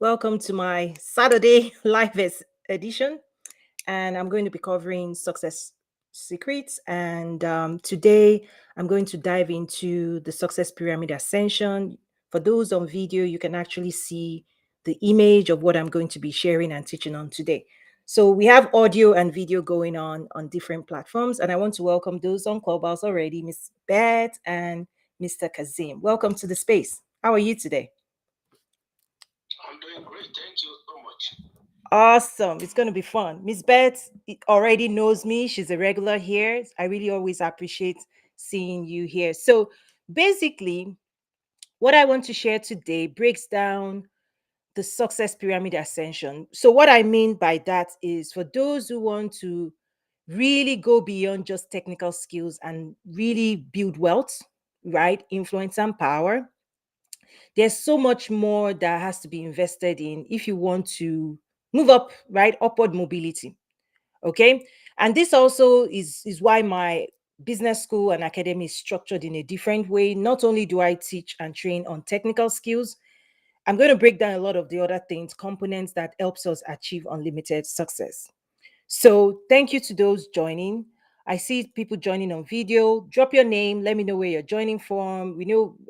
Welcome to my Saturday edition, and I'm going to be covering success secrets. And today, I'm going to dive into the success pyramid ascension. For those on video, you can actually see the image of what I'm going to be sharing and teaching on today. So we have audio and video going on different platforms, and I want to welcome those on Clubhouse already, Miss Beth and Mr. Kazim. Welcome to the space. How are you today? I'm doing great. Thank you so much. Awesome. It's going to be fun. Miss Beth already knows me. She's a regular here. I really always appreciate seeing you here. So, basically, what I want to share today breaks down the success pyramid ascension. So, what I mean by that is for those who want to really go beyond just technical skills and really build wealth, right? Influence and power. There's so much more that has to be invested in if you want to move up, right? Upward mobility. Okay. And this also is why my business school and academy is structured in a different way. Not only do I teach and train on technical skills, I'm going to break down a lot of the other things, components that helps us achieve unlimited success. So thank you to those joining. I see people joining on video. Drop your name. Let me know where you're joining from.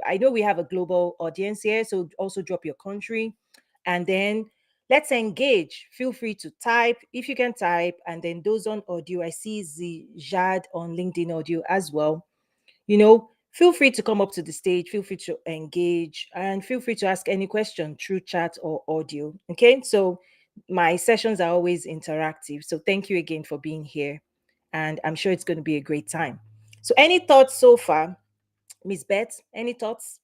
I know we have a global audience here, so also drop your country, and then let's engage. Feel free to type if you can type, and then those on audio. I see Jad on LinkedIn audio as well. Feel free to come up to the stage. Feel free to engage, and feel free to ask any question through chat or audio. Okay, so my sessions are always interactive. So thank you again for being here. And I'm sure it's going to be a great time. So, any thoughts so far, Miss Beth? Any thoughts?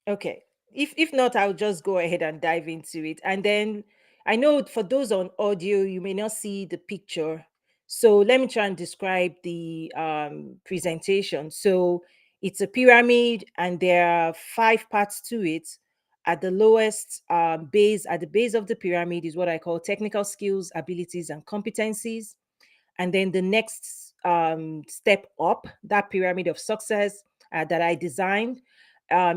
Okay. If not, I'll just go ahead and dive into it. And then I know for those on audio, you may not see the picture. So let me try and describe the presentation. So it's a pyramid, and there are five parts to it. At the lowest base, at the base of the pyramid, is what I call technical skills, abilities, and competencies. And then the next step up that pyramid of success that I designed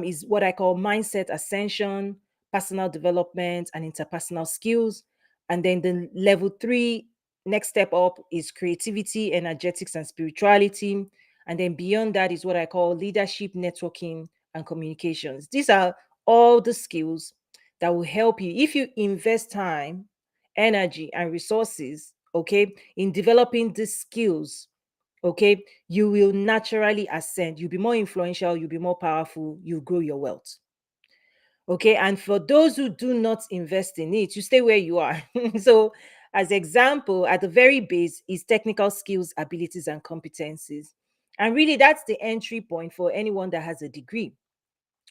is what I call mindset ascension, personal development, and interpersonal skills. And then the level three, next step up, is creativity, energetics, and spirituality. And then beyond that is what I call leadership, networking, and communications. These are all the skills that will help you if you invest time, energy, and resources, okay, in developing these skills. Okay, you will naturally ascend. You'll be more influential, you'll be more powerful, you grow your wealth. Okay, and for those who do not invest in it, you stay where you are. So, as example, at the very base is technical skills, abilities, and competencies. And really, that's the entry point for anyone that has a degree.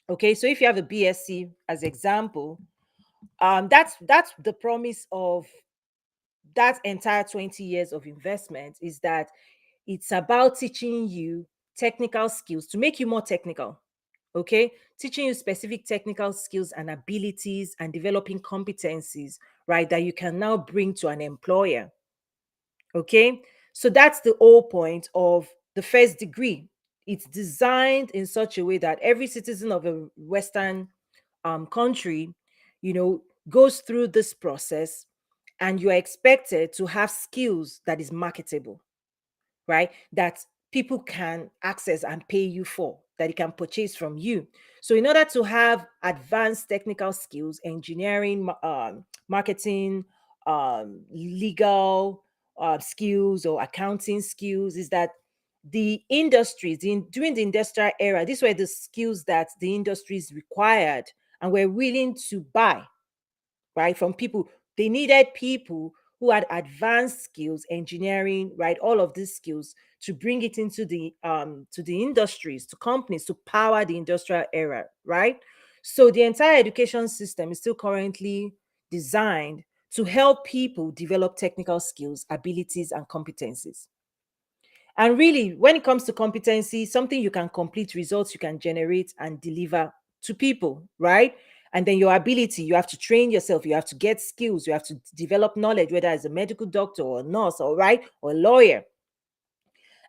Okay, so if you have a BSc as example, that's the promise of that entire 20 years of investment, is that it's about teaching you technical skills to make you more technical. Okay, teaching you specific technical skills and abilities and developing competencies, right, that you can now bring to an employer. Okay, so that's the whole point of the first degree. It's designed in such a way that every citizen of a Western country, goes through this process, and you are expected to have skills that is marketable, right? That people can access and pay you for, that it can purchase from you. So, in order to have advanced technical skills, engineering, marketing, legal skills, or accounting skills, is that the industries during the industrial era, these were the skills that the industries required and were willing to buy, right, from people. They needed people who had advanced skills, engineering, right, all of these skills, to bring it into the industries, to companies, to power the industrial era, right? So the entire education system is still currently designed to help people develop technical skills, abilities, and competencies. And really, when it comes to competency, something you can complete, results you can generate and deliver to people, right? And then your ability, you have to train yourself, you have to get skills, you have to develop knowledge, whether as a medical doctor or a nurse, or right, or a lawyer.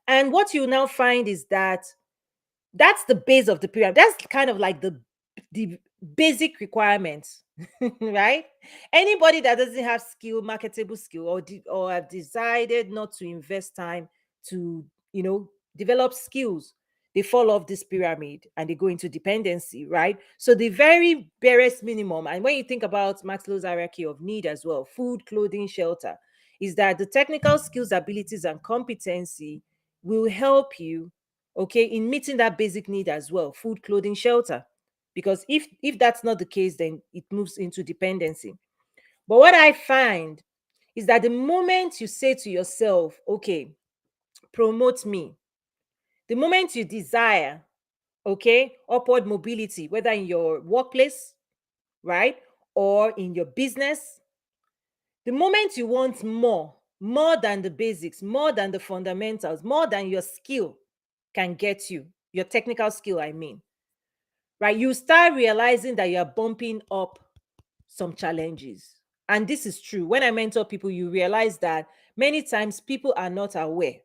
And what you now find is that That's the base of the pyramid. That's kind of like the basic requirements, right? Anybody that doesn't have skill, marketable skill, or have decided not to invest time to, develop skills, they fall off this pyramid and they go into dependency, right? So the very barest minimum, and when you think about Maslow's hierarchy of need as well, food, clothing, shelter, is that the technical skills, abilities, and competency will help you, okay, in meeting that basic need as well, food, clothing, shelter. Because if that's not the case, then it moves into dependency. But what I find is that the moment you say to yourself, okay, promote me, the moment you desire, okay, upward mobility, whether in your workplace, right, or in your business, the moment you want more than the basics, more than the fundamentals, more than your skill can get you, your technical skill, I mean, right? You start realizing that you're bumping up some challenges. And this is true. When I mentor people, you realize that many times people are not aware.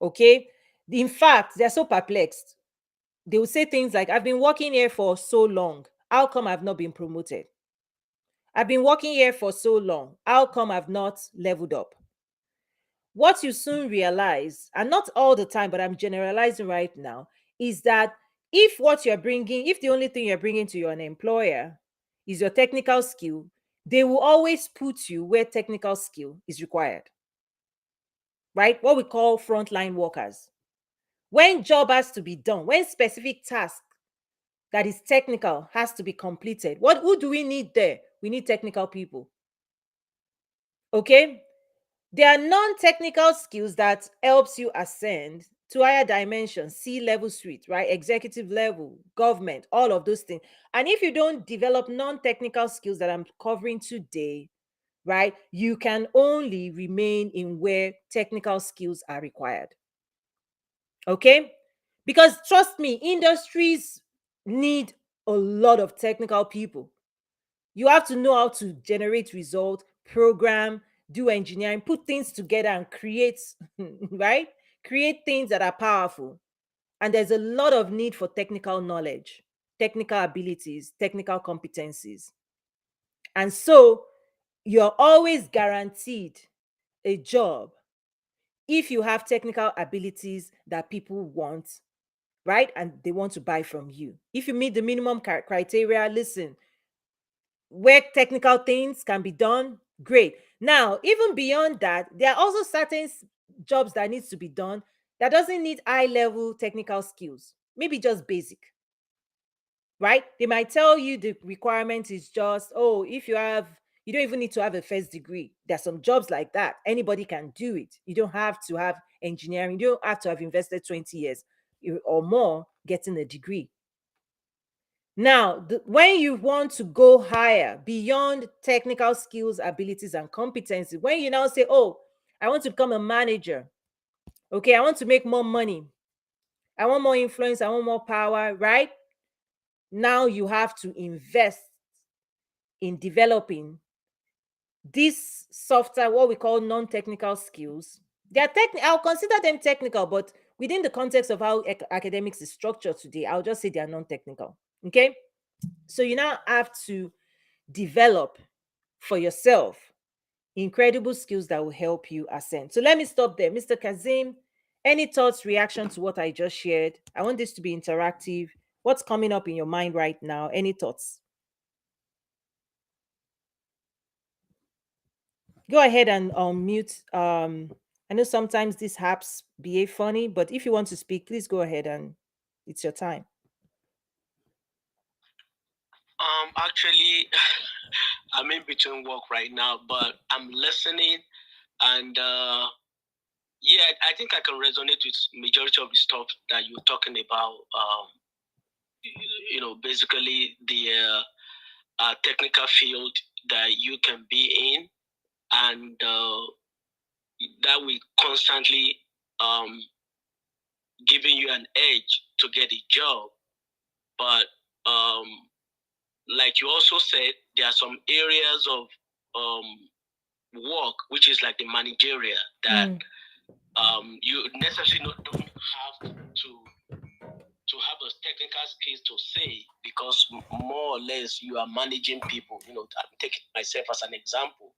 Okay. In fact, they're so perplexed. They will say things like, I've been working here for so long. How come I've not been promoted? I've been working here for so long. How come I've not leveled up? What you soon realize, and not all the time, but I'm generalizing right now, is that if the only thing you're bringing to your employer is your technical skill, they will always put you where technical skill is required, right? What we call frontline workers. When job has to be done, when specific task that is technical has to be completed, who do we need there? We need technical people. Okay. There are non-technical skills that helps you ascend to higher dimensions, C-level suite, right? Executive level, government, all of those things. And if you don't develop non-technical skills that I'm covering today, right, you can only remain in where technical skills are required. Okay? Because trust me, industries need a lot of technical people. You have to know how to generate results, program, do engineering, put things together and create, right? Create things that are powerful. And there's a lot of need for technical knowledge, technical abilities, technical competencies. And so you're always guaranteed a job if you have technical abilities that people want, right? And they want to buy from you. If you meet the minimum criteria, listen, where technical things can be done, great. Now, even beyond that, there are also certain jobs that needs to be done that doesn't need high level technical skills, maybe just basic, right? They might tell you the requirement is just, oh, if you don't even need to have a first degree. There's some jobs like that. Anybody can do it. You don't have to have engineering. You don't have to have invested 20 years or more getting a degree. Now, when you want to go higher beyond technical skills, abilities, and competency, when you now say, oh, I want to become a manager, okay, I want to make more money, I want more influence, I want more power, right? Now you have to invest in developing this software, what we call non-technical skills. They are I'll consider them technical, but within the context of how academics is structured today, I'll just say they are non-technical. Okay. So you now have to develop for yourself incredible skills that will help you ascend. So let me stop there. Mr. Kazim, any thoughts, reaction to what I just shared? I want this to be interactive. What's coming up in your mind right now? Any thoughts? Go ahead and mute. I know sometimes these apps behave funny, but if you want to speak, please go ahead and it's your time. Actually, I'm in between work right now, but I'm listening, and yeah, I think I can resonate with majority of the stuff that you're talking about. Basically the technical field that you can be in, and that will constantly um, giving you an edge to get a job. But um, like you also said, there are some areas of work which is like the managerial that you necessarily don't have to to have a technical skills to say, because more or less you are managing people. I'm taking myself as an example.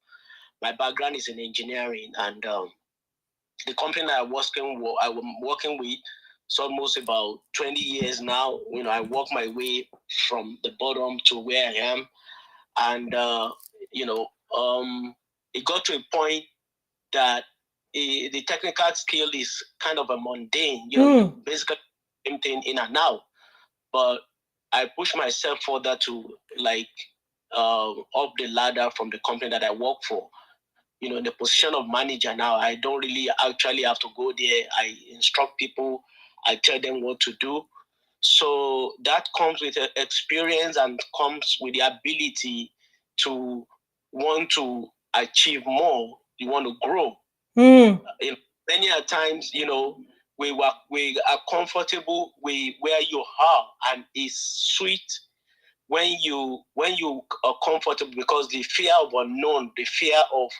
My background is in engineering, and the company I'm working with, it's almost about 20 years now. I work my way from the bottom to where I am, and you know, it got to a point that the technical skill is kind of a mundane. You basically same thing in and out. But I push myself further to like up the ladder from the company that I work for. In the position of manager now, I don't really actually have to go there. I instruct people. I tell them what to do. So that comes with experience and comes with the ability to want to achieve more. You want to grow. Many a times, we are comfortable with where you are, and it's sweet when you are comfortable, because the fear of unknown, the fear of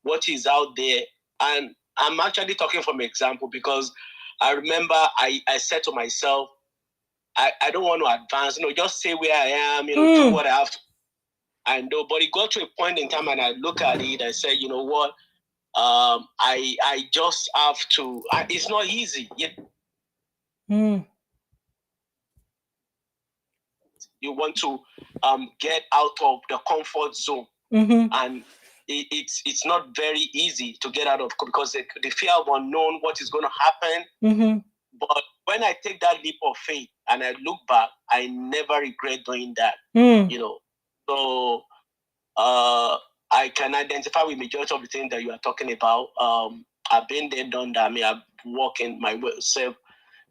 what is out there. And I'm actually talking from example, because I remember I said to myself, I don't want to advance, just stay where I am, do what I have to. I know, but it got to a point in time, and I look at it, I say, you know what, I just have to. It's not easy. You want to get out of the comfort zone, and it's not very easy to get out of, because the fear of unknown, what is going to happen. But when I take that leap of faith and I look back, I never regret doing that. So I can identify with majority of the things that you are talking about. I've been there, done that. I mean, I'm working myself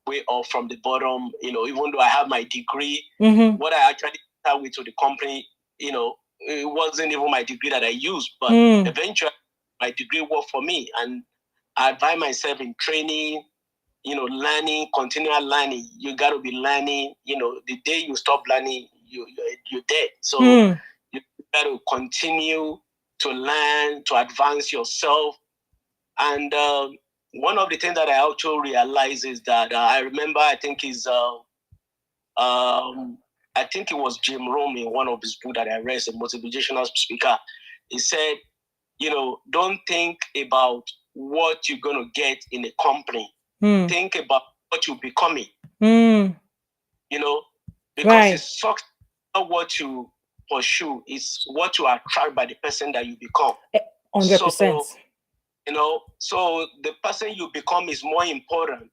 way off from the bottom. Even though I have my degree, what I actually started with to the company, it wasn't even my degree that I used, but eventually my degree worked for me, and I find myself in training, learning, continual learning. You got to be learning. The day you stop learning, you're dead. So you got to continue to learn, to advance yourself. And one of the things that I also realized is that I remember, I think it was Jim Rohn in one of his books that I read, a motivational speaker. He said, don't think about what you're going to get in a company. Think about what you're becoming. Because it's not what you pursue, it's what you attract by the person that you become. 100%. So the person you become is more important.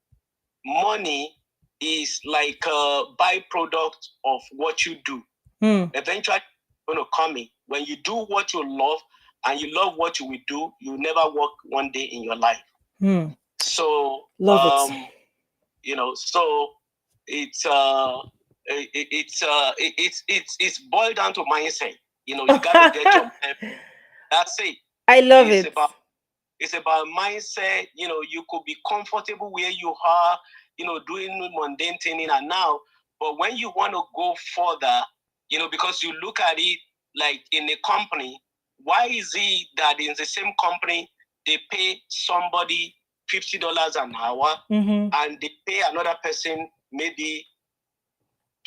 Money is like a byproduct of what you do. Eventually, it's going to come in. When you do what you love and you love what you will do, you never work one day in your life. So, love it. So it's boiled down to mindset. You got to get your mind. That's it. I love it. It's about mindset. You could be comfortable where you are, doing mundane thing in and now. But when you want to go further, because you look at it like in a company, why is it that in the same company they pay somebody $50 an hour and they pay another person maybe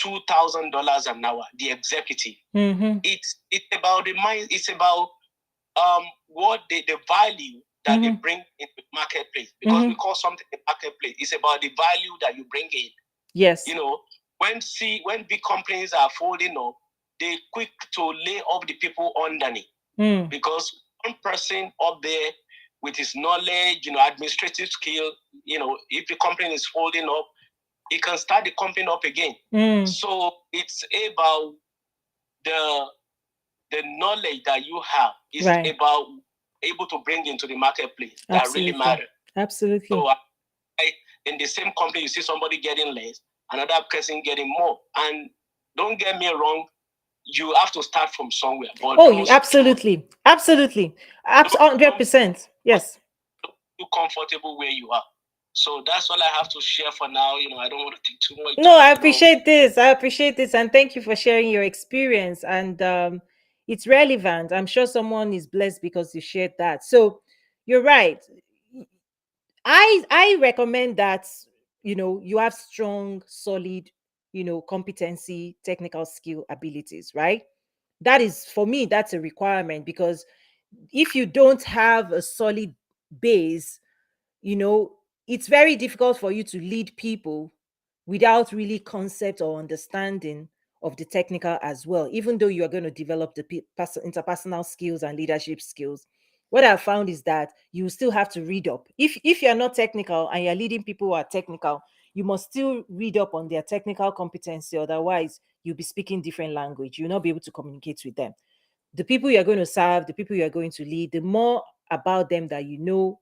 $2,000 an hour, the executive? It's about the mind. It's about what the value that they bring into the marketplace, because we call something the marketplace. It's about the value that you bring in. Yes. When big companies are folding up, they quick to lay off the people underneath, because one person up there with his knowledge, administrative skill, if the company is folding up, he can start the company up again. So it's about the knowledge that you have is about able to bring into the marketplace. Absolutely. That really matters. Absolutely. So in the same company, you see somebody getting less, another person getting more. And don't get me wrong, you have to start from somewhere. But absolutely. 100%. Yes. You're comfortable where you are. So that's all I have to share for now. I don't want to take too much time. No, I appreciate this. And thank you for sharing your experience. And it's relevant. I'm sure someone is blessed because you shared that. So you're right. I recommend that you have strong, solid, competency, technical skill abilities, right? That is, for me, that's a requirement, because if you don't have a solid base, you know, it's very difficult for you to lead people without really concept or understanding of the technical as well, even though you are going to develop the interpersonal skills and leadership skills. What I've found is that you still have to read up. If you're not technical and you're leading people who are technical, you must still read up on their technical competency. Otherwise, you'll be speaking different language. You'll not be able to communicate with them. The people you're going to serve, the people you're going to lead, the more about them that you know,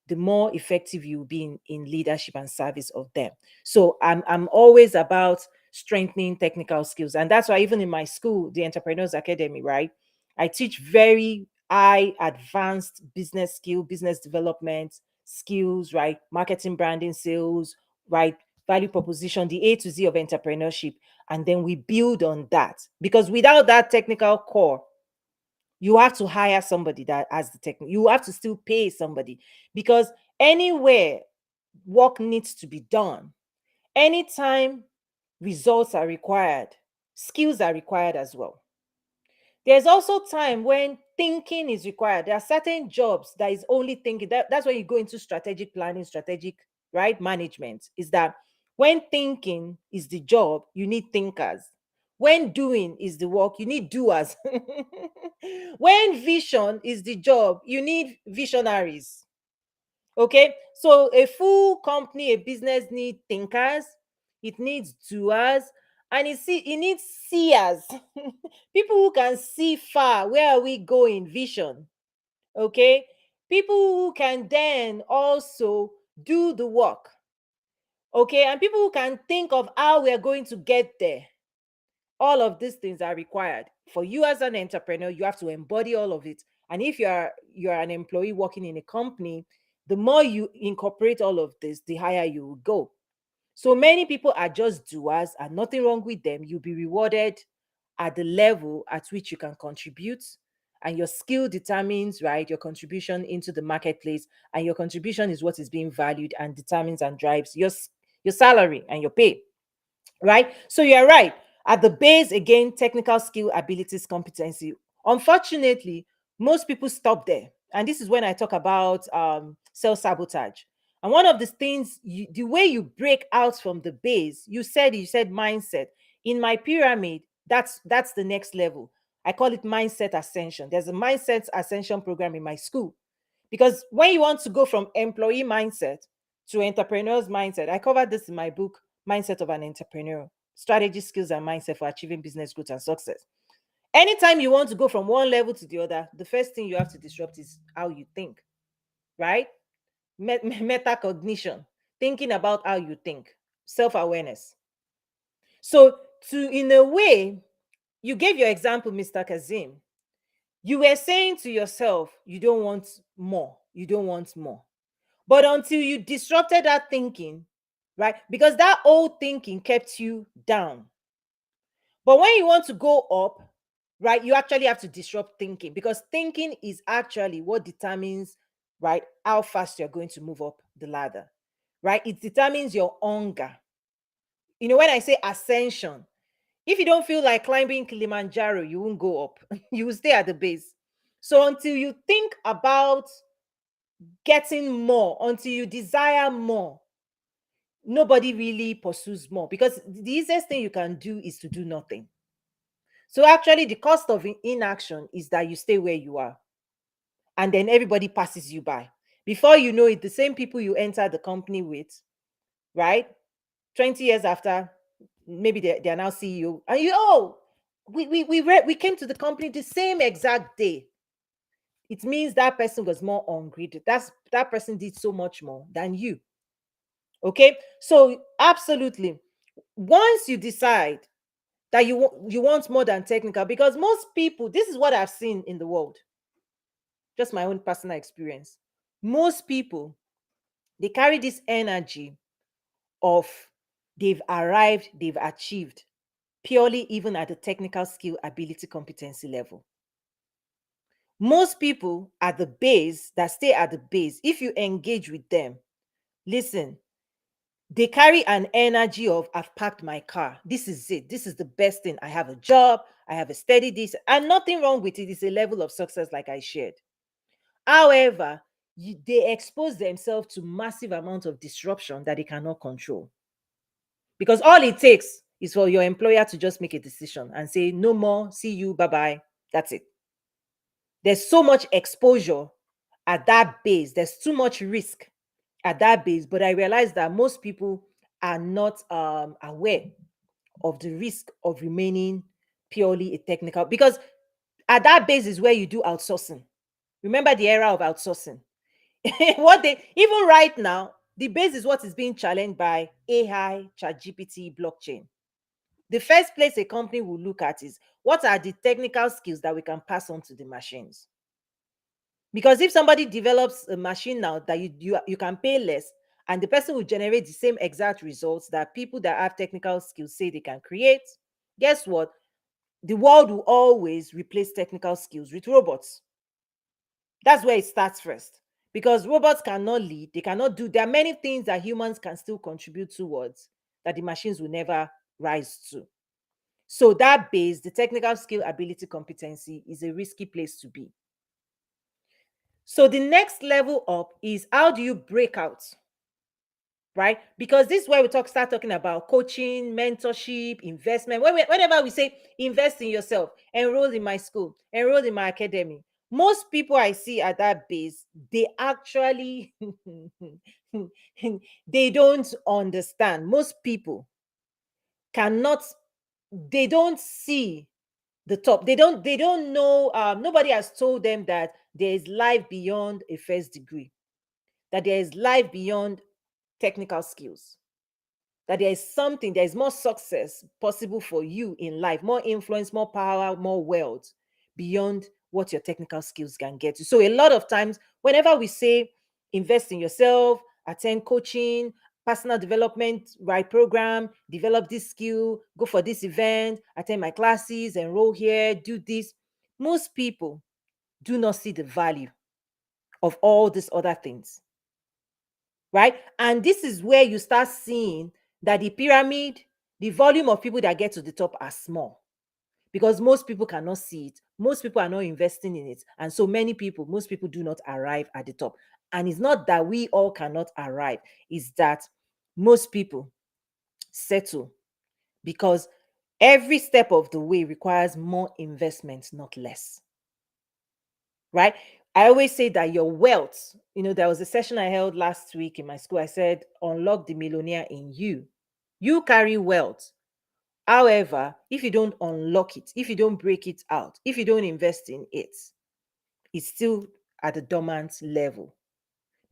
the more effective you'll be in leadership and service of them. So I'm always about strengthening technical skills. And that's why even in my school, the Entrepreneurs Academy, right? I teach very high advanced business skill, business development skills, right? Marketing, branding, sales, right? Value proposition, the A to Z of entrepreneurship. And then we build on that. Because without that technical core, you have to hire somebody that has the technique. You have to still pay somebody, because anywhere work needs to be done, anytime results are required, skills are required as well. There's also time when thinking is required. There are certain jobs that is only thinking. That's when you go into strategic planning, strategic, right, management. Is that when thinking is the job, you need thinkers. When doing is the work, you need doers. When vision is the job, you need visionaries. Okay, so a full company, a business need thinkers, it needs doers, and it needs seers. People who can see far. Where are we going? Vision. Okay, people who can then also do the work. Okay, and people who can think of how we are going to get there. All of these things are required for you as an entrepreneur. You have to embody all of it. And if you're an employee working in a company, the more you incorporate all of this, the higher you will go. So many people are just doers, and nothing wrong with them. You'll be rewarded at the level at which you can contribute, and your skill determines, right, your contribution into the marketplace, and your contribution is what is being valued and determines and drives your salary and your pay, right? So you're right. At the base, again, technical skill, abilities, competency. Unfortunately, most people stop there. And this is when I talk about self sabotage. And one of the things, the way you break out from the base, you said mindset. In my pyramid, that's the next level. I call it mindset ascension. There's a mindset ascension program in my school, because when you want to go from employee mindset to entrepreneur's mindset, I covered this in my book, Mindset of an Entrepreneur: Strategy, Skills, and Mindset for Achieving Business Growth and Success. Anytime you want to go from one level to the other, the first thing you have to disrupt is how you think, right? Metacognition, thinking about how you think, self awareness. So, in a way, you gave your example, Mr. Kazim. You were saying to yourself, you don't want more, you don't want more. But until you disrupted that thinking, right? Because that old thinking kept you down. But when you want to go up, right, you actually have to disrupt thinking, because thinking is actually what determines, right, how fast you're going to move up the ladder, right? It determines your hunger. When I say ascension, if you don't feel like climbing Kilimanjaro, you won't go up. You will stay at the base. So until you think about getting more, until you desire more, nobody really pursues more, because the easiest thing you can do is to do nothing. So actually, the cost of inaction is that you stay where you are, and then everybody passes you by. Before you know it, the same people you enter the company with, right? 20 years after, maybe they are now CEO, and we came to the company the same exact day. It means that person was more hungry. That person did so much more than you. Okay, so absolutely, once you decide that you want more than technical, because most people, this is what I've seen in the world, just my own personal experience. Most people, they carry this energy of they've arrived, they've achieved, purely even at the technical skill, ability, competency level. Most people at the base, that stay at the base, if you engage with them, listen, They carry an energy of, I've packed my car. This is it. This is the best thing. I have a job. I have a steady this, and nothing wrong with it. It's a level of success, like I shared. However, they expose themselves to massive amount of disruption that they cannot control. Because all it takes is for your employer to just make a decision and say, no more, see you, bye bye. That's it. There's so much exposure at that base, there's too much risk at that base. But I realize that most people are not aware of the risk of remaining purely a technical, because at that base is where you do outsourcing. Remember the era of outsourcing. What they even right now, the base is what is being challenged by AI, ChatGPT, blockchain. The first place a company will look at is, what are the technical skills that we can pass on to the machines? Because if somebody develops a machine now that you can pay less, and the person will generate the same exact results that people that have technical skills say they can create, guess what? The world will always replace technical skills with robots. That's where it starts first. Because robots cannot lead, they cannot do. There are many things that humans can still contribute towards that the machines will never rise to. So that base, the technical skill, ability, competency, is a risky place to be. So the next level up is, how do you break out? Right? Because this is where we start talking about coaching, mentorship, investment. Whenever we say invest in yourself, enroll in my school, enroll in my academy, most people I see at that base, they actually they don't understand. Most people cannot, they don't see the top. They don't know. Nobody has told them that there is life beyond a first degree, that there is life beyond technical skills, that there is something, there is more success possible for you in life, more influence, more power, more wealth beyond what your technical skills can get you. So a lot of times, whenever we say invest in yourself, attend coaching, personal development, right program, develop this skill, go for this event, attend my classes, enroll here, do this, most people do not see the value of all these other things, right? And this is where you start seeing that the pyramid, the volume of people that get to the top are small, because most people cannot see it. Most people are not investing in it. And so most people do not arrive at the top. And it's not that we all cannot arrive, it's that most people settle because every step of the way requires more investment, not less. Right? I always say that your wealth, there was a session I held last week in my school. I said, unlock the millionaire in you. You carry wealth. However, if you don't unlock it, if you don't break it out, if you don't invest in it, it's still at a dormant level,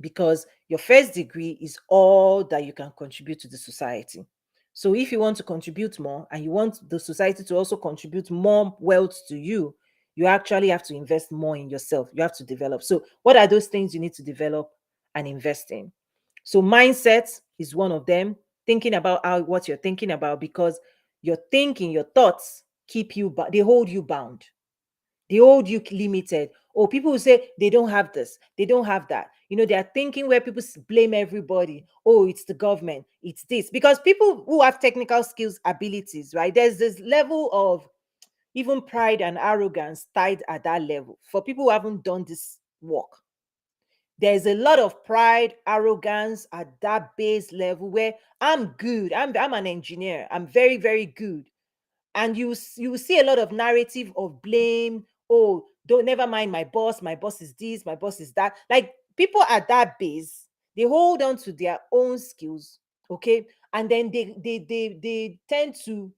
because your first degree is all that you can contribute to the society. So if you want to contribute more and you want the society to also contribute more wealth to you, you actually have to invest more in yourself. You have to develop. So what are those things you need to develop and invest in? So mindset is one of them. Thinking about what you're thinking about, because your thinking, your thoughts keep you, they hold you bound. They hold you limited. Oh, people will say they don't have this, they don't have that. They are thinking where people blame everybody. Oh, it's the government, it's this. Because people who have technical skills, abilities, right? There's this level of even pride and arrogance tied at that level for people who haven't done this work. There's a lot of pride, arrogance at that base level where I'm good. I'm an engineer. I'm very, very good. And you will see a lot of narrative of blame. Oh, don't, never mind my boss. My boss is this, my boss is that. Like, people at that base, they hold on to their own skills, okay? And then they tend to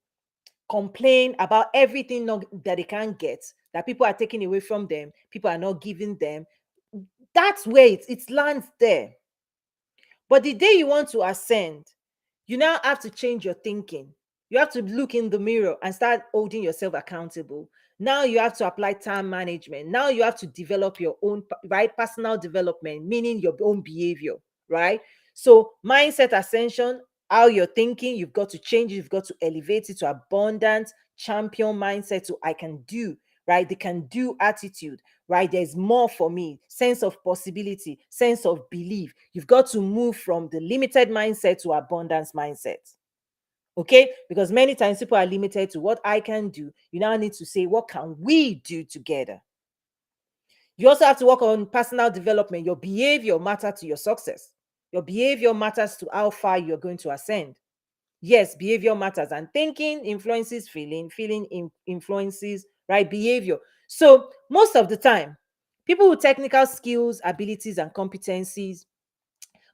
complain about everything that they can't get, that people are taking away from them, people are not giving them. That's where it lands there. But the day you want to ascend, you now have to change your thinking. You have to look in the mirror and start holding yourself accountable. Now you have to apply time management. Now you have to develop your own, right, personal development, meaning your own behavior, right? So mindset ascension, how you're thinking, you've got to change it, you've got to elevate it to abundance, champion mindset, to I can do, right? The can do attitude, right? There's more for me, sense of possibility, sense of belief. You've got to move from the limited mindset to abundance mindset. Okay, because many times people are limited to what I can do. You now need to say, what can we do together? You also have to work on personal development. Your behavior matters to your success. Your behavior matters to how far you're going to ascend. Yes, behavior matters, and thinking influences feeling, influences, right, behavior. So most of the time, people with technical skills, abilities, and competencies,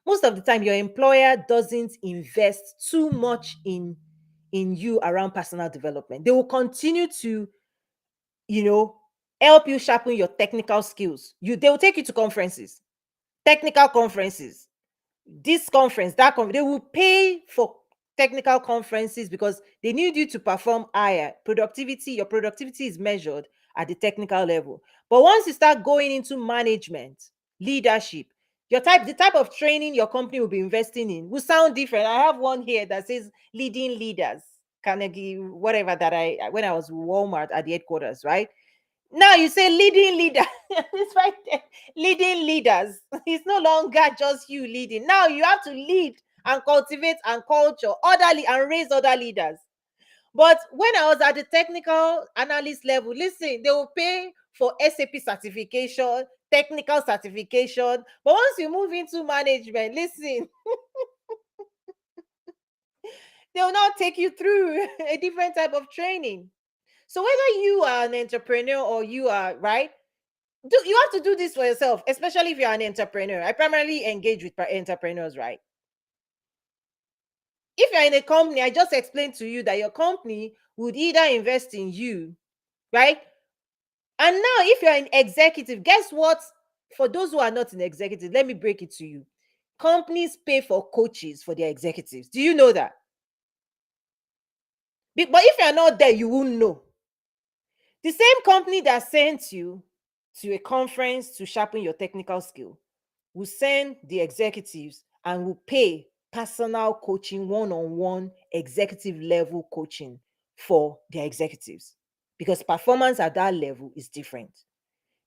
most of the time your employer doesn't invest too much in you around personal development. They will continue to, you know, help you sharpen your technical skills. They will take you to conferences, technical conferences, this conference, that conference. They will pay for technical conferences because they need you to perform higher productivity. Your productivity is measured at the technical level. But once you start going into management, leadership, the type of training your company will be investing in will sound different. I have one here that says leading leaders, Carnegie, whatever, that I when I was Walmart at the headquarters, right? Now you say leading leader. It's right there. Leading leaders. It's no longer just you leading. Now you have to lead and cultivate and culture and raise other leaders. But when I was at the technical analyst level, listen, they will pay for SAP certification, technical certification. But once you move into management, listen, they will now take you through a different type of training. So whether you are an entrepreneur or you are, right, you have to do this for yourself, especially if you're an entrepreneur. I primarily engage with entrepreneurs, right? If you're in a company, I just explained to you that your company would either invest in you, right? And now, if you're an executive, guess what? For those who are not in executive, let me break it to you. Companies pay for coaches for their executives. Do you know that? But if you're not there, you won't know. The same company that sent you to a conference to sharpen your technical skill will send the executives and will pay personal coaching, one-on-one executive level coaching for their executives, because performance at that level is different.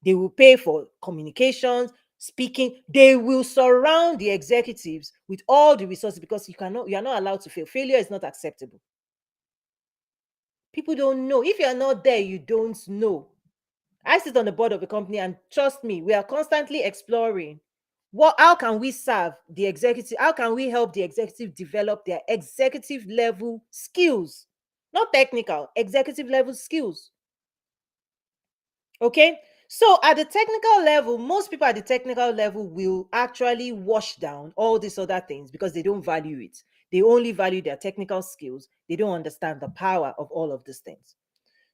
They will pay for communications, speaking. They will surround the executives with all the resources, because you are not allowed to fail. Failure is not acceptable. People don't know. If you are not there, you don't know. I sit on the board of a company, and trust me, we are constantly exploring how can we serve the executive, how can we help the executive develop their executive level skills, not technical, executive level skills. Okay, so at the technical level, most people at the technical level will actually wash down all these other things because they don't value it. They only value their technical skills. They don't understand the power of all of these things.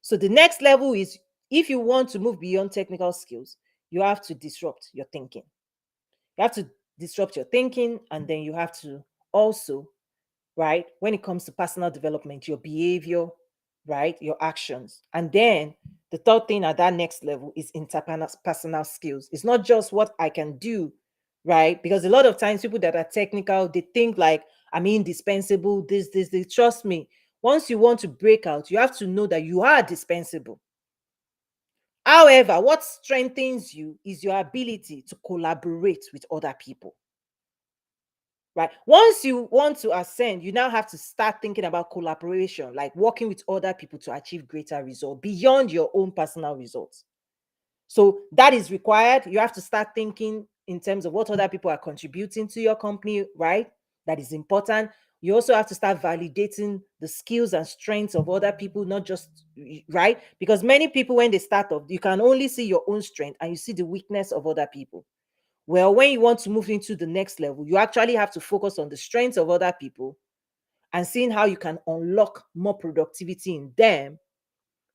So the next level is, if you want to move beyond technical skills, you have to disrupt your thinking. You have to disrupt your thinking, and then you have to also, right, when it comes to personal development, your behavior, right, your actions. And then the third thing at that next level is interpersonal skills. It's not just what I can do, right? Because a lot of times people that are technical, they think like, I'm indispensable, this. Trust me, once you want to break out, you have to know that you are dispensable. However, what strengthens you is your ability to collaborate with other people. Right. Once you want to ascend, you now have to start thinking about collaboration, like working with other people to achieve greater results beyond your own personal results. So that is required. You have to start thinking in terms of what other people are contributing to your company, right? That is important. You also have to start validating the skills and strengths of other people, not just, right? Because many people, when they start off, you can only see your own strength and you see the weakness of other people. Well, when you want to move into the next level, you actually have to focus on the strengths of other people and seeing how you can unlock more productivity in them,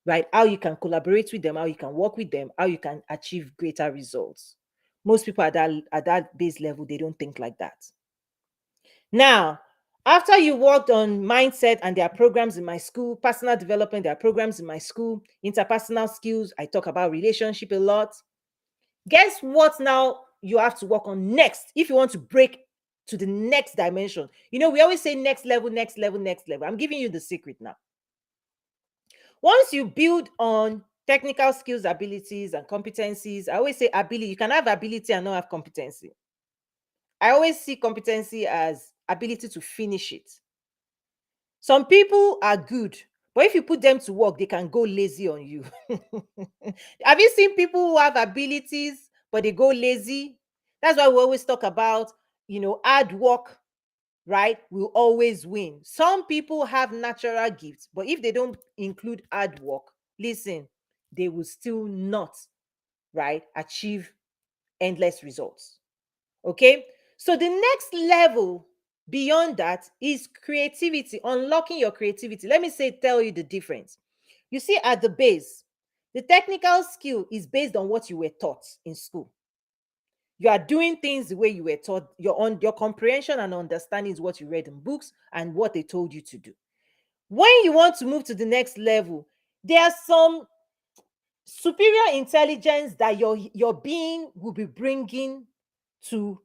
right? How you can collaborate with them, how you can work with them, how you can achieve greater results. Most people at that base level, they don't think like that. Now, after you worked on mindset, and there are programs in my school, personal development, there are programs in my school, interpersonal skills, I talk about relationship a lot. Guess what now you have to work on next if you want to break to the next dimension? We always say next level, next level, next level. I'm giving you the secret now. Once you build on technical skills, abilities, and competencies. I always say ability. You can have ability and not have competency. I always see competency as ability to finish it. Some people are good, but if you put them to work, they can go lazy on you. Have you seen people who have abilities, but they go lazy? That's why we always talk about, hard work, right? Will always win. Some people have natural gifts, but if they don't include hard work, listen, they will still not, right, achieve endless results. Okay. So the next level beyond that is creativity, unlocking your creativity. Let me tell you the difference. You see, at the base, the technical skill is based on what you were taught in school. You are doing things the way you were taught. Your comprehension and understanding is what you read in books and what they told you to do. When you want to move to the next level, there are some superior intelligence that your being will be bringing to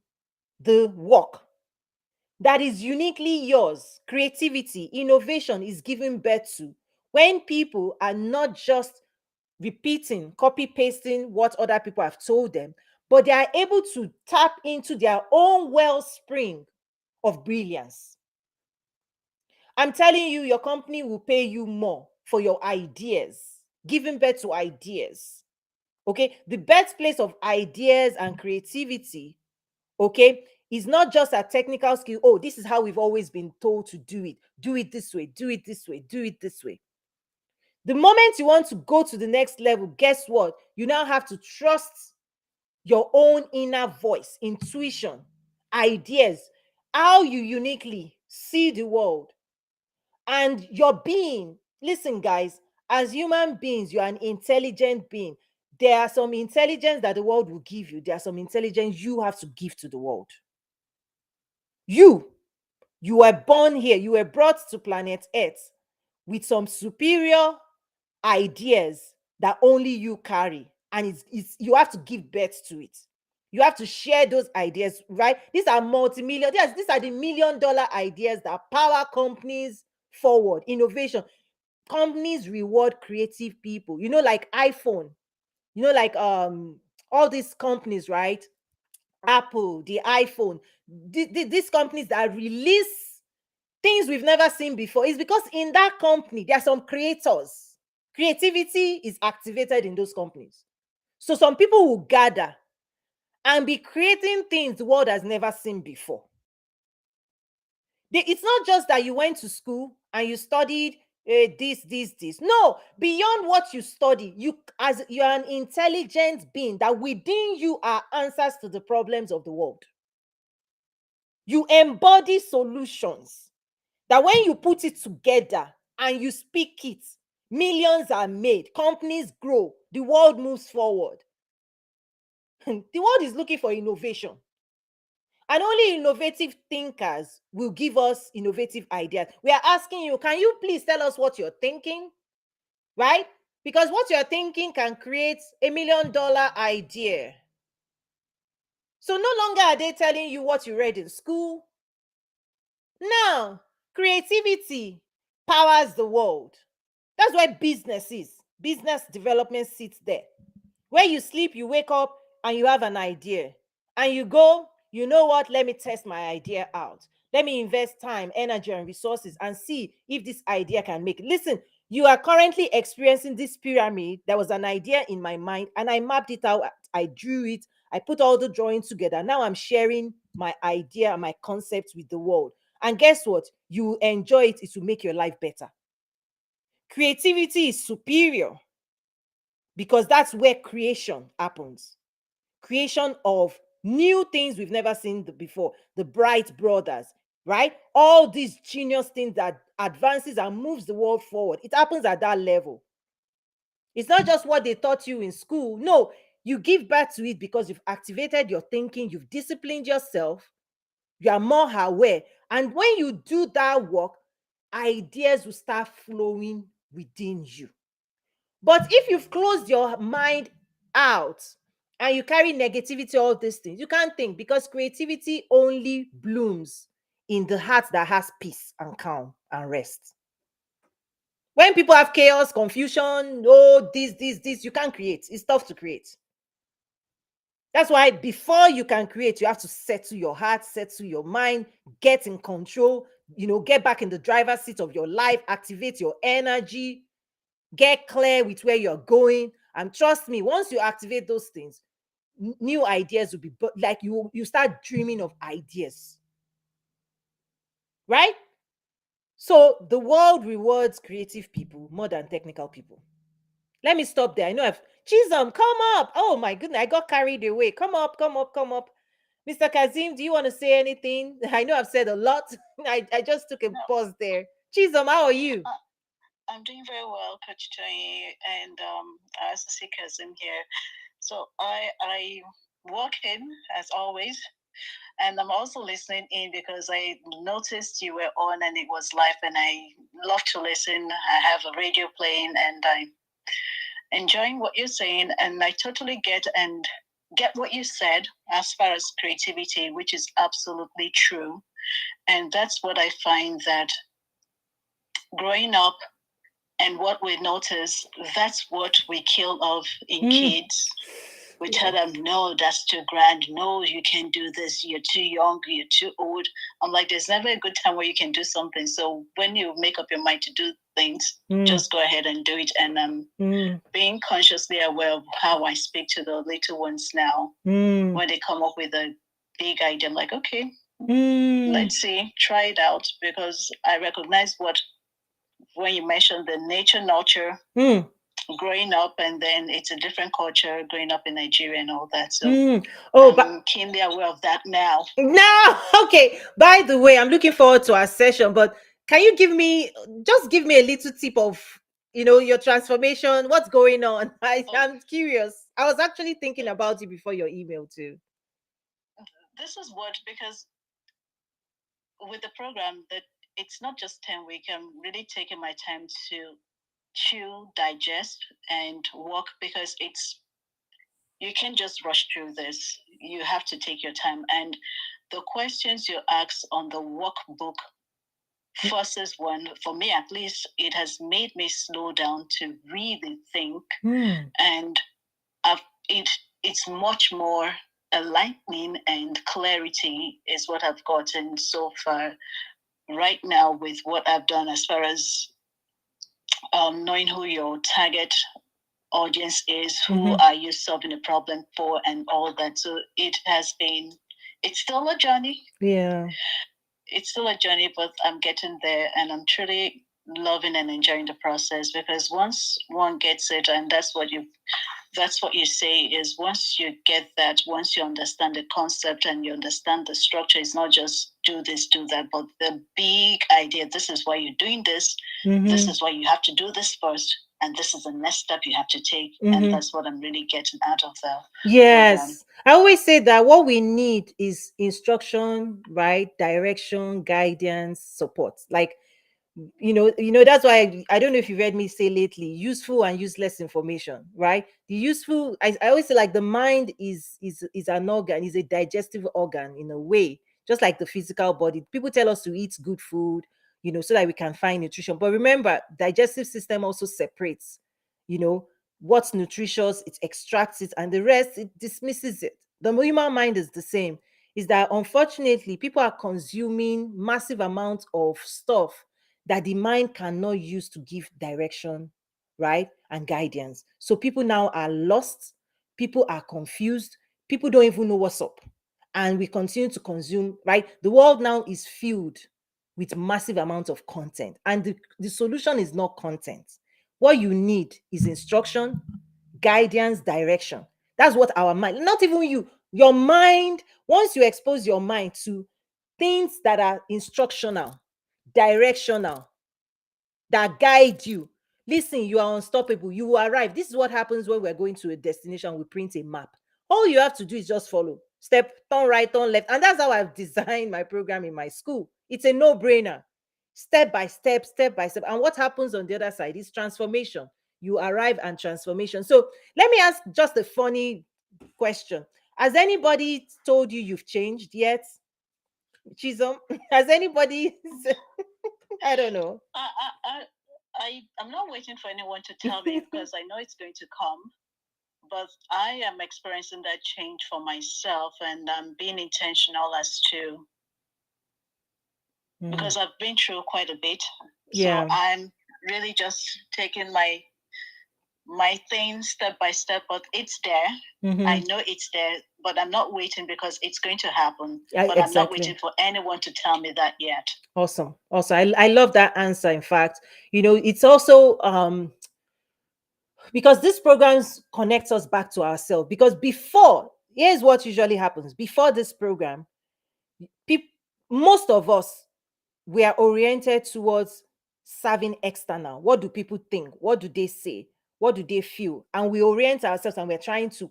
the work that is uniquely yours. Creativity, innovation is given birth to when people are not just repeating, copy pasting what other people have told them, but they are able to tap into their own wellspring of brilliance. I'm telling you, your company will pay you more for your ideas, giving birth to ideas. Okay, the birthplace of ideas and creativity, okay, is not just a technical skill. Oh, this is how we've always been told to do it. Do it this way, do it this way, do it this way. The moment you want to go to the next level, guess what? You now have to trust your own inner voice, intuition, ideas, how you uniquely see the world, and your being. Listen, guys, as human beings, you are an intelligent being. There are some intelligence that the world will give you, there are some intelligence you have to give to the world. You were born here, you were brought to planet Earth with some superior ideas that only you carry, and it's you have to give birth to it. You have to share those ideas, right? These are multi-million, these are the $1 million ideas that power companies forward. Innovation. Companies reward creative people, like iPhone, like all these companies, right? Apple, the iPhone, these companies that release things we've never seen before, is because in that company there are some creators. Creativity is activated in those companies. So some people will gather and be creating things the world has never seen before. It's not just that you went to school and you studied this. No, beyond what you study, you're an intelligent being that within you are answers to the problems of the world. You embody solutions that when you put it together and you speak it, millions are made, companies grow, the world moves forward. The world is looking for innovation. And only innovative thinkers will give us innovative ideas. We are asking you, can you please tell us what you're thinking? Right? Because what you're thinking can create $1 million idea. So no longer are they telling you what you read in school. Now, creativity powers the world. That's why business development sits there. Where you sleep, you wake up and you have an idea. And you go, you know what? Let me test my idea out. Let me invest time, energy, and resources and see if this idea can make it. Listen, you are currently experiencing this pyramid. There was an idea in my mind and I mapped it out. I drew it. I put all the drawings together. Now I'm sharing my idea and my concept with the world. And guess what? You enjoy it. It will make your life better. Creativity is superior because that's where creation happens. Creation of new things we've never seen before. The Bright Brothers, right? All these genius things that advances and moves the world forward. It happens at that level. It's not just what they taught you in school. No, you give birth to it because you've activated your thinking, you've disciplined yourself, you are more aware. And when you do that work, ideas will start flowing within you. But if you've closed your mind out and you carry negativity, all these things, you can't think, because creativity only blooms in the heart that has peace and calm and rest. When people have chaos, confusion, oh, this, you can't create. It's tough to create. That's why before you can create, you have to settle your heart, settle your mind, get in control, get back in the driver's seat of your life, activate your energy, get clear with where you're going. And trust me, once you activate those things, new ideas will be like you start dreaming of ideas. Right? So the world rewards creative people more than technical people. Let me stop there. I know I've Chisholm, come up. Oh my goodness, I got carried away. Come up, come up, come up. Mr. Kazim, do you want to say anything? I know I've said a lot. I just took a No, pause there. Chisholm, how are you? I'm doing very well, Coach Tony, and I also see Kazim here. So I walk in as always, and I'm also listening in because I noticed you were on and it was live, and I love to listen. I have a radio playing, and I'm enjoying what you're saying, and I totally get what you said as far as creativity, which is absolutely true. And that's what I find that growing up and what we notice, that's what we kill off in kids. We tell them, no, that's too grand. No, you can't do this. You're too young. You're too old. I'm like, there's never a good time where you can do something. So when you make up your mind to do things, just go ahead and do it. And being consciously aware of how I speak to the little ones now, when they come up with a big idea, I'm like, okay, let's see, try it out. Because I recognize what, when you mentioned the nature nurture, growing up, and then it's a different culture growing up in Nigeria and all that. So I'm keenly aware of that now. No, okay. By the way, I'm looking forward to our session, but can you just give me a little tip of, your transformation? What's going on? I'm curious. I was actually thinking about you before your email too. This is what, because with the program, that it's not just 10 weeks, I'm really taking my time to chew, digest, and walk, because you can't just rush through this. You have to take your time. And the questions you ask on the workbook, versus one, for me at least, it has made me slow down to really think. And it's much more enlightening, and clarity is what I've gotten so far right now with what I've done, as far as knowing who your target audience is, who are you solving a problem for, and all that. So it's still a journey. Yeah. It's still a journey, but I'm getting there, and I'm truly loving and enjoying the process, because once one gets it, and that's what you say, is once you get that, once you understand the concept and you understand the structure, it's not just do this, do that, but the big idea, this is why you're doing this, this is why you have to do this first, and this is the next step you have to take. And that's what I'm really getting out of the program. I always say that what we need is instruction, right? Direction, guidance, support. Like, that's why I don't know if you read me say lately, useful and useless information, right? The useful, I always say, like, the mind is an organ, is a digestive organ in a way, just like the physical body. People tell us to eat good food, so that we can find nutrition. But remember, digestive system also separates, you know what's nutritious, it extracts it, and the rest it dismisses it. The human mind is the same. Is that unfortunately people are consuming massive amounts of stuff that the mind cannot use to give direction, right, and guidance. So people now are lost, people are confused, people don't even know what's up. And we continue to consume, right? The world now is filled with massive amounts of content. And the solution is not content. What you need is instruction, guidance, direction. That's what our mind, not even you, your mind, once you expose your mind to things that are instructional, directional, that guide you. Listen, you are unstoppable. You will arrive. This is what happens when we're going to a destination. We print a map. All you have to do is just follow. Step, turn right, turn left. And that's how I've designed my program in my school. It's a no-brainer. Step by step, step by step. And what happens on the other side is transformation. You arrive and transformation. So let me ask just a funny question. Has anybody told you you've changed yet? Chisholm, has anybody? I don't know. I'm not waiting for anyone to tell me because I know it's going to come. But I am experiencing that change for myself, and I'm being intentional as to because I've been through quite a bit. Yeah. So I'm really just taking my thing step by step, but it's there. I know it's there, but I'm not waiting because it's going to happen. Yeah, but I'm not exactly. waiting for anyone to tell me that yet. Awesome. Also, I love that answer. In fact, it's also because these programs connect us back to ourselves. Because here's what usually happens before this program, people, most of us, we are oriented towards serving external. What do people think? What do they say? What do they feel? And we orient ourselves and we're trying to,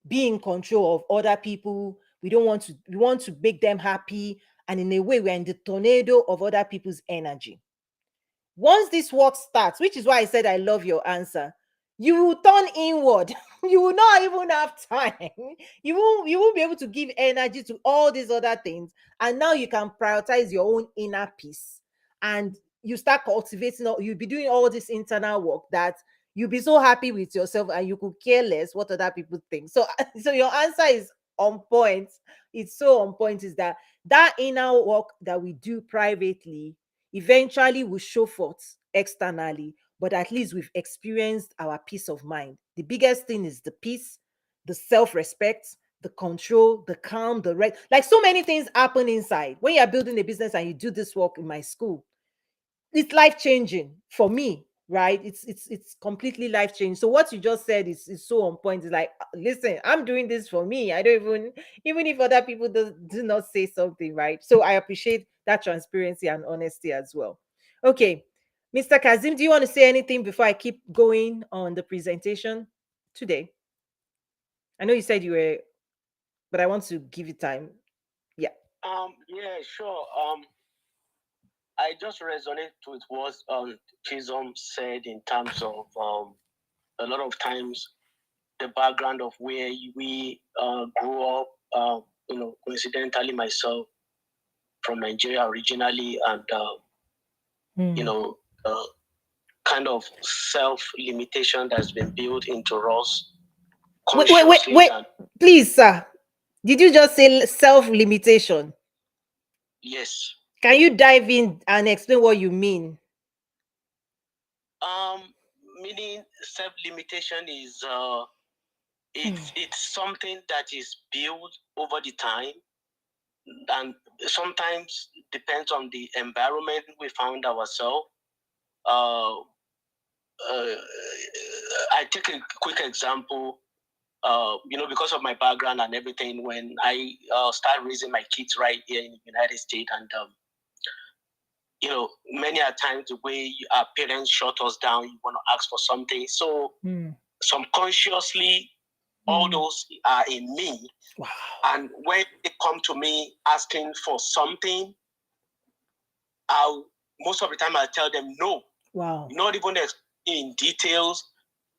be in control of other people. We want to make them happy. And in a way, we're in the tornado of other people's energy. Once this work starts, which is why I said I love your answer, you will turn inward. You will not even have time. You won't be able to give energy to all these other things. And now you can prioritize your own inner peace. And you start cultivating, you'll be doing all this internal work that you'll be so happy with yourself and you could care less what other people think. So so your answer is on point. It's so on point, is that inner work that we do privately eventually will show forth externally, but at least we've experienced our peace of mind. The biggest thing is the peace, the self-respect, the control, the calm, the right. Like, so many things happen inside when you're building a business and you do this work in my school. It's life changing for me, right? It's completely life changing. So what you just said is so on point. It's like, listen, I'm doing this for me. I don't even if other people do not say something, right? So I appreciate that transparency and honesty as well. Okay, Mr. Kazim, do you want to say anything before I keep going on the presentation today? I know you said you were, but I want to give you time. Yeah. Yeah, sure. I just resonate with what Chisholm said in terms of a lot of times the background of where we grew up. Coincidentally, myself from Nigeria originally, and kind of self-limitation that's been built into us Wait. Please, sir. Did you just say self-limitation? Yes. Can you dive in and explain what you mean? Meaning self-limitation is it's something that is built over the time, and sometimes depends on the environment we found ourselves. I take a quick example. Because of my background and everything, when I started raising my kids right here in the United States, and many a times the way our parents shut us down, you want to ask for something, so subconsciously, all those are in me. Wow. And when they come to me asking for something, most of the time I'll tell them no. Wow. Not even in details.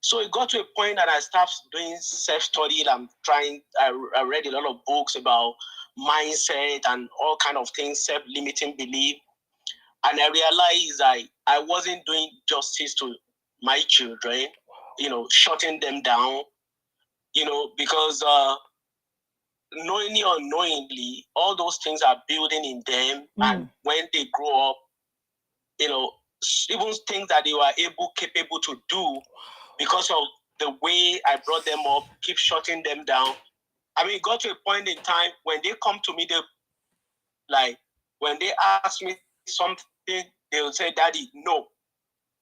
So it got to a point that I started doing self-study. I read a lot of books about mindset and all kind of things, self-limiting belief. And I realized I wasn't doing justice to my children, shutting them down, because knowingly or unknowingly, all those things are building in them. And when they grow up, even things that they were capable to do, because of the way I brought them up, keep shutting them down. I mean, it got to a point in time when they come to me, when they ask me something, they will say, "Daddy, no."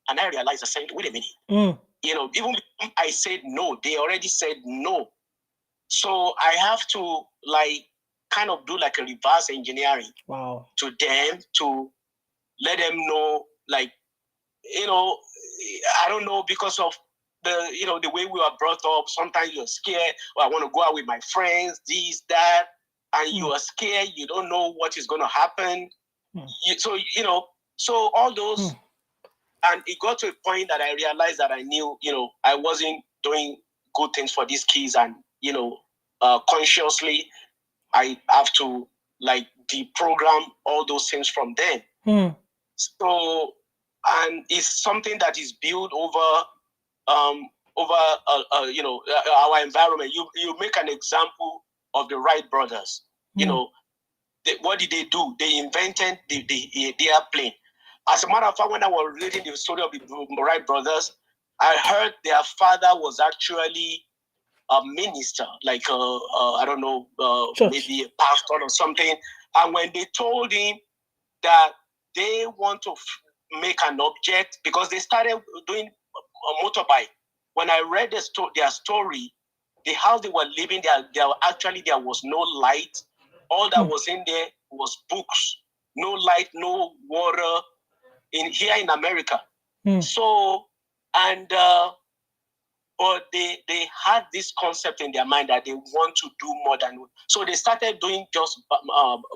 And I realized, I said, wait a minute. Even if I said no, they already said no. So I have to kind of do like a reverse engineering to them to let them know, I don't know, because of the way we were brought up, sometimes you're scared, or I want to go out with my friends, this, that, and you are scared, you don't know what is going to happen. So all those, and it got to a point that I realized that I knew, I wasn't doing good things for these kids, and, consciously, I have to deprogram all those things from them. So and it's something that is built over our environment. You make an example of the Wright brothers. What did they do? They invented the airplane. As a matter of fact, when I was reading the story of the Wright brothers, I heard their father was actually a minister, like I don't know, maybe a pastor or something. And when they told him that they want to make an object, because they started doing a motorbike. When I read their story, the house they were living, there was no light. All that was in there was books. No light, no water here in America. So, and but they had this concept in their mind that they want to do more than. So they started doing just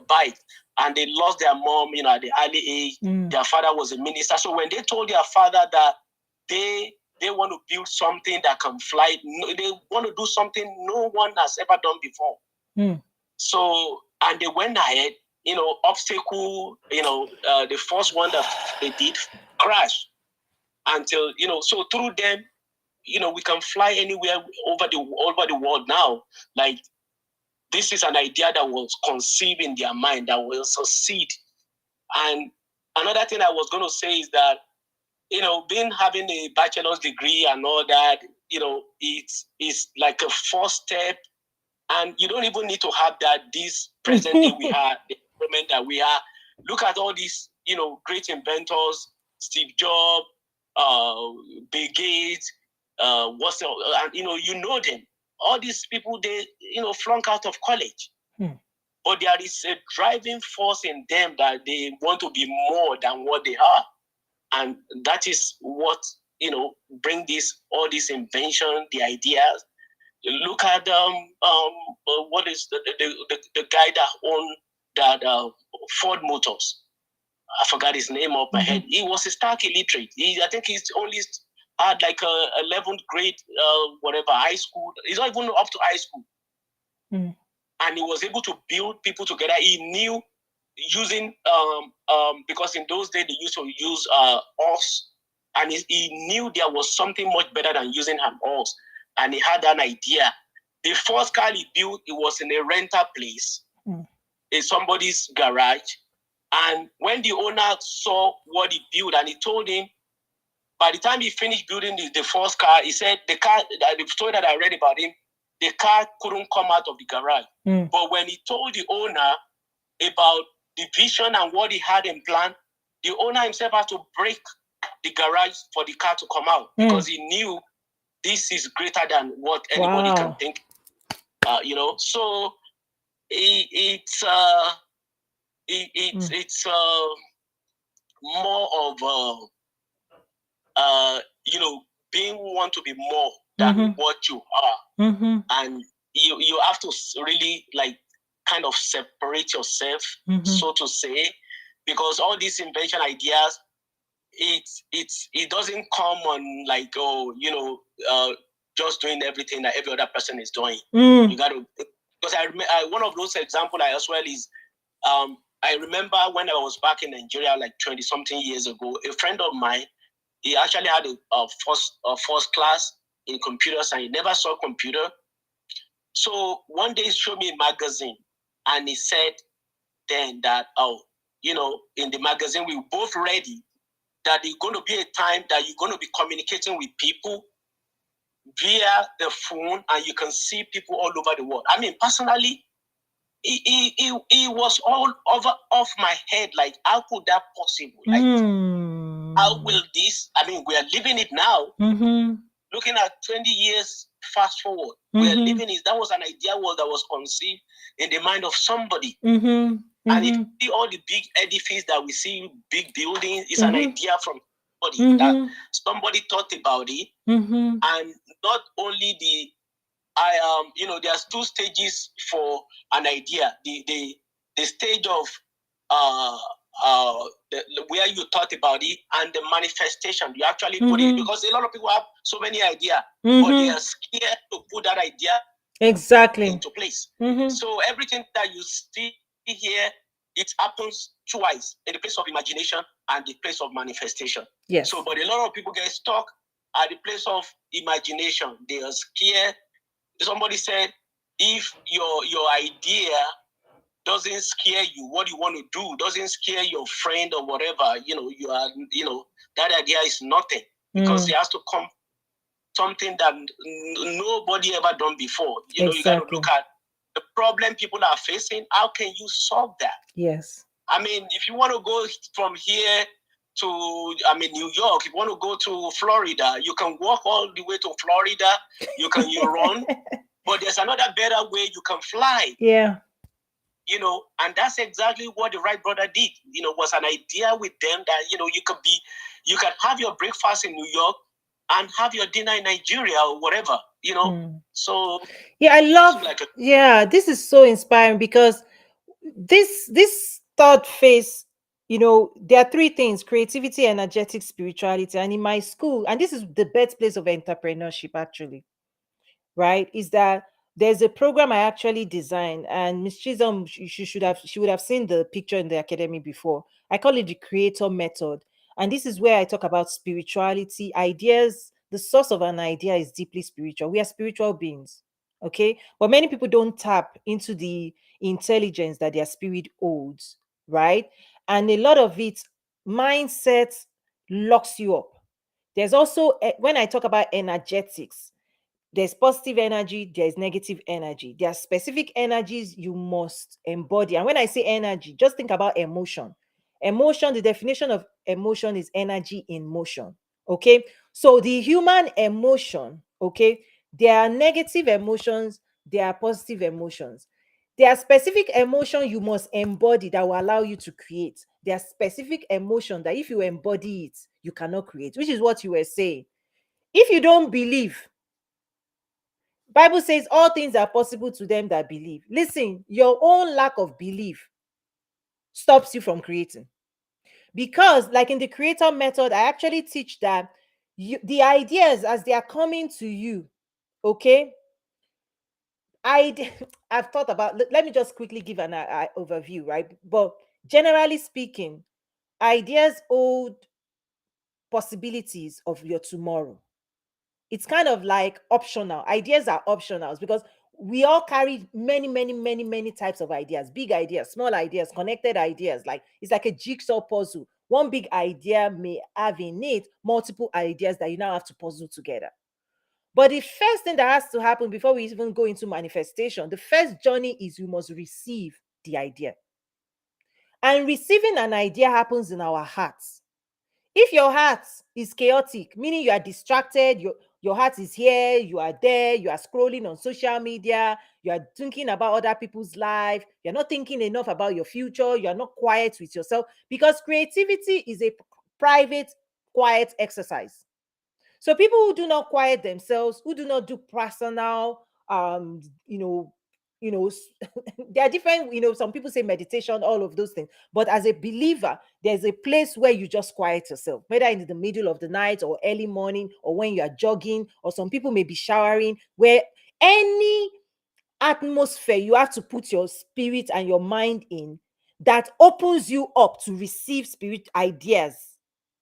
bikes, and they lost their mom, at the early age. Their father was a minister. So when they told their father that they want to build something that can fly, they want to do something no one has ever done before. So, and they went ahead, obstacle, the first one that they did crashed until, so through them, we can fly anywhere over the world now. Like, this is an idea that was conceived in their mind that will succeed. And another thing I was going to say is that, having a bachelor's degree and all that, it's like a first step. And you don't even need to have that this present day we have, the moment that we are. Look at all these, great inventors, Steve Jobs, Bill Gates, and you know them. All these people, they, flunk out of college. But there is a driving force in them that they want to be more than what they are. And that is what, bring all this invention, the ideas. Look at what is the guy that owned that Ford Motors. I forgot his name off my head. He was a stark illiterate. I think he's only had like a 11th grade, whatever, high school. He's not even up to high school. And he was able to build people together. He knew using, because in those days they used to use horse. And he knew there was something much better than using an horse. And he had an idea. The first car he built, it was in a rental place, in somebody's garage. And when the owner saw what he built, and he told him, by the time he finished building the first car, he said the story that I read about him, the car couldn't come out of the garage. But when he told the owner about the vision and what he had in plan, the owner himself had to break the garage for the car to come out, because he knew this is greater than what anybody can think. So it's more of being want to be more than what you are, and you have to really like kind of separate yourself, so to say, because all these invention ideas, it doesn't come on like just doing everything that every other person is doing. You got to, because I one of those examples as well is I remember when I was back in Nigeria like 20 something years ago, a friend of mine, he actually had a first class in computer science. He never saw a computer. So one day he showed me a magazine, and he said then that, in the magazine we both read it, that there's going to be a time that you're going to be communicating with people via the phone, and you can see people all over the world. I mean, personally, it was all off my head. Like, how could that possible? Like, how will this? I mean, we are living it now. Looking at 20 years fast forward, we are living it. That was an idea that was conceived in the mind of somebody. And if you see all the big edifices that we see, big buildings, it's an idea from somebody that somebody thought about it. And not only there's two stages for an idea. The stage of where you thought about it, and the manifestation. You actually put it, because a lot of people have so many ideas, but they are scared to put that idea into place. So everything that you see here, it happens twice in the place of imagination and the place of manifestation. Yes. So, but a lot of people get stuck at the place of imagination. They are scared. Somebody said, if your idea doesn't scare you, what you want to do doesn't scare your friend or whatever, that idea is nothing, because it has to come something that nobody ever done before. You got to look at the problem people are facing. How can you solve that? Yes. I mean, if you want to go from here to, New York, if you want to go to Florida, you can walk all the way to Florida. You run, but there's another better way. You can fly. Yeah. And that's exactly what the Wright brother did. Was an idea with them that, you can have your breakfast in New York and have your dinner in Nigeria or whatever, So yeah, I love this is so inspiring, because this third phase, there are three things: creativity, energetic, spirituality. And in my school, and this is the birthplace of entrepreneurship actually, right, is that there's a program I actually designed, and Miss Chisholm, she would have seen the picture in the academy before. I call it the creator method. And this is where I talk about spirituality, ideas. The source of an idea is deeply spiritual. We are spiritual beings, okay? But many people don't tap into the intelligence that their spirit holds, right? And a lot of it, mindset locks you up. There's also, when I talk about energetics, there's positive energy, there's negative energy. There are specific energies you must embody. And when I say energy, just think about emotion. Emotion, the definition of emotion is energy in motion. Okay. So the human emotion, okay, there are negative emotions, there are positive emotions. There are specific emotion you must embody that will allow you to create. There are specific emotion that if you embody it, you cannot create, which is what you were saying. If you don't believe, Bible says all things are possible to them that believe. Listen, your own lack of belief stops you from creating. Because, like in the creator method, I actually teach that the ideas as they are coming to you, okay? I've thought about, let me just quickly give an overview, right? But generally speaking, ideas hold possibilities of your tomorrow. It's kind of like optional. Ideas are optionals because we all carry many, many, many, many types of ideas: big ideas, small ideas, connected ideas. Like it's like a jigsaw puzzle. One big idea may have in it multiple ideas that you now have to puzzle together. But the first thing that has to happen before we even go into manifestation, the first journey is you must receive the idea. And receiving an idea happens in our hearts. If your heart is chaotic, meaning you are distracted, your heart is here, you are there, you are scrolling on social media, you are thinking about other people's life, you're not thinking enough about your future, you are not quiet with yourself, because creativity is a private, quiet exercise. So people who do not quiet themselves, who do not do personal, you know, there are different, some people say meditation, all of those things. But as a believer, there's a place where you just quiet yourself, whether in the middle of the night or early morning or when you are jogging, or some people may be showering, where any atmosphere you have to put your spirit and your mind in that opens you up to receive spirit ideas.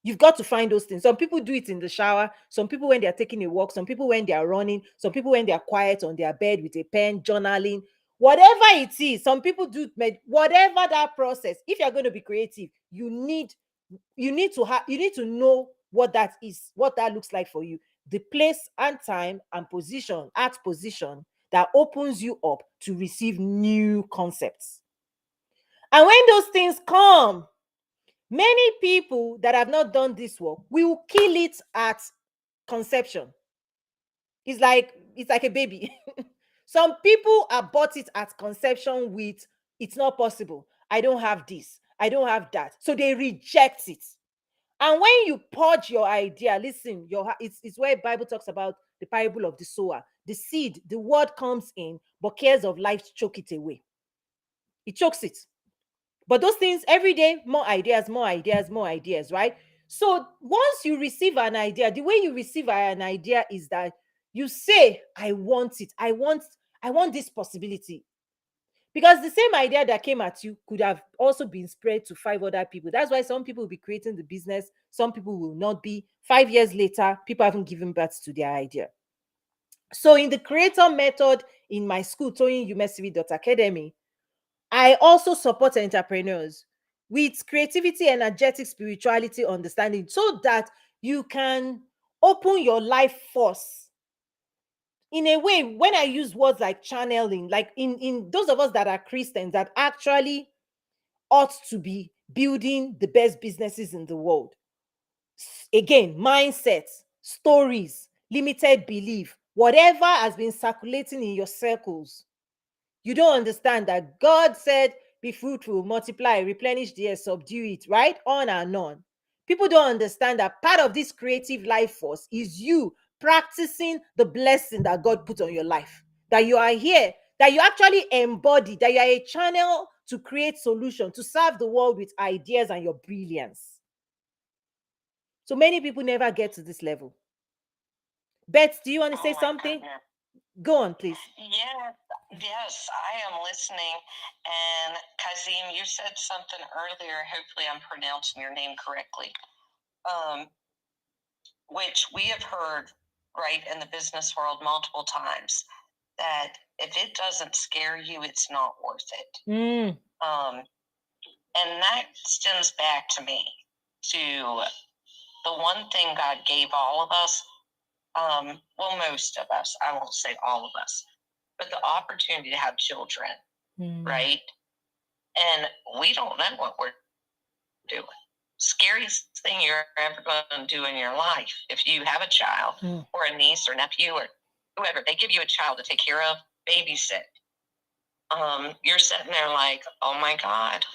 You've got to find those things. Some people do it in the shower, some people when they are taking a walk, some people when they are running, some people when they are quiet on their bed with a pen, journaling, whatever it is. Some people do whatever that process. If you're going to be creative, you need to know what that is, what that looks like for you. The place and time and position, at position that opens you up to receive new concepts. And when those things come, many people that have not done this work will kill it at conception. It's like a baby. Some people abort it at conception with, it's not possible, I don't have this, I don't have that, so they reject it. And when you purge your idea, listen, it's where Bible talks about the parable of the sower. The seed, the word comes in, but cares of life choke it away. It chokes it. But those things every day, more ideas, more ideas, more ideas, right? So once you receive an idea, the way you receive an idea is that you say, I want it. I want this possibility. Because the same idea that came at you could have also been spread to 5 other people. That's why some people will be creating the business, some people will not be. 5 years later, people haven't given birth to their idea. So in the creator method in my school, toyinyumesivi.academy, I also support entrepreneurs with creativity, energetic, spirituality, understanding, so that you can open your life force in a way. When I use words like channeling, like in those of us that are Christians that actually ought to be building the best businesses in the world. Again, mindsets, stories, limited belief, whatever has been circulating in your circles, you don't understand that God said, be fruitful, multiply, replenish the earth, subdue it, right? On and on. People don't understand that part of this creative life force is you practicing the blessing that God put on your life. That you are here, that you actually embody, that you are a channel to create solution, to serve the world with ideas and your brilliance. So many people never get to this level. Beth, do you want to say something? Goodness. Go on, please. Yes, I am listening. And Kazim, you said something earlier. Hopefully, I'm pronouncing your name correctly. Which we have heard, right, in the business world multiple times, that if it doesn't scare you, it's not worth it. And that stems back to me to the one thing God gave all of us. Well, most of us, I won't say all of us, but the opportunity to have children, right? And we don't know what we're doing. Scariest thing you're ever going to do in your life, if you have a child or a niece or nephew or whoever, they give you a child to take care of, babysit. You're sitting there like, oh my God,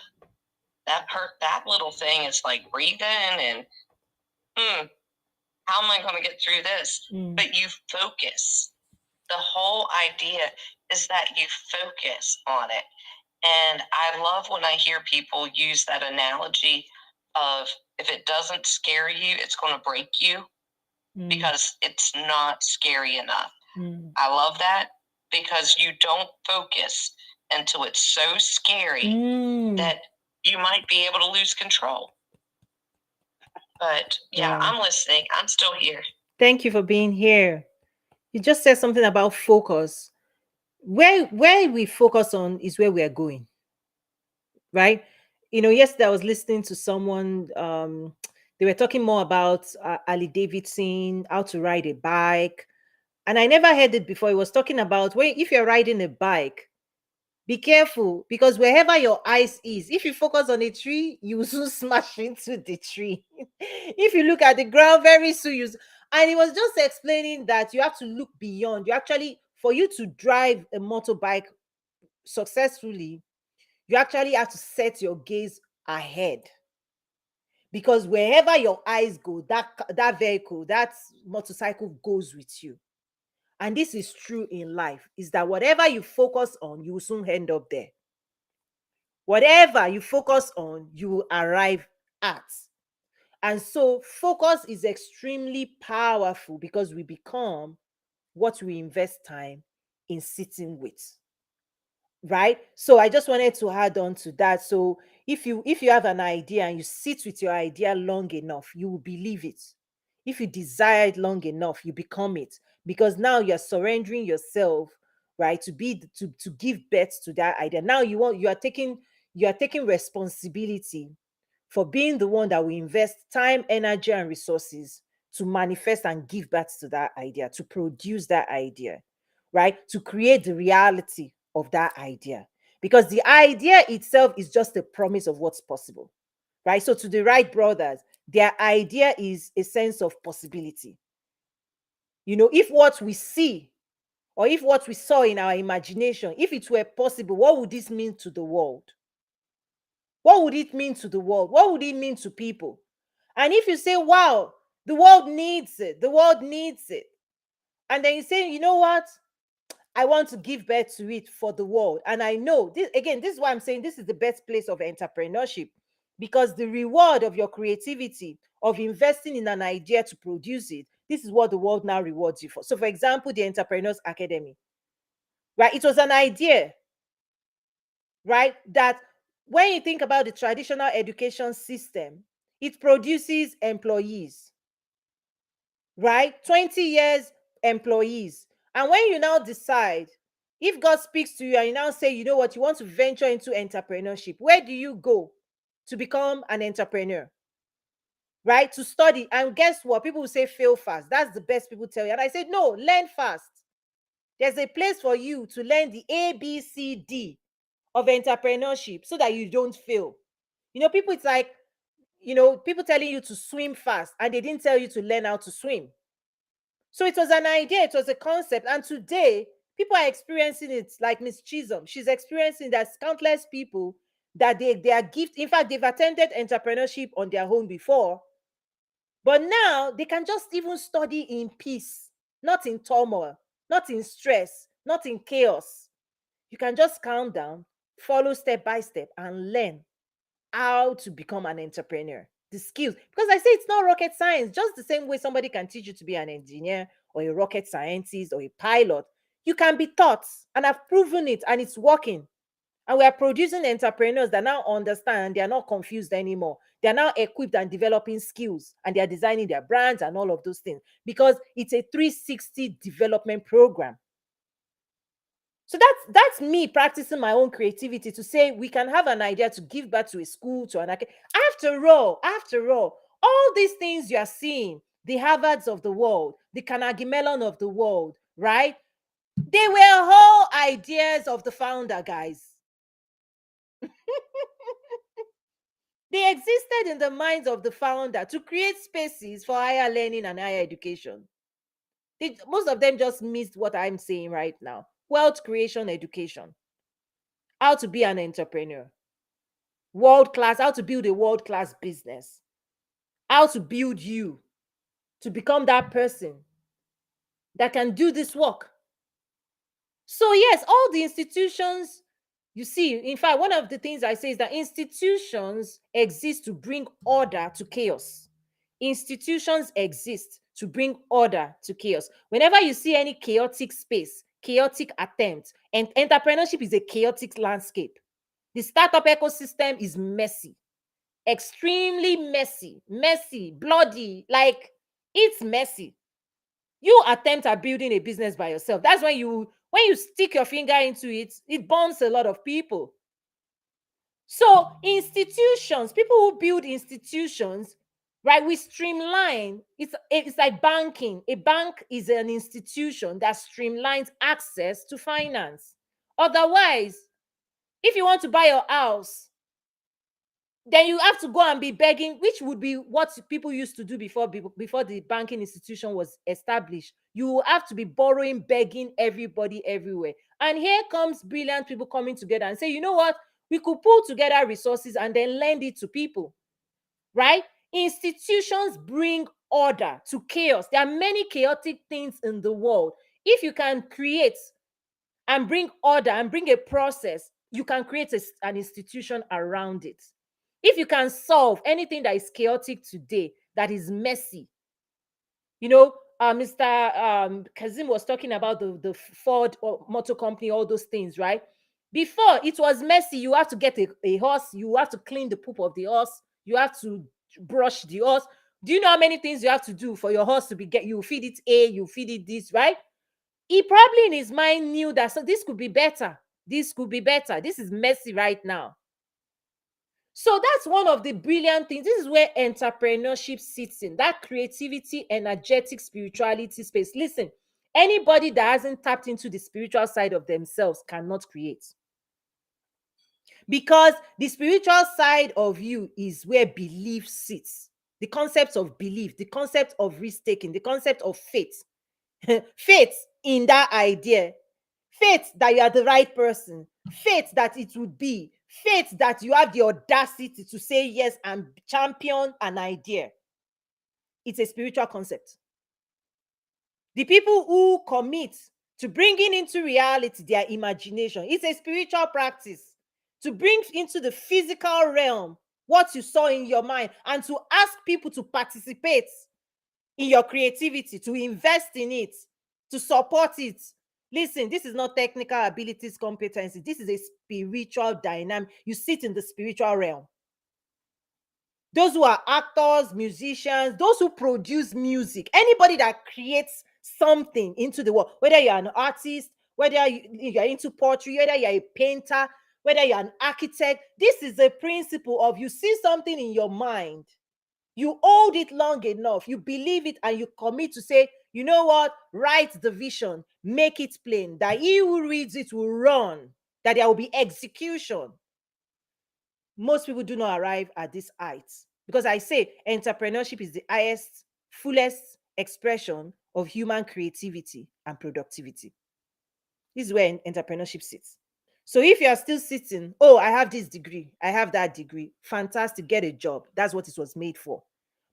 that little thing is like breathing and how am I going to get through this? But you focus. The whole idea is that you focus on it. And I love when I hear people use that analogy of if it doesn't scare you, it's going to break you because it's not scary enough. I love that because you don't focus until it's so scary that you might be able to lose control. But yeah, I'm listening. I'm still here. Thank you for being here. You just said something about focus. Where we focus on is where we are going, right? Yesterday I was listening to someone. They were talking more about Ali Davidson, how to ride a bike, and I never heard it before. He was talking about if you're riding a bike, be careful, because wherever your eyes is, if you focus on a tree, you will soon smash into the tree. If you look at the ground, very soon and he was just explaining that you have to look beyond. For you to drive a motorbike successfully, you actually have to set your gaze ahead, because wherever your eyes go, that vehicle, that motorcycle goes with you. And this is true in life, is that whatever you focus on, you will soon end up there. Whatever you focus on, you will arrive at. And so focus is extremely powerful, because we become what we invest time in sitting with. Right? So I just wanted to add on to that. So if you have an idea and you sit with your idea long enough, you will believe it. If you desire it long enough, you become it, because now you're surrendering yourself, right, to give birth to that idea. Now you are taking responsibility for being the one that will invest time, energy, and resources to manifest and give birth to that idea, to produce that idea, right? To create the reality of that idea. Because the idea itself is just a promise of what's possible, right? So to the Wright brothers, their idea is a sense of possibility. If what we see, or if what we saw in our imagination, if it were possible, what would this mean to the world? What would it mean to the world? What would it mean to people? And if you say, wow, the world needs it, the world needs it, and then you say, you know what? I want to give birth to it for the world. And I know this, again, this is why I'm saying this is the best place of entrepreneurship, because the reward of your creativity, of investing in an idea to produce it, this is what the world now rewards you for. So, for example, the Entrepreneurs Academy, right? It was an idea. right? That when you think about the traditional education system, it produces employees, right? 20 years employees. And when you now decide, if God speaks to you and you now say, you know what, you want to venture into entrepreneurship, where do you go to become an entrepreneur? Right? To study. And guess what? People will say fail fast. That's the best people tell you. And I said, no, learn fast. There's a place for you to learn the ABCD of entrepreneurship so that you don't fail. You know, people, it's like, you know, people telling you to swim fast and they didn't tell you to learn how to swim. So it was an idea, it was a concept. And today, people are experiencing it, like Miss Chisholm. She's experiencing that countless people that they are gift. In fact, they've attended entrepreneurship on their own before. But now they can just even study in peace, not in turmoil, not in stress, not in chaos. You can just calm down, follow step by step, and learn how to become an entrepreneur. The skills, because I say it's not rocket science, just the same way somebody can teach you to be an engineer or a rocket scientist or a pilot. You can be taught, and I've proven it, and it's working. And we are producing entrepreneurs that now understand and they are not confused anymore. They are now equipped and developing skills, and they are designing their brands and all of those things because it's a 360 development program. So that's me practicing my own creativity to say we can have an idea to give back to a school, to an academy. After all these things you are seeing, the Harvards of the world, the Carnegie Mellon of the world, right? They were all ideas of the founder, guys. They existed in the minds of the founder to create spaces for higher learning and higher education. Most of them just missed what I'm saying right now. Wealth creation education. How to be an entrepreneur. World class, how to build a world class business. How to build you to become that person that can do this work. So, yes, all the institutions, you see, in fact, one of the things I say is that institutions exist to bring order to chaos. Institutions exist to bring order to chaos. Whenever you see any chaotic space, chaotic attempt, and entrepreneurship is a chaotic landscape. The startup ecosystem is messy, extremely messy, bloody, like it's messy. You attempt at building a business by yourself. That's when you stick your finger into it, it burns a lot of people. So institutions, people who build institutions, right, we streamline. It's like banking. A bank is an institution that streamlines access to finance. Otherwise, if you want to buy your house, then you have to go and be begging, which would be what people used to do before the banking institution was established. You have to be borrowing, begging everybody everywhere. And here comes brilliant people coming together and say, you know what? We could pull together resources and then lend it to people, right? Institutions bring order to chaos. There are many chaotic things in the world. If you can create and bring order and bring a process, you can create an institution around it. If you can solve anything that is chaotic today, that is messy, you know, Mr. Kazim was talking about the Ford or motor company, all those things, right? Before it was messy, you have to get a horse, you have to clean the poop of the horse, you have to brush the horse. Do you know how many things you have to do for your horse to you feed it you feed it this, right? He probably in his mind knew that so this could be better. This could be better. This is messy right now. So that's one of the brilliant things. This is where entrepreneurship sits in, that creativity, energetic spirituality space. Listen, anybody that hasn't tapped into the spiritual side of themselves cannot create. Because the spiritual side of you is where belief sits. The concept of belief, the concept of risk-taking, the concept of faith. Faith in that idea, faith that you are the right person, faith that it would be, faith that you have the audacity to say yes and champion an idea. It's a spiritual concept. The people who commit to bringing into reality their imagination, it's a spiritual practice. To bring into the physical realm what you saw in your mind and to ask people to participate in your creativity, to invest in it, to support it. Listen, this is not technical abilities, competency. This is a spiritual dynamic. You sit in the spiritual realm. Those who are actors, musicians, those who produce music, anybody that creates something into the world, whether you're an artist, whether you're into pottery, whether you're a painter, whether you're an architect, this is a principle of you see something in your mind, you hold it long enough, you believe it, and you commit to say, you know what, write the vision, make it plain, that he who reads it will run, that there will be execution. Most people do not arrive at this height, because I say entrepreneurship is the highest, fullest expression of human creativity and productivity. This is where entrepreneurship sits. So if you are still sitting, oh, I have this degree, I have that degree, fantastic, get a job. That's what it was made for.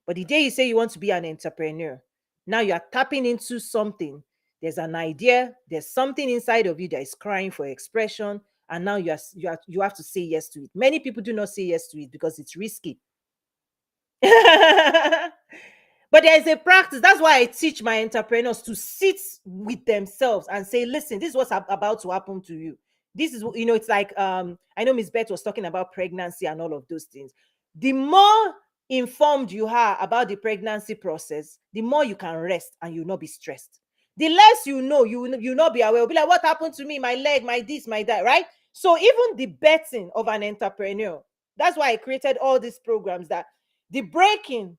But the day you say you want to be an entrepreneur, now you are tapping into something. There's an idea, there's something inside of you that is crying for expression, and now you have to say yes to it. Many people do not say yes to it because it's risky. But there's a practice. That's why I teach my entrepreneurs to sit with themselves and say, listen, this is what's about to happen to you. This is, it's like, I know Miss Beth was talking about pregnancy and all of those things. The more informed you are about the pregnancy process, the more you can rest and you'll not be stressed. The less you know, you'll not be aware. You'll be like, what happened to me? My leg, my this, my that, right? So even the betting of an entrepreneur, that's why I created all these programs, that the breaking,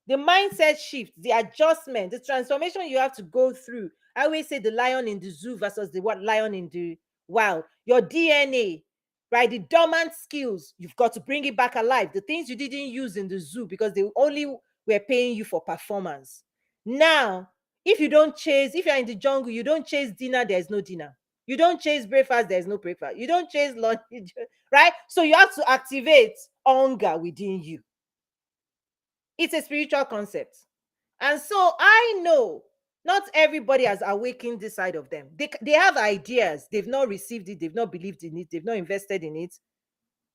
the mindset shift, the adjustment, the transformation you have to go through. I always say the lion in the zoo versus the lion in the wild. Your DNA, right? The dormant skills, you've got to bring it back alive. The things you didn't use in the zoo because they only were paying you for performance. Now, if you're in the jungle, you don't chase dinner, there's no dinner. You don't chase breakfast, there's no breakfast. You don't chase lunch, right? So you have to activate hunger within you. It's a spiritual concept. And so I know not everybody has awakened this side of them. They have ideas. They've not received it. They've not believed in it. They've not invested in it.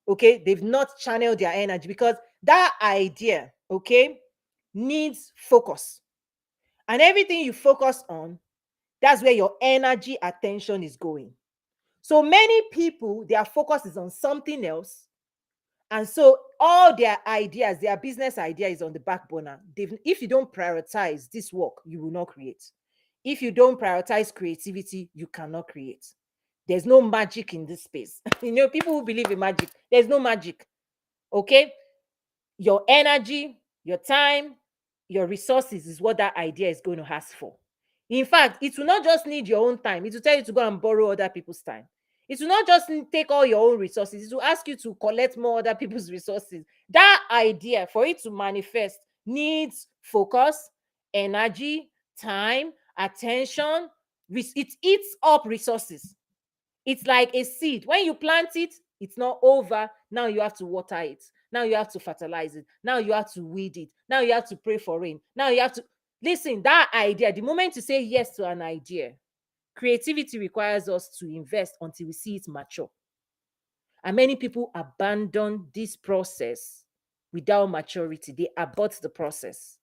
Okay. They've not channeled their energy, because that idea, okay, needs focus. And everything you focus on, that's where your energy, attention is going. So many people, their focus is on something else. And so all their ideas, their business idea is on the back burner. If you don't prioritize this work, you will not create. If you don't prioritize creativity, you cannot create. There's no magic in this space. People who believe in magic, there's no magic. Okay? Your energy, your time, your resources is what that idea is going to ask for. In fact, it will not just need your own time. It will tell you to go and borrow other people's time. It will not just take all your own resources. It will ask you to collect more other people's resources. That idea, for it to manifest, needs focus, energy, time, attention. It eats up resources. It's like a seed. When you plant it, it's not over. Now you have to water it. Now you have to fertilize it. Now you have to weed it. Now you have to pray for rain. Now you have to listen. That idea, the moment you say yes to an idea, creativity requires us to invest until we see it mature. And many people abandon this process without maturity. They abort the process.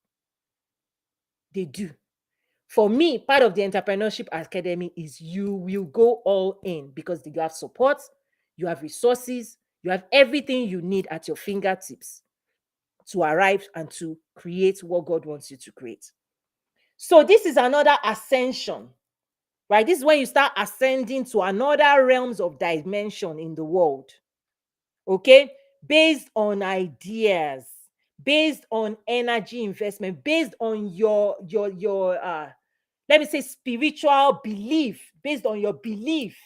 They do. For me, part of the Entrepreneurship Academy is you will go all in, because you have support, you have resources, you have everything you need at your fingertips to arrive and to create what God wants you to create. So this is another ascension, right? This is when you start ascending to another realms of dimension in the world, okay? Based on ideas, based on energy investment, based on your let me say spiritual belief, based on your belief.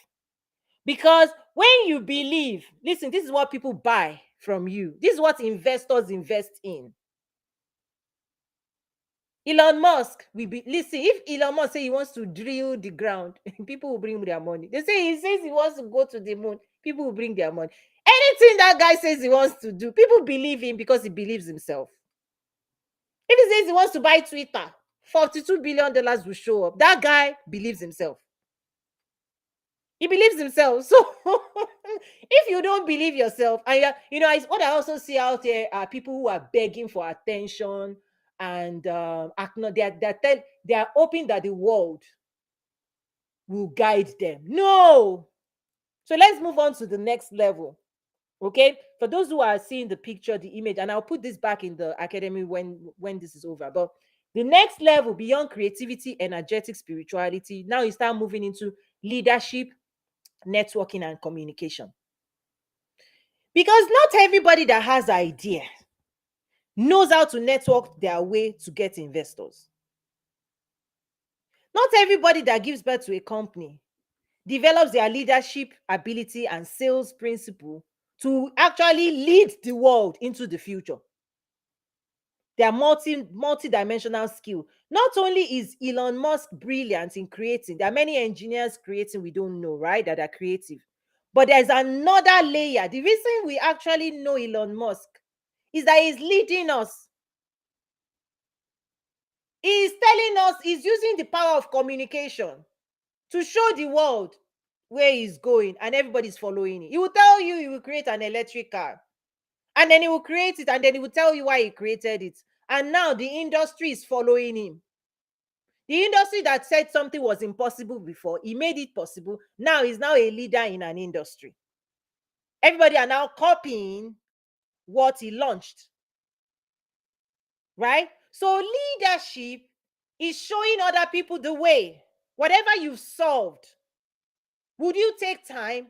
Because when you believe, listen, this is what people buy from you. This is what investors invest in. Elon Musk, listen, if Elon Musk say he wants to drill the ground, people will bring their money. He says he wants to go to the moon, people will bring their money. Anything that guy says he wants to do, people believe him because he believes himself. If he says he wants to buy Twitter, $42 billion will show up. That guy believes himself. He believes himself. So if you don't believe yourself, and what I also see out there are people who are begging for attention, and they are hoping that the world will guide them. No. So let's move on to the next level. Okay, for those who are seeing the picture, the image, and I'll put this back in the academy when this is over. But the next level beyond creativity, energetic spirituality, now you start moving into leadership, networking, and communication. Because not everybody that has idea knows how to network their way to get investors. Not everybody that gives birth to a company develops their leadership ability and sales principle to actually lead the world into the future. They are multi-dimensional skill. Not only is Elon Musk brilliant in creating, there are many engineers creating we don't know, right? That are creative. But there's another layer. The reason we actually know Elon Musk is that he's leading us. He's telling us, he's using the power of communication to show the world where he's going, and everybody's following it. He will tell you he will create an electric car, and then he will create it, and then he will tell you why he created it. And now the industry is following him. The industry that said something was impossible before, he made it possible. Now he's now a leader in an industry. Everybody are now copying what he launched. Right? So leadership is showing other people the way. Whatever you've solved, would you take time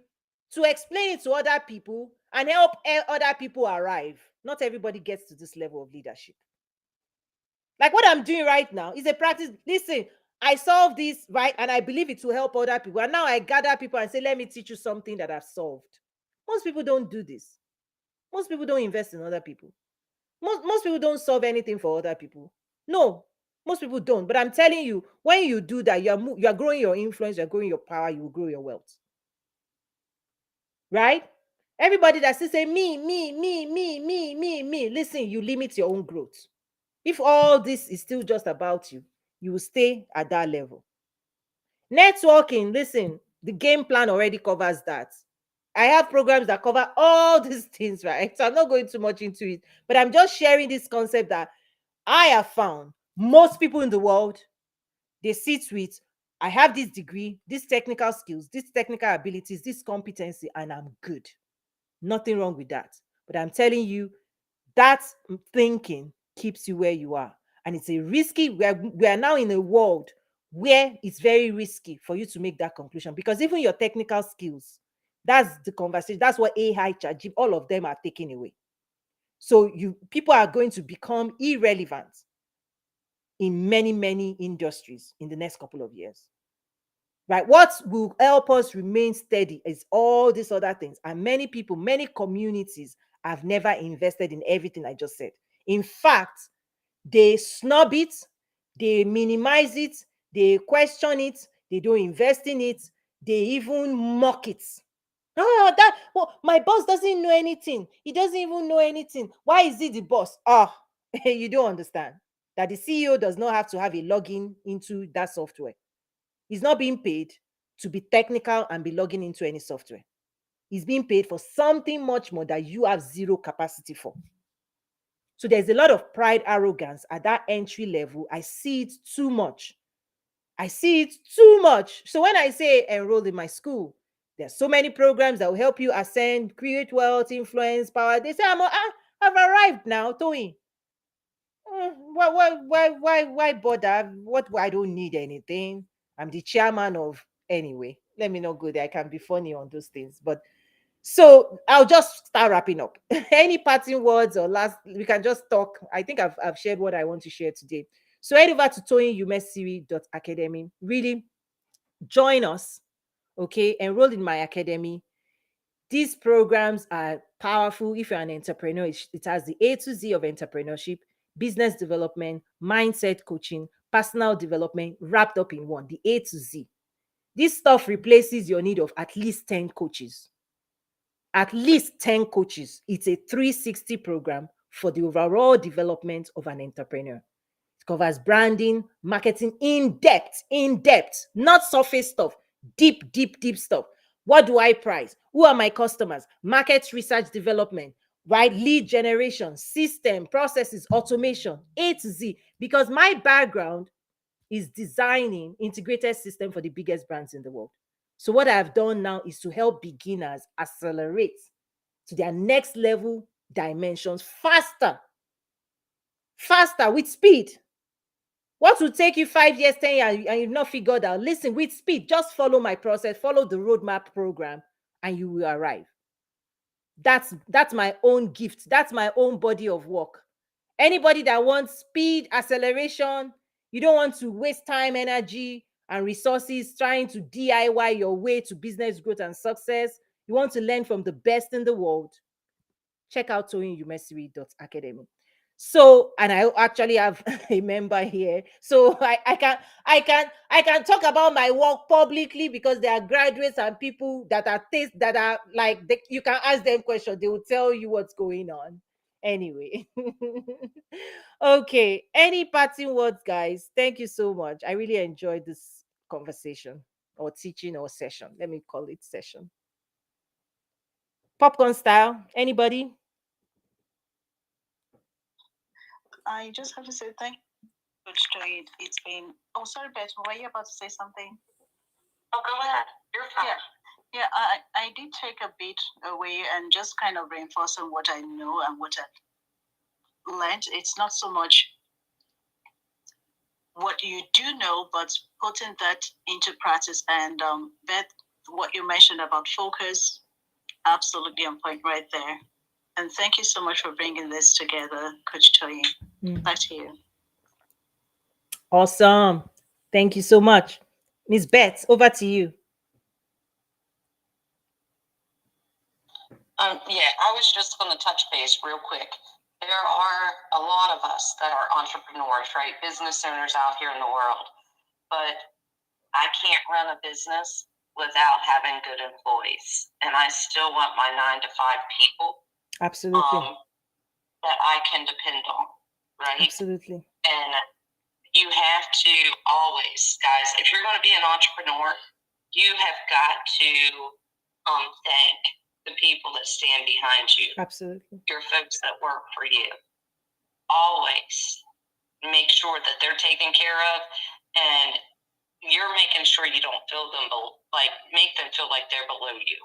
to explain it to other people and help other people arrive? Not everybody gets to this level of leadership. Like what I'm doing right now is a practice. Listen, I solved this, right? And I believe it will help other people. And now I gather people and say, let me teach you something that I've solved. Most people don't do this. Most people don't invest in other people. Most people don't solve anything for other people. No, most people don't. But I'm telling you, when you do that, you are growing your influence, you're growing your power, you will grow your wealth. Right? Everybody that says me, listen, you limit your own growth. If all this is still just about you, you will stay at that level. Networking, listen, the game plan already covers that. I have programs that cover all these things, right? So I'm not going too much into it, but I'm just sharing this concept that I have found most people in the world, they sit with, I have this degree, these technical skills, these technical abilities, this competency, and I'm good. Nothing wrong with that. But I'm telling you, that thinking keeps you where you are. And it's a risky, we are now in a world where it's very risky for you to make that conclusion, because even your technical skills, that's the conversation. That's what AI, ChatGPT, all of them are taking away. So people are going to become irrelevant in many industries in the next couple of years. Right? What will help us remain steady is all these other things. And many people, many communities have never invested in everything I just said. In fact, they snub it, they minimize it, they question it, they don't invest in it, they even mock it. Oh, my boss doesn't know anything. He doesn't even know anything. Why is he the boss? Oh, you don't understand that the CEO does not have to have a login into that software. He's not being paid to be technical and be logging into any software. He's being paid for something much more that you have zero capacity for. So there's a lot of pride, arrogance at that entry level. I see it too much. I see it too much. So when I say enroll in my school, there's so many programs that will help you ascend, create wealth, influence, power. They say, I've arrived now, Tony. Why bother? I don't need anything. I'm the chairman of, anyway. Let me not go there. I can be funny on those things. But so I'll just start wrapping up. Any parting words or last, we can just talk. I think I've shared what I want to share today. So head over to toyinumesiri.academy. Really join us. Okay, enroll in my academy. These programs are powerful. If you're an entrepreneur, it has the A to Z of entrepreneurship, business development, mindset coaching, personal development wrapped up in one, the A to Z. This stuff replaces your need of at least 10 coaches. At least 10 coaches. It's a 360 program for the overall development of an entrepreneur. It covers branding, marketing in depth, not surface stuff, deep stuff. What do I price? Who are my customers? Market research development, right? Lead generation, system, processes, automation, A to Z. Because my background is designing integrated system for the biggest brands in the world. So what I've done now is to help beginners accelerate to their next level dimensions faster with speed. What will take you 5 years, 10 years, and you've not figured out? Listen, with speed, just follow my process, follow the roadmap program, and you will arrive. That's my own gift. That's my own body of work. Anybody that wants speed, acceleration, you don't want to waste time, energy, and resources trying to DIY your way to business growth and success. You want to learn from the best in the world. Check out toyinumesiri.academy. So, and I actually have a member here. So I can talk about my work publicly because there are graduates and people that are like you can ask them questions. They will tell you what's going on. Anyway. Okay. Any parting words, guys? Thank you so much. I really enjoyed this conversation or teaching or session. Let me call it session. Popcorn style. Anybody? I just have to say thank you, Coach Toyin. It's been. Oh, sorry, Beth. Were you about to say something? Oh, go ahead. You're fine. Yeah, I did take a bit away and just kind of reinforce on what I know and what I've learned. It's not so much what you do know, but putting that into practice. And Beth, what you mentioned about focus, absolutely on point right there. And thank you so much for bringing this together, Coach Toyin. Back to you. Awesome. Thank you so much. Miss Beth, over to you. Yeah, I was just going to touch base real quick. There are a lot of us that are entrepreneurs, right? Business owners out here in the world. But I can't run a business without having good employees. And I still want my 9 to 5 people. Absolutely. That I can depend on, right? Absolutely. And you have to always, guys, if you're going to be an entrepreneur, you have got to thank the people that stand behind you. Absolutely. Your folks that work for you. Always make sure that they're taken care of, and you're making sure you don't feel them, make them feel like they're below you.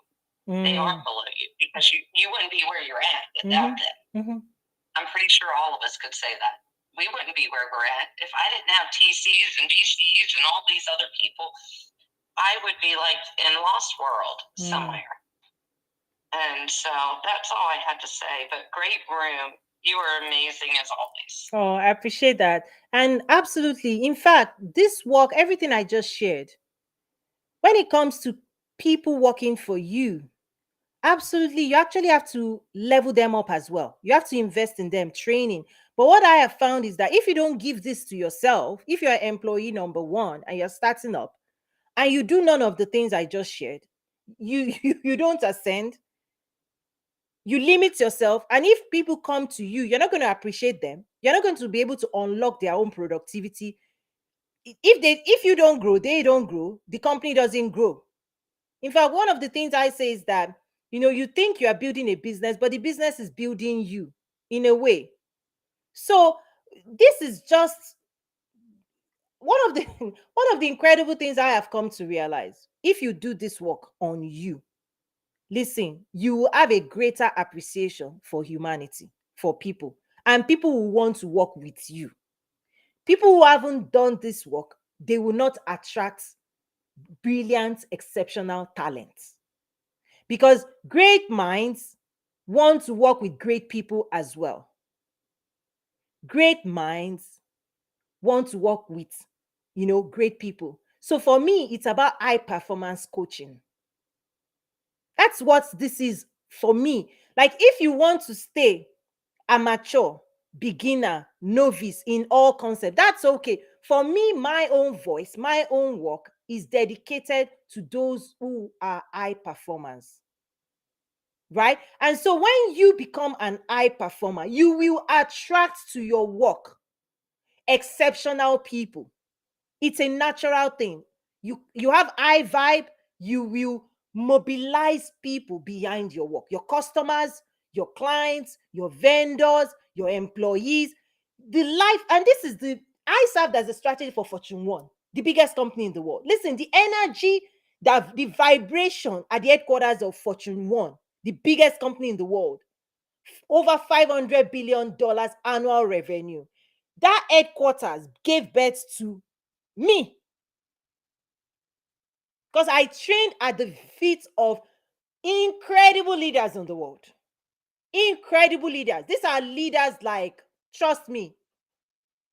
They aren't below you, because you wouldn't be where you're at without them. I'm pretty sure all of us could say that. We wouldn't be where we're at if I didn't have TCs and VCs and all these other people. I would be like in Lost World somewhere. And so that's all I had to say. But great room. You are amazing as always. Oh, I appreciate that. And absolutely. In fact, this work, everything I just shared, when it comes to people working for you, absolutely, you actually have to level them up as well. You have to invest in them, training. But what I have found is that if you don't give this to yourself, if you're employee number 1 and you're starting up and you do none of the things I just shared, you don't ascend, you limit yourself. And if people come to you, you're not going to appreciate them. You're not going to be able to unlock their own productivity. If you don't grow, they don't grow, the company doesn't grow. In fact, one of the things I say is that, you think you are building a business, but the business is building you in a way. So this is just one of the incredible things I have come to realize. If you do this work on you, listen, you will have a greater appreciation for humanity, for people, and people will want to work with you. People who haven't done this work, they will not attract brilliant, exceptional talents, because great minds want to work with great people as well. Great minds want to work with, great people. So for me, it's about high performance coaching. That's what this is for me. Like, if you want to stay amateur, beginner, novice in all concepts, that's okay. For me, my own voice, my own work is dedicated to those who are high performers. Right? And so when you become an high performer, you will attract to your work exceptional people. It's a natural thing. You have high vibe, you will mobilize people behind your work, your customers, your clients, your vendors, your employees. The life, and this is I served as a strategy for Fortune 1, the biggest company in the world. Listen, the energy, the vibration at the headquarters of Fortune 1, the biggest company in the world, over $500 billion annual revenue. That headquarters gave birth to me, because I trained at the feet of incredible leaders in the world. Incredible leaders. These are leaders like, trust me,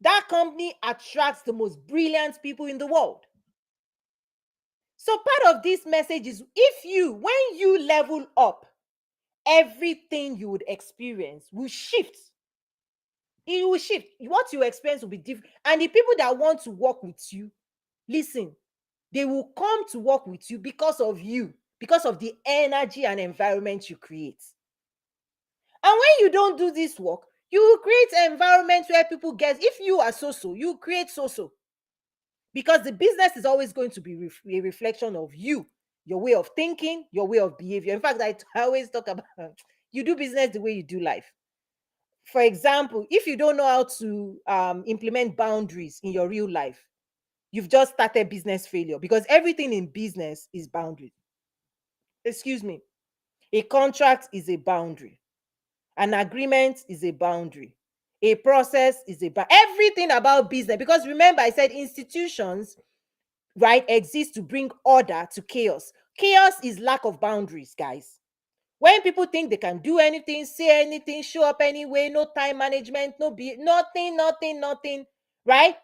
that company attracts the most brilliant people in the world. So part of this message is, when you level up, everything you would experience will shift. It will shift. What you experience will be different. And the people that want to work with you, listen, they will come to work with you because of you, because of the energy and environment you create. And when you don't do this work, you will create environments where people get, if you are so-so, you create so-so. Because the business is always going to be a reflection of you, your way of thinking, your way of behavior. In fact, I always talk about you do business the way you do life. For example, if you don't know how to implement boundaries in your real life, you've just started business failure, because everything in business is boundary. Excuse me. A contract is a boundary. An agreement is a boundary. A process is everything about business. Because remember, I said institutions, right, exist to bring order to chaos. Chaos is lack of boundaries, guys. When people think they can do anything, say anything, show up anyway, no time management, nothing, right?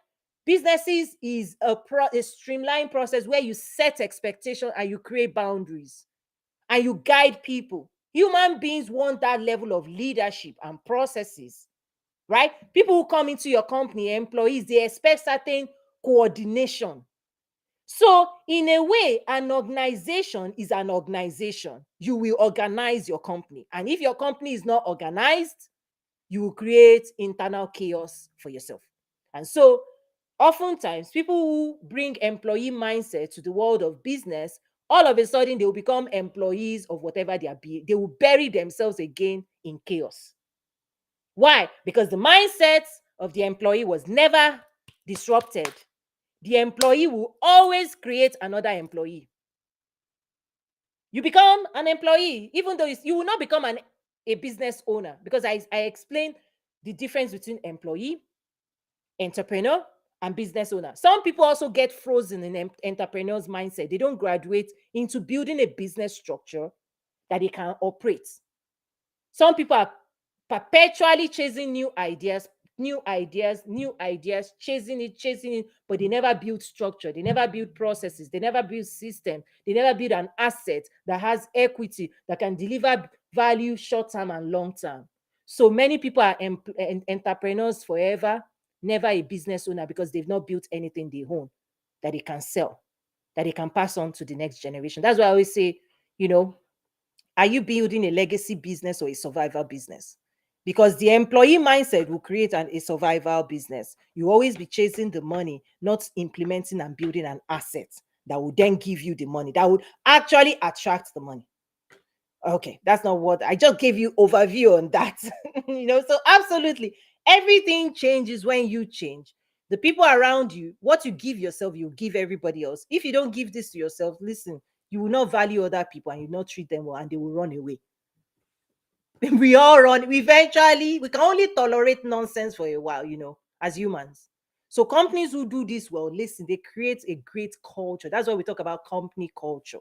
Businesses is a streamlined process where you set expectations and you create boundaries and you guide people. Human beings want that level of leadership and processes, right? People who come into your company, employees, they expect certain coordination. So, in a way, an organization is an organization. You will organize your company. And if your company is not organized, you will create internal chaos for yourself. And so, oftentimes, people who bring employee mindset to the world of business, all of a sudden, they will become employees of whatever they are being. They will bury themselves again in chaos. Why? Because the mindset of the employee was never disrupted. The employee will always create another employee. You become an employee, even though you will not become a business owner, because I explained the difference between employee, entrepreneur, and business owner. Some people also get frozen in entrepreneur's mindset. They don't graduate into building a business structure that they can operate. Some people are perpetually chasing new ideas, chasing it, but they never build structure, they never build processes, they never build system, they never build an asset that has equity, that can deliver value short term and long term. So many people are entrepreneurs forever, never a business owner, because they've not built anything they own that they can sell, that they can pass on to the next generation. That's why I always say, are you building a legacy business or a survival business? Because the employee mindset will create a survival business. You always be chasing the money, not implementing and building an asset that will then give you the money, that would actually attract the money. Okay, that's not what I just gave you overview on that. So absolutely everything changes when you change. The people around you, what you give yourself, you give everybody else. If you don't give this to yourself, listen, you will not value other people and you will not treat them well, and they will run away. We all run. Eventually, we can only tolerate nonsense for a while, as humans. So companies who do this well, listen, they create a great culture. That's why we talk about company culture.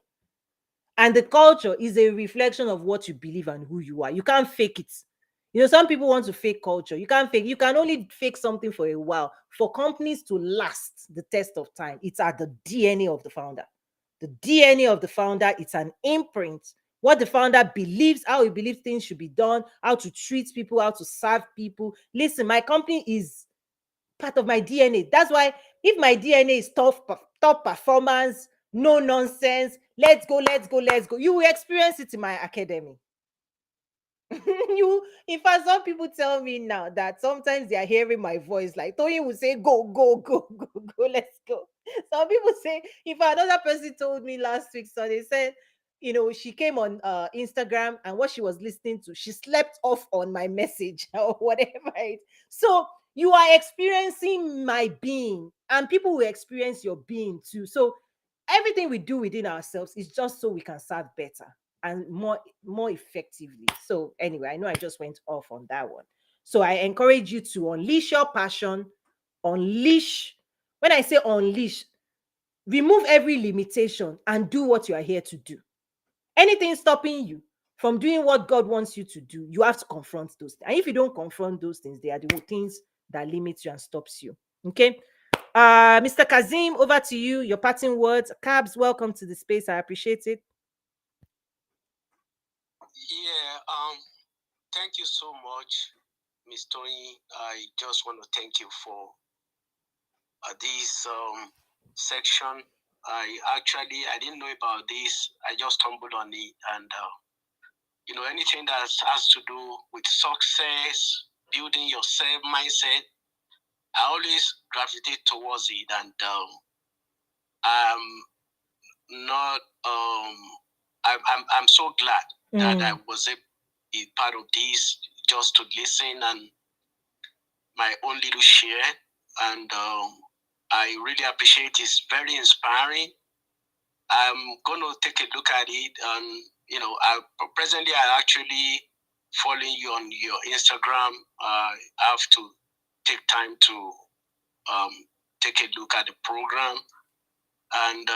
And the culture is a reflection of what you believe and who you are. You can't fake it. Some people want to fake culture. You can't fake. You can only fake something for a while. For companies to last the test of time, it's at the DNA of the founder. The DNA of the founder, it's an imprint. What the founder believes, how he believes things should be done, how to treat people, how to serve people. Listen, my company is part of my DNA. That's why if my DNA is top performance, no nonsense, let's go, you will experience it in my academy. In fact, some people tell me now that sometimes they are hearing my voice, like Tony will say, go, let's go. Some people say, if another person told me last week, so they said, she came on Instagram, and what she was listening to, she slept off on my message or whatever. So, You are experiencing my being, and people will experience your being too. So everything we do within ourselves is just so we can serve better and more effectively. So anyway, I know I just went off on that one. So I encourage you to unleash your passion, unleash. When I say unleash, remove every limitation and do what you are here to do. Anything stopping you from doing what God wants you to do, you have to confront those. And if you don't confront those things, they are the things that limit you and stops you. Okay. Mr. Kazim, over to you. Your parting words. Cabs, welcome to the space. I appreciate it. Yeah, thank you so much, Miss Tony. I just want to thank you for this section. I didn't know about this. I just stumbled on it, and anything that has to do with success, building your self mindset, I always gravitate towards it, and I'm not. I'm so glad that I was able to be part of this, just to listen and my own little share, and I really appreciate it. It's very inspiring. I'm going to take a look at it, and presently I actually following you on your Instagram. I have to take time to take a look at the program, and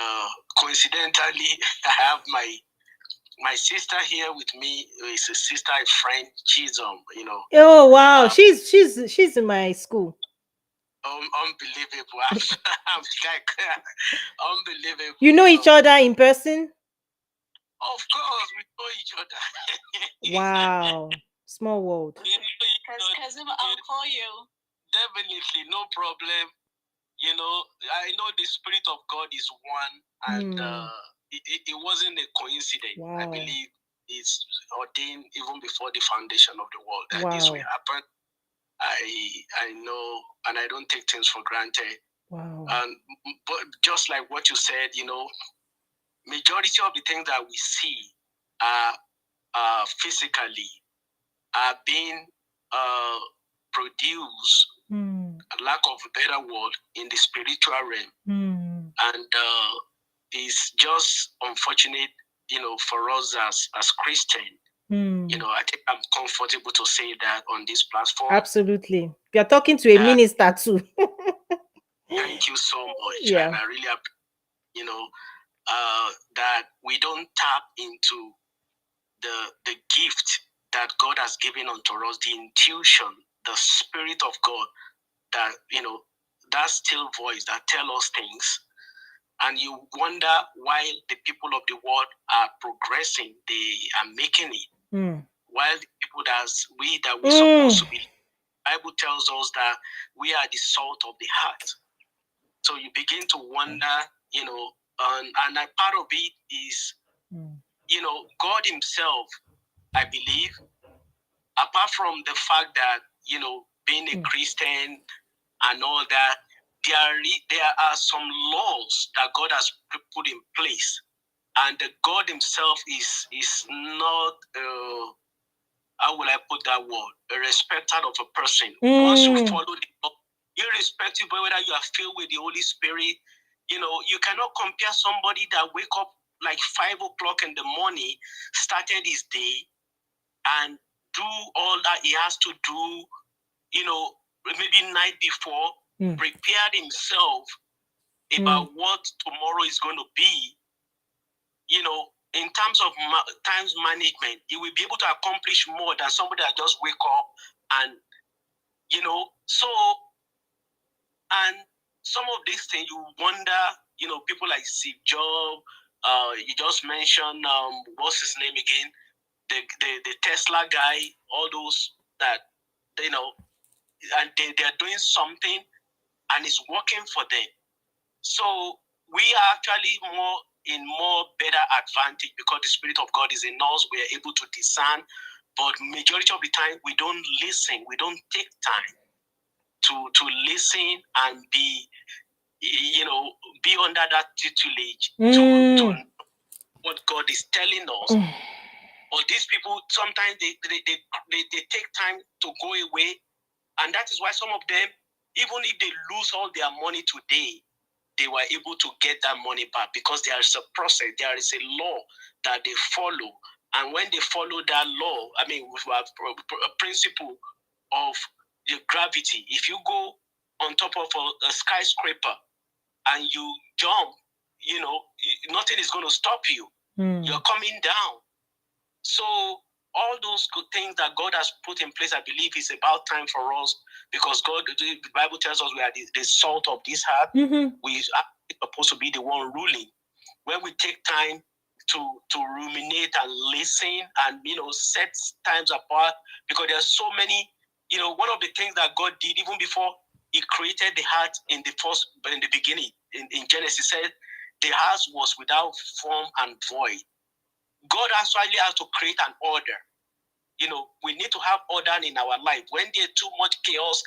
coincidentally, I have my sister here with me. Is a sister, a friend. She's Oh wow, she's in my school. Unbelievable. I'm like unbelievable. You know each other in person? Of course, we know each other. Wow, small world. Kazim, I'll call you. Definitely, no problem. I know the Spirit of God is one, and it wasn't a coincidence. Wow. I believe it's ordained even before the foundation of the world that this will happen. I know, and I don't take things for granted. Wow. But just like what you said, majority of the things that we see are physically are being produced, lack of a better word, in the spiritual realm. And it's just unfortunate, for us as Christians. I think I'm comfortable to say that on this platform. Absolutely. You're talking to a minister too. Thank you so much. Yeah. And I really, that we don't tap into the gift that God has given unto us, the intuition, the Spirit of God, that, that still voice that tell us things. And you wonder why the people of the world are progressing, they are making it. While the people that we're supposed to be, the Bible tells us that we are the salt of the heart. So you begin to wonder, and a part of it is, God Himself, I believe, apart from the fact that, being a Christian and all that, there are some laws that God has put in place, and God Himself is not, how will I put that word, a respecter of a person. Once you follow the law, irrespective of whether you are filled with the Holy Spirit, you cannot compare somebody that wake up like 5 o'clock in the morning, started his day, and do all that he has to do, maybe night before, prepared himself about what tomorrow is going to be, in terms of times management, he will be able to accomplish more than somebody that just wake up and, so, and some of these things you wonder, people like Steve Jobs, you just mentioned, what's his name again? The Tesla guy, all those that, and they're doing something and it's working for them. So we are actually more better advantage because the Spirit of God is in us. We are able to discern, but majority of the time we don't listen. We don't take time to listen and be under that tutelage to what God is telling us. But these people sometimes they take time to go away And that is why some of them, even if they lose all their money today, they were able to get that money back because there is a process, there is a law that they follow. And when they follow that law, I mean, we have a principle of the gravity. If you go on top of a skyscraper and you jump, nothing is going to stop you. You're coming down. So all those good things that God has put in place, I believe is about time for us, because the Bible tells us we are the salt of this heart. We are supposed to be the one ruling. When we take time to ruminate and listen and set times apart, because there's so many. One of the things that God did even before He created the heart in the beginning, in Genesis, said the heart was without form and void. God actually has to create an order. We need to have order in our life. When there's too much chaos,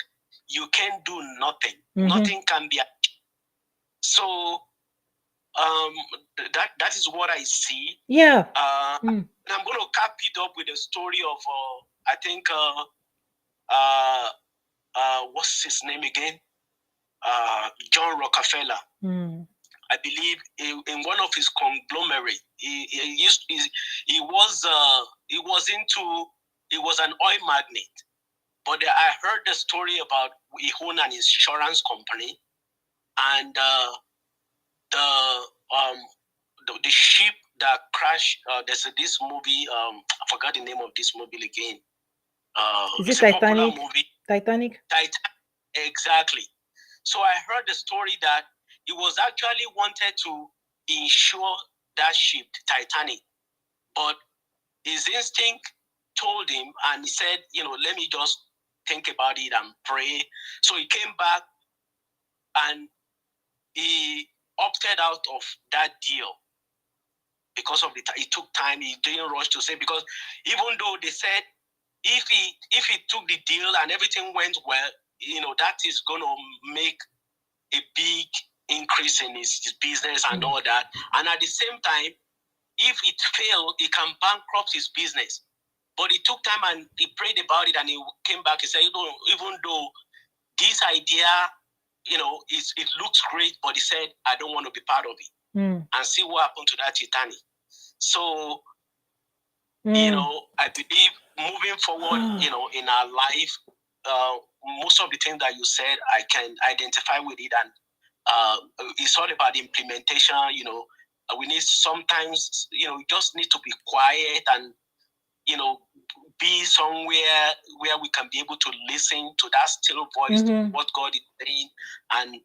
you can do nothing. Nothing can be achieved. So that is what I see. Yeah. And I'm going to cap it up with a story of I think what's his name again? John Rockefeller. I believe in one of his conglomerate, he was an oil magnate. But I heard the story about he owned an insurance company, and the ship that crashed. There's this movie. I forgot the name of this movie again. Is it Titanic? Popular movie. Titanic. Exactly. So I heard the story that he was actually wanted to insure that ship, Titanic, but his instinct told him, and he said, let me just think about it and pray. So he came back and he opted out of that deal because of it took time. He didn't rush to say, because even though they said if he took the deal and everything went well, that is going to make a big increase in his business and all that. And at the same time, if it failed, he can bankrupt his business. But he took time and he prayed about it, and he came back. He said, even though this idea, it looks great, but he said, I don't want to be part of it. And see what happened to that Titanic. So, I believe moving forward, in our life, most of the things that you said, I can identify with it, and it's all about implementation. We need sometimes, you just need to be quiet and, be somewhere where we can be able to listen to that still voice, what God is saying, and,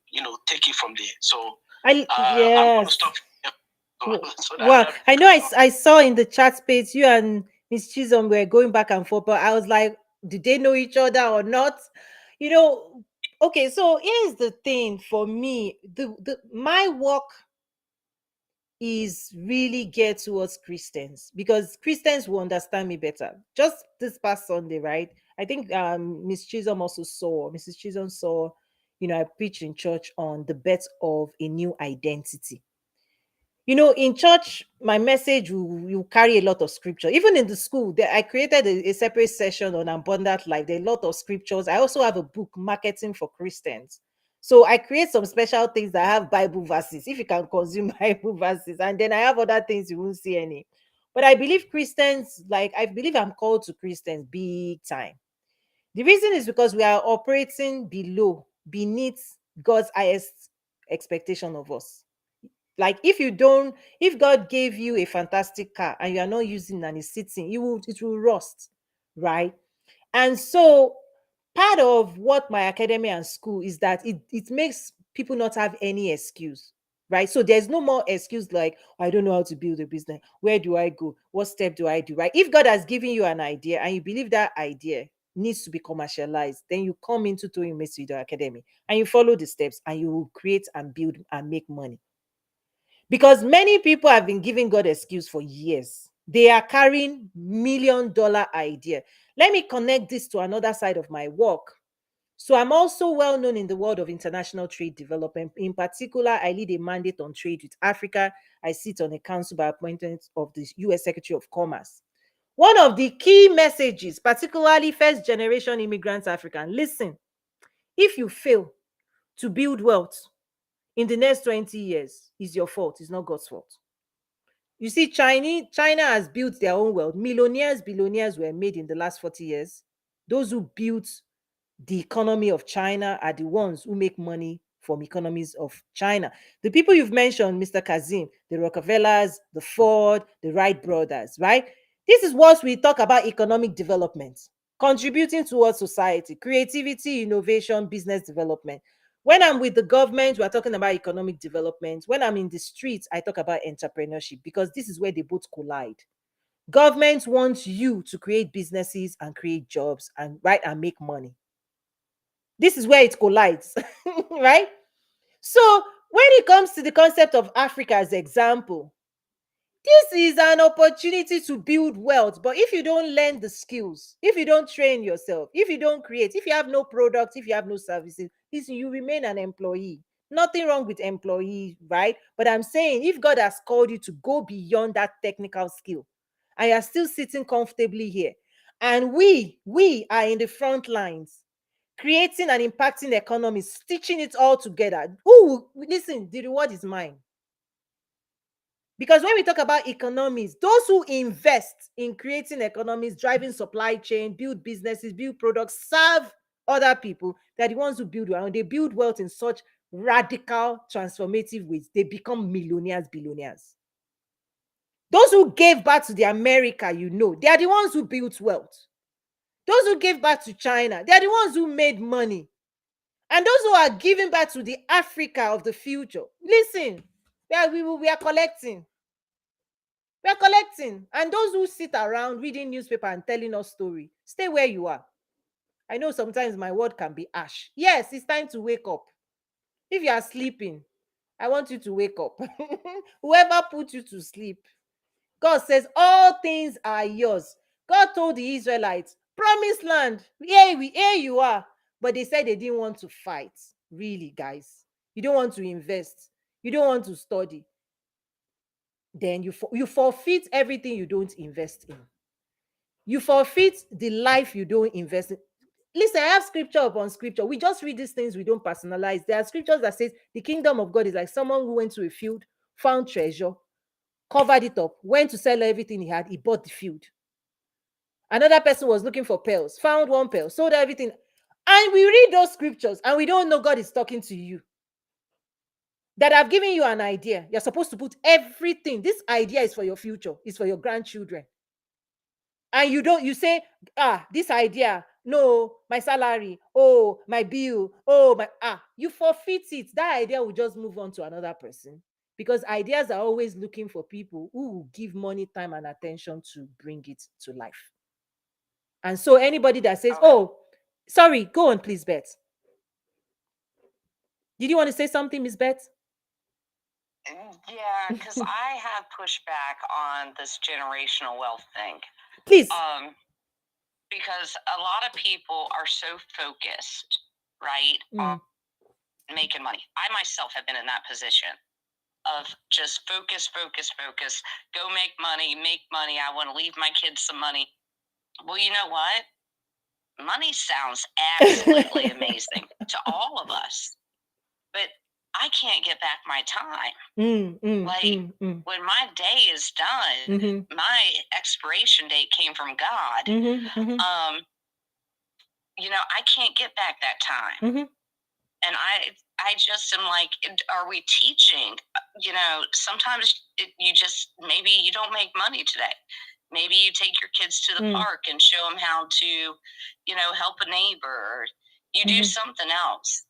take it from there. So yes. I'm going to stop here. Well, I know I saw in the chat space you and Miss Chisholm were going back and forth, but I was like, did they know each other or not? Okay, so here's the thing for me. My work is really geared towards Christians, because Christians will understand me better. Just this past Sunday, right? I think Mrs. Chisholm saw, I preached in church on the birth of a new identity. In church, my message will carry a lot of scripture. Even in the school, I created a separate session on abundant life. There are a lot of scriptures. I also have a book, Marketing for Christians. So I create some special things that have Bible verses, if you can consume Bible verses. And then I have other things you won't see any. But I believe Christians, I believe I'm called to Christians big time. The reason is because we are operating beneath God's highest expectation of us. Like if God gave you a fantastic car and you are not using it and it's sitting, it will rust, right? And so part of what my academy and school is that it makes people not have any excuse, right? So there's no more excuse like, I don't know how to build a business. Where do I go? What step do I do, right? If God has given you an idea and you believe that idea needs to be commercialized, then you come into Toyin Mesido Academy and you follow the steps and you will create and build and make money. Because many people have been giving God excuse for years. They are carrying $1 million idea. Let me connect this to another side of my work. So I'm also well known in the world of international trade development. In particular, I lead a mandate on trade with Africa. I sit on a council by appointment of the U.S. Secretary of Commerce. One of the key messages, particularly first generation immigrants, African, listen, if you fail to build wealth in the next 20 years, it's your fault, it's not God's fault. You see, China has built their own wealth. Millionaires, billionaires were made in the last 40 years. Those who built the economy of China are the ones who make money from economies of China. The people you've mentioned, Mr. Kazim, the Rockefellers, the Ford, the Wright brothers, right? This is what we talk about economic development, contributing towards society, creativity, innovation, business development. When I'm with the government, we're talking about economic development. When I'm in the streets, I talk about entrepreneurship because this is where they both collide. Government wants you to create businesses and create jobs and right and make money. This is where it collides, right? So when it comes to the concept of Africa as example, this is an opportunity to build wealth. But if you don't learn the skills, if you don't train yourself, if you don't create, if you have no products, if you have no services, listen, you remain an employee. Nothing wrong with employee, right? But I'm saying if God has called you to go beyond that technical skill and you're still sitting comfortably here, and we are in the front lines creating and impacting economies, stitching it all together. Ooh, listen, the reward is mine. Because when we talk about economies, those who invest in creating economies, driving supply chain, build businesses, build products, serve other people, they're the ones who build wealth. And they build wealth in such radical, transformative ways. They become millionaires, billionaires. Those who gave back to the America, they are the ones who built wealth. Those who gave back to China, they are the ones who made money. And those who are giving back to the Africa of the future, listen, we are collecting. We are collecting. And those who sit around reading newspaper and telling us story, stay where you are. I know sometimes my word can be harsh. Yes, it's time to wake up. If you are sleeping, I want you to wake up. Whoever put you to sleep, God says all things are yours. God told the Israelites, promised land, here you are. But they said they didn't want to fight. Really, guys. You don't want to invest. You don't want to study. Then you forfeit everything you don't invest in. You forfeit the life you don't invest in. Listen, I have scripture upon scripture. We just read these things, we don't personalize. There are scriptures that says the kingdom of God is like someone who went to a field, found treasure, covered it up, went to sell everything he had, he bought the field. Another person was looking for pearls, found one pearl, sold everything. And we read those scriptures and we don't know God is talking to you. That I've given you an idea. You're supposed to put everything. This idea is for your future, it's for your grandchildren. And you say, this idea, no, my salary, oh, my bill, oh, you forfeit it. That idea will just move on to another person. Because ideas are always looking for people who will give money, time, and attention to bring it to life. And so anybody that says, oh, sorry, go on, please, Beth. Did you want to say something, Miss Beth? Yeah, because I have pushed back on this generational wealth thing. Please. Because a lot of people are so focused, right, on making money. I myself have been in that position of just focus, go make money. I want to leave my kids some money. Well, you know what? Money sounds absolutely amazing to all of us, but I can't get back my time. When my day is done, my expiration date came from God. I can't get back that time. And I just am like, are we teaching? Sometimes maybe you don't make money today. Maybe you take your kids to the park and show them how to, help a neighbor. Or you do something else,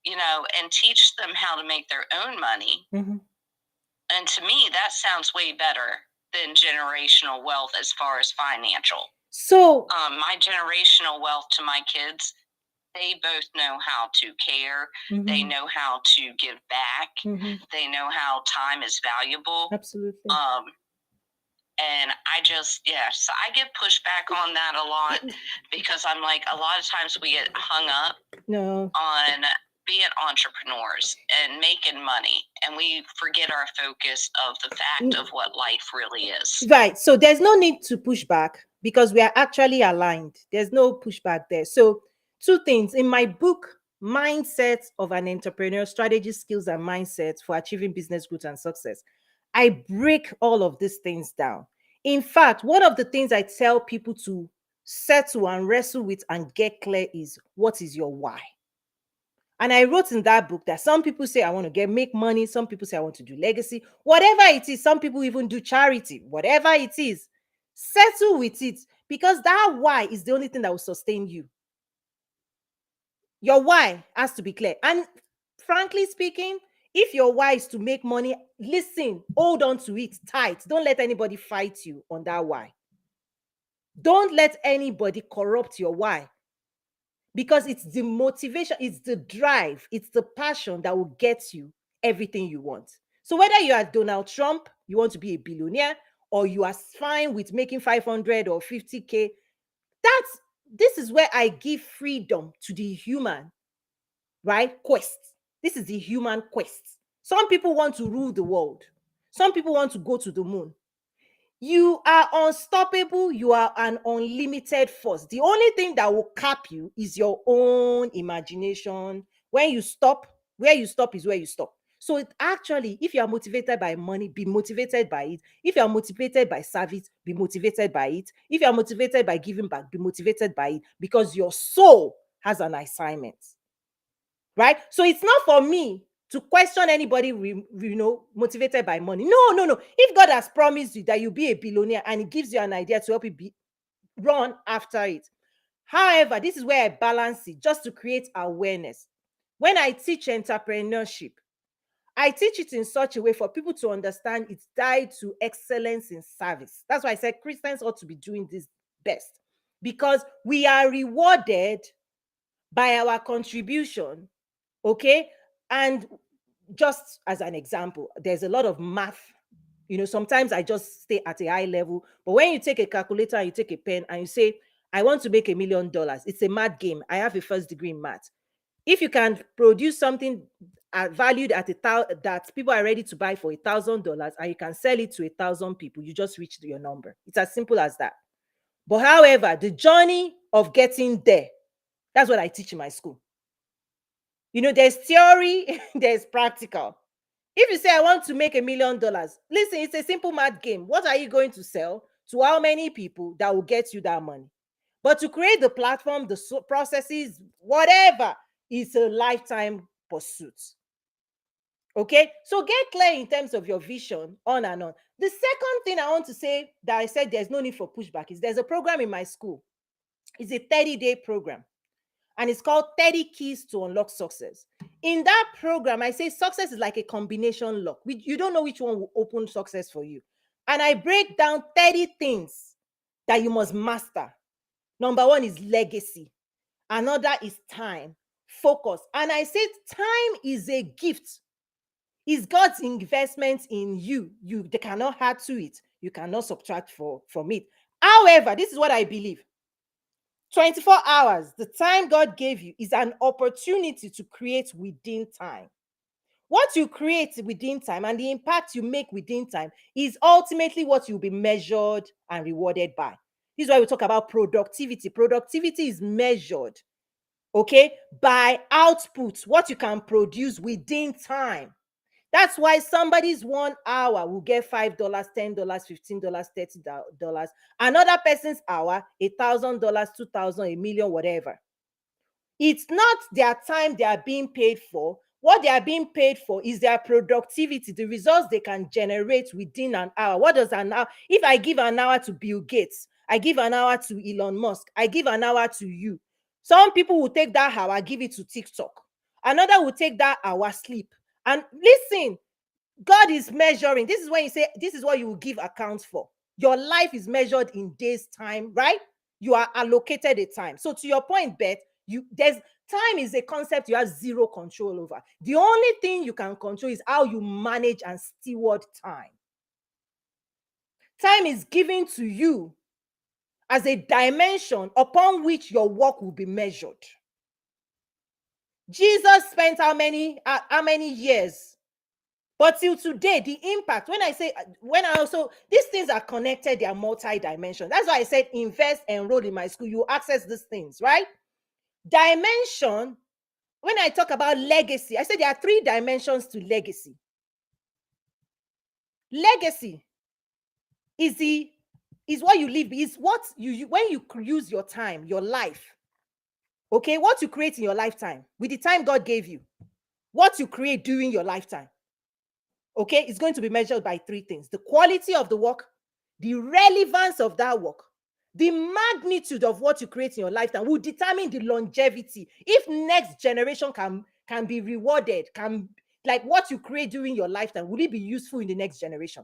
and teach them how to make their own money. And to me, that sounds way better than generational wealth as far as financial. So my generational wealth to my kids, they both know how to care. They know how to give back. They know how time is valuable. Absolutely. And so I get pushed back on that a lot because I'm like, a lot of times we get hung up on being entrepreneurs and making money, and we forget our focus of the fact of what life really is. Right. So there's no need to push back because we are actually aligned. There's no pushback there. So, two things in my book, Mindset of an Entrepreneur: Strategy, Skills, and Mindset for Achieving Business Growth and Success, I break all of these things down. In fact, one of the things I tell people to settle and wrestle with and get clear is, what is your why? And I wrote in that book that some people say, I want to make money. Some people say, I want to do legacy. Whatever it is, some people even do charity. Whatever it is, settle with it, because that why is the only thing that will sustain you. Your why has to be clear. And frankly speaking, if your why is to make money, listen, hold on to it tight. Don't let anybody fight you on that why. Don't let anybody corrupt your why, because it's the motivation, it's the drive, it's the passion that will get you everything you want. So whether you are Donald Trump, you want to be a billionaire, or you are fine with making 500 or 50K, this is where I give freedom to the human, right? Quest. This is the human quest. Some people want to rule the world. Some people want to go to the moon. You are unstoppable. You are an unlimited force. The only thing that will cap you is your own imagination. When you stop, where you stop is where you stop. So actually, if you are motivated by money, be motivated by it. If you are motivated by service, be motivated by it. If you are motivated by giving back, be motivated by it, because your soul has an assignment, right? So it's not for me to question anybody, motivated by money. No. If God has promised you that you'll be a billionaire and He gives you an idea to help you run after it. However, this is where I balance it just to create awareness. When I teach entrepreneurship, I teach it in such a way for people to understand it's tied to excellence in service. That's why I said Christians ought to be doing this best, because we are rewarded by our contribution. Okay. And just as an example, there's a lot of math. Sometimes I just stay at a high level, but when you take a calculator and you take a pen and you say, I want to make $1 million, it's a math game. I have a first degree in math. If you can produce something valued at that people are ready to buy for $1,000, and you can sell it to 1,000 people, you just reached your number. It's as simple as that. But however, the journey of getting there, that's what I teach in my school. There's theory, there's practical. If you say, I want to make $1 million, listen, it's a simple math game. What are you going to sell to how many people that will get you that money? But to create the platform, the processes, whatever, is a lifetime pursuit. Okay, so get clear in terms of your vision, on and on. The second thing I want to say that I said there's no need for pushback is there's a program in my school. It's a 30-day program, and it's called 30 Keys to Unlock Success. In that program, I say success is like a combination lock. You don't know which one will open success for you. And I break down 30 things that you must master. Number one is legacy. Another is time, focus. And I said time is a gift. It's God's investment in you. They cannot add to it. You cannot subtract from it. However, this is what I believe. 24 hours, the time God gave you, is an opportunity to create within time. What you create within time and the impact you make within time is ultimately what you'll be measured and rewarded by. This is why we talk about productivity. Productivity is measured, okay, by output, what you can produce within time. That's why somebody's 1 hour will get $5, $10, $15, $30. Another person's hour, $1,000, $2,000, $1 million, whatever. It's not their time they are being paid for. What they are being paid for is their productivity, the results they can generate within an hour. What does an hour? If I give an hour to Bill Gates, I give an hour to Elon Musk, I give an hour to you. Some people will take that hour, give it to TikTok. Another will take that hour, sleep. And listen, God is measuring. This is when you say, this is what you will give accounts for. Your life is measured in days' time, right? You are allocated a time. So to your point, Beth, time is a concept you have zero control over. The only thing you can control is how you manage and steward time. Time is given to you as a dimension upon which your work will be measured. Jesus spent how many years? But till today, the impact, when I also, these things are connected, they are multi-dimensional. That's why I said invest, enroll in my school, you access these things, right? Dimension, when I talk about legacy, I said there are 3 dimensions to legacy. Legacy is what you live, is what you when you use your time, your life. Okay, what you create in your lifetime, with the time God gave you, what you create during your lifetime. Okay, it's going to be measured by 3 things: the quality of the work, the relevance of that work, the magnitude of what you create in your lifetime will determine the longevity. If next generation can be rewarded, like what you create during your lifetime, will it be useful in the next generation?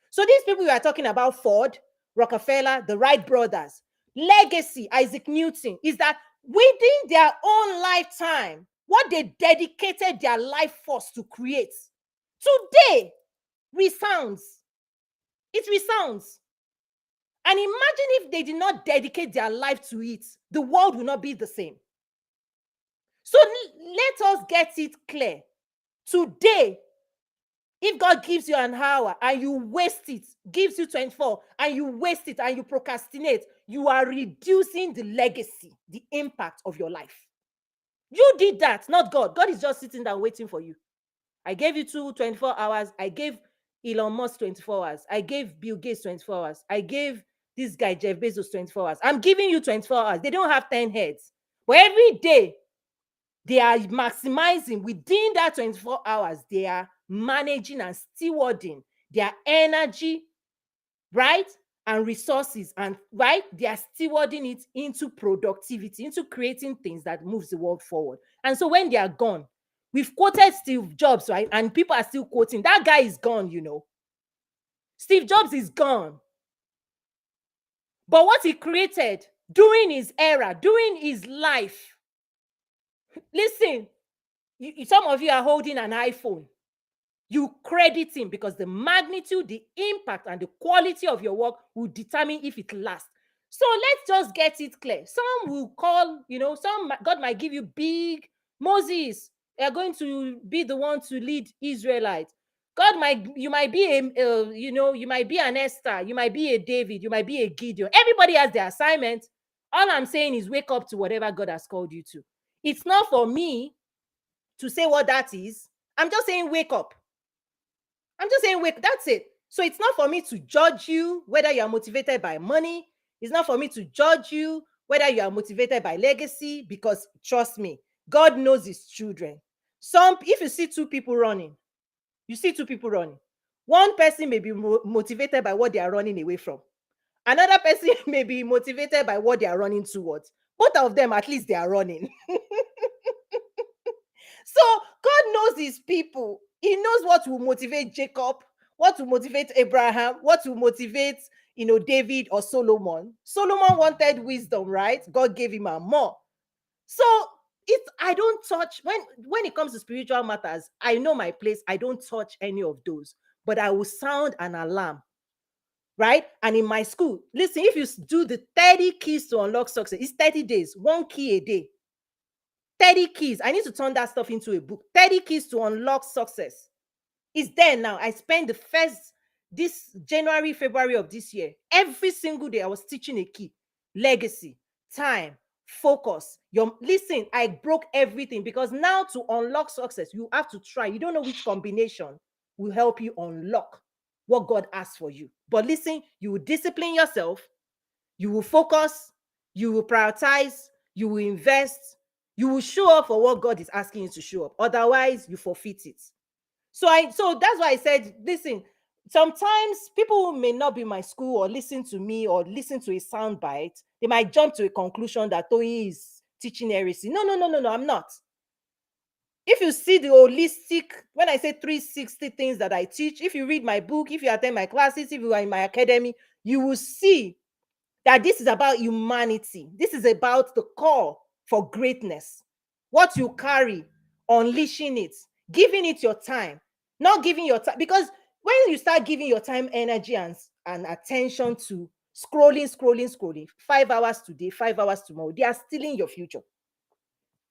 So these people we are talking about, Ford, Rockefeller, the Wright brothers, legacy, Isaac Newton, is that within their own lifetime, what they dedicated their life force to create, today resounds. It resounds. And imagine if they did not dedicate their life to it, the world will not be the same. So let us get it clear. Today, if God gives you an hour and you waste it, gives you 24 and you waste it and you procrastinate, you are reducing the legacy, the impact of your life. You did that, not God. God is just sitting there waiting for you. I gave you 24 hours. I gave Elon Musk 24 hours. I gave Bill Gates 24 hours. I gave this guy Jeff Bezos 24 hours. I'm giving you 24 hours. They don't have 10 heads. But every day, they are maximizing within that 24 hours. They are managing and stewarding their energy, right? And resources, and right? They are stewarding it into productivity, into creating things that moves the world forward. And so when they are gone, we've quoted Steve Jobs, right? And people are still quoting. That guy is gone, you know. Steve Jobs is gone. But what he created during his era, during his life, listen, some of you are holding an iPhone. You credit him because the magnitude, the impact, and the quality of your work will determine if it lasts. So let's just get it clear. Some will call, God might give you big Moses. They are going to be the one to lead Israelites. You might be you might be an Esther, you might be a David, you might be a Gideon. Everybody has their assignment. All I'm saying is wake up to whatever God has called you to. It's not for me to say what that is. I'm just saying wake up. I'm just saying wake. That's it. So it's not for me to judge you whether you are motivated by money. It's not for me to judge you whether you are motivated by legacy, because trust me, God knows his children. If you see 2 people running, you see 2 people running. One person may be motivated by what they are running away from. Another person may be motivated by what they are running towards. Both of them, at least they are running. So God knows his people. He knows what will motivate Jacob, what will motivate Abraham, what will motivate, David or Solomon. Solomon wanted wisdom, right? God gave him more. So I don't touch, when it comes to spiritual matters, I know my place. I don't touch any of those, but I will sound an alarm, right? And in my school, listen, if you do the 30 keys to unlock success, it's 30 days, 1 key a day. 30 keys. I need to turn that stuff into a book. 30 keys to unlock success. It's there now. I spent this January, February of this year, every single day I was teaching a key. Legacy, time, focus. Listen, I broke everything, because now to unlock success, you have to try. You don't know which combination will help you unlock what God asks for you. But listen, you will discipline yourself. You will focus. You will prioritize. You will invest. You will show up for what God is asking you to show up. Otherwise, you forfeit it. So that's why I said, listen, sometimes people may not be in my school or listen to me or listen to a sound bite. They might jump to a conclusion that Toyin is teaching heresy. No, I'm not. If you see the holistic, when I say 360 things that I teach, if you read my book, if you attend my classes, if you are in my academy, you will see that this is about humanity. This is about the call for greatness. What you carry, unleashing it, giving it your time, not giving your time. Because when you start giving your time, energy, and attention to scrolling, 5 hours today, 5 hours tomorrow, they are stealing your future.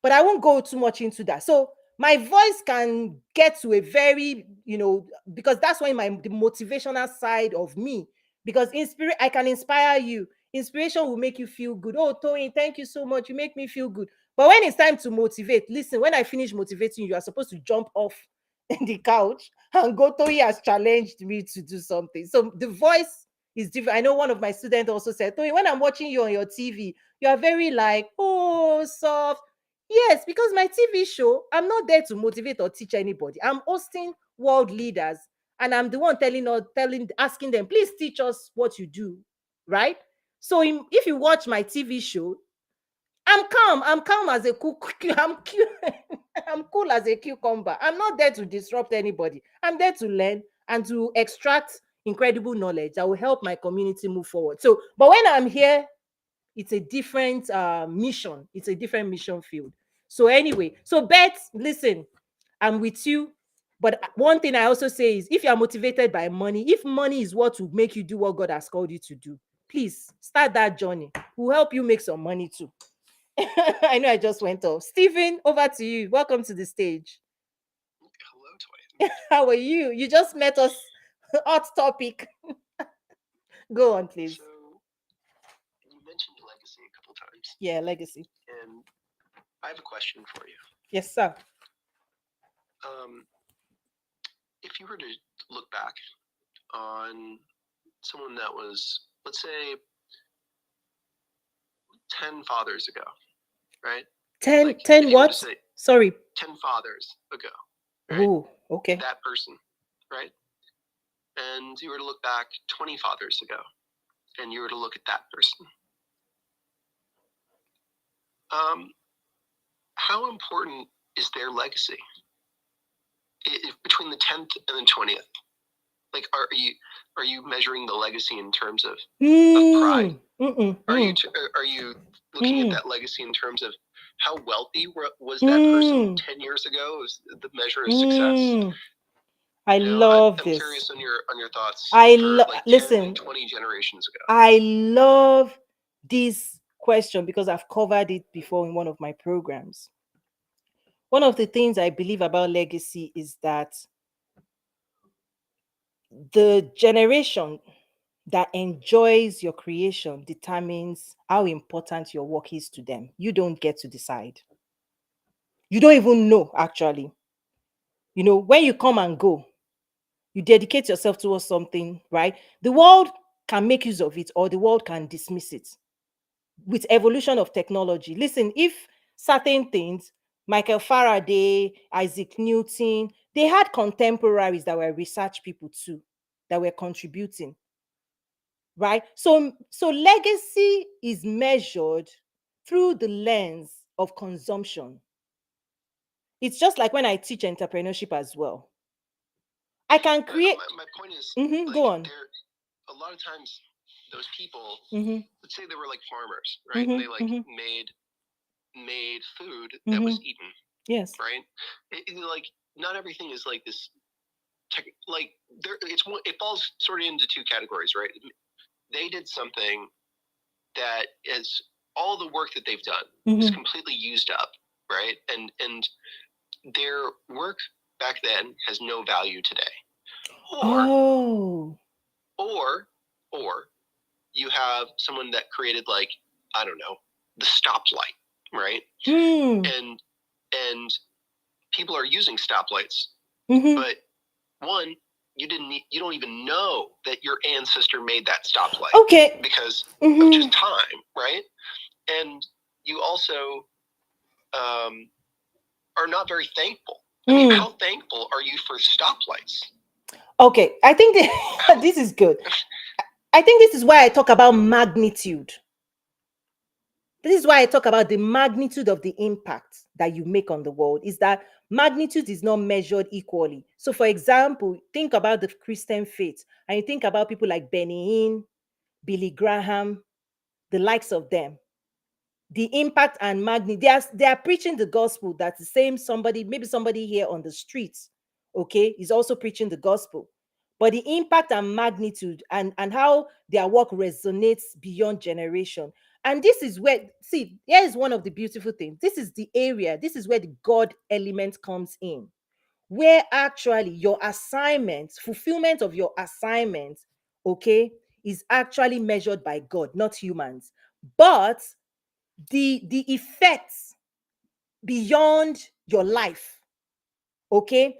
but I won't go too much into that. So my voice can get to a very, because that's why the motivational side of me, because I can inspire you. Inspiration will make you feel good. Oh, Toyin, thank you so much. You make me feel good. But when it's time to motivate, listen, when I finish motivating you, you are supposed to jump off the couch and go. Toyin has challenged me to do something. So the voice is different. I know one of my students also said, Toyin, when I'm watching you on your TV, you are very like, oh, soft. Yes, because my TV show, I'm not there to motivate or teach anybody. I'm hosting world leaders, and I'm the one asking them, please teach us what you do, right? So if you watch my TV show, I'm calm. I'm calm as a cook. I'm cool as a cucumber. I'm not there to disrupt anybody. I'm there to learn and to extract incredible knowledge that will help my community move forward. So, but when I'm here, it's a different mission. It's a different mission field. So anyway, so Beth, listen, I'm with you. But one thing I also say is, if you are motivated by money, if money is what will make you do what God has called you to do, please start that journey. We'll help you make some money too. I know I just went off. Stephen, over to you. Welcome to the stage. Hello, Toyin. How are you? You just met us. Hot topic. Go on, please. So, you mentioned legacy a couple times, Yeah, legacy. and I have a question for you. Yes, sir. If you were to look back on someone that was, let's say, 10 fathers ago, right? 10, Like, 10 if you were to what? say Sorry. 10 fathers ago, right? Oh, okay. That person, right? And you were to look back 20 fathers ago, and you were to look at that person. How important is their legacy between the 10th and the 20th? Like, are you measuring the legacy in terms of pride? Are you looking at that legacy in terms of how wealthy was that person 10 years ago? Is the measure of success? I love I'm this. curious on your thoughts. Listen. 10, 20 generations ago. I love this question because I've covered it before in one of my programs. One of the things I believe about legacy is that the generation that enjoys your creation determines how important your work is to them. You don't get to decide. You don't even know, actually. When you come and go, you dedicate yourself towards something, right? The world can make use of it or the world can dismiss it. With evolution of technology, listen, if certain things, Michael Faraday, Isaac Newton, they had contemporaries that were research people too, that were contributing, right? So legacy is measured through the lens of consumption. It's just like when I teach entrepreneurship as well. I can create. My point is, Go on. A lot of times, those people, Mm-hmm. let's say they were like farmers, right? Mm-hmm. And they made food that was eaten. Yes. Right. Not everything is like this. It falls sort of into two categories, right? They did something that is all the work that they've done is completely used up, right? And their work back then has no value today. Or you have someone that created, like, I don't know, the stoplight, right? And people are using stoplights, but one, you don't even know that your ancestor made that stoplight. Okay. Because of just time, right? And you also are not very thankful. I mean, how thankful are you for stoplights? Okay, I think this is good. I think this is why I talk about magnitude. This is why I talk about the magnitude of the impact that you make on the world, is that magnitude is not measured equally. So, for example, think about the Christian faith, and you think about people like Benny Hinn, Billy Graham, the likes of them. The impact and magnitude, they are preaching the gospel. That's the same maybe somebody here on the streets, okay, is also preaching the gospel. But the impact and magnitude and how their work resonates beyond generation. And this is where, see, here's one of the beautiful things. This is the area, this is where the God element comes in, where actually your assignment, fulfillment of your assignment, okay, is actually measured by God, not humans. But the effects beyond your life, okay,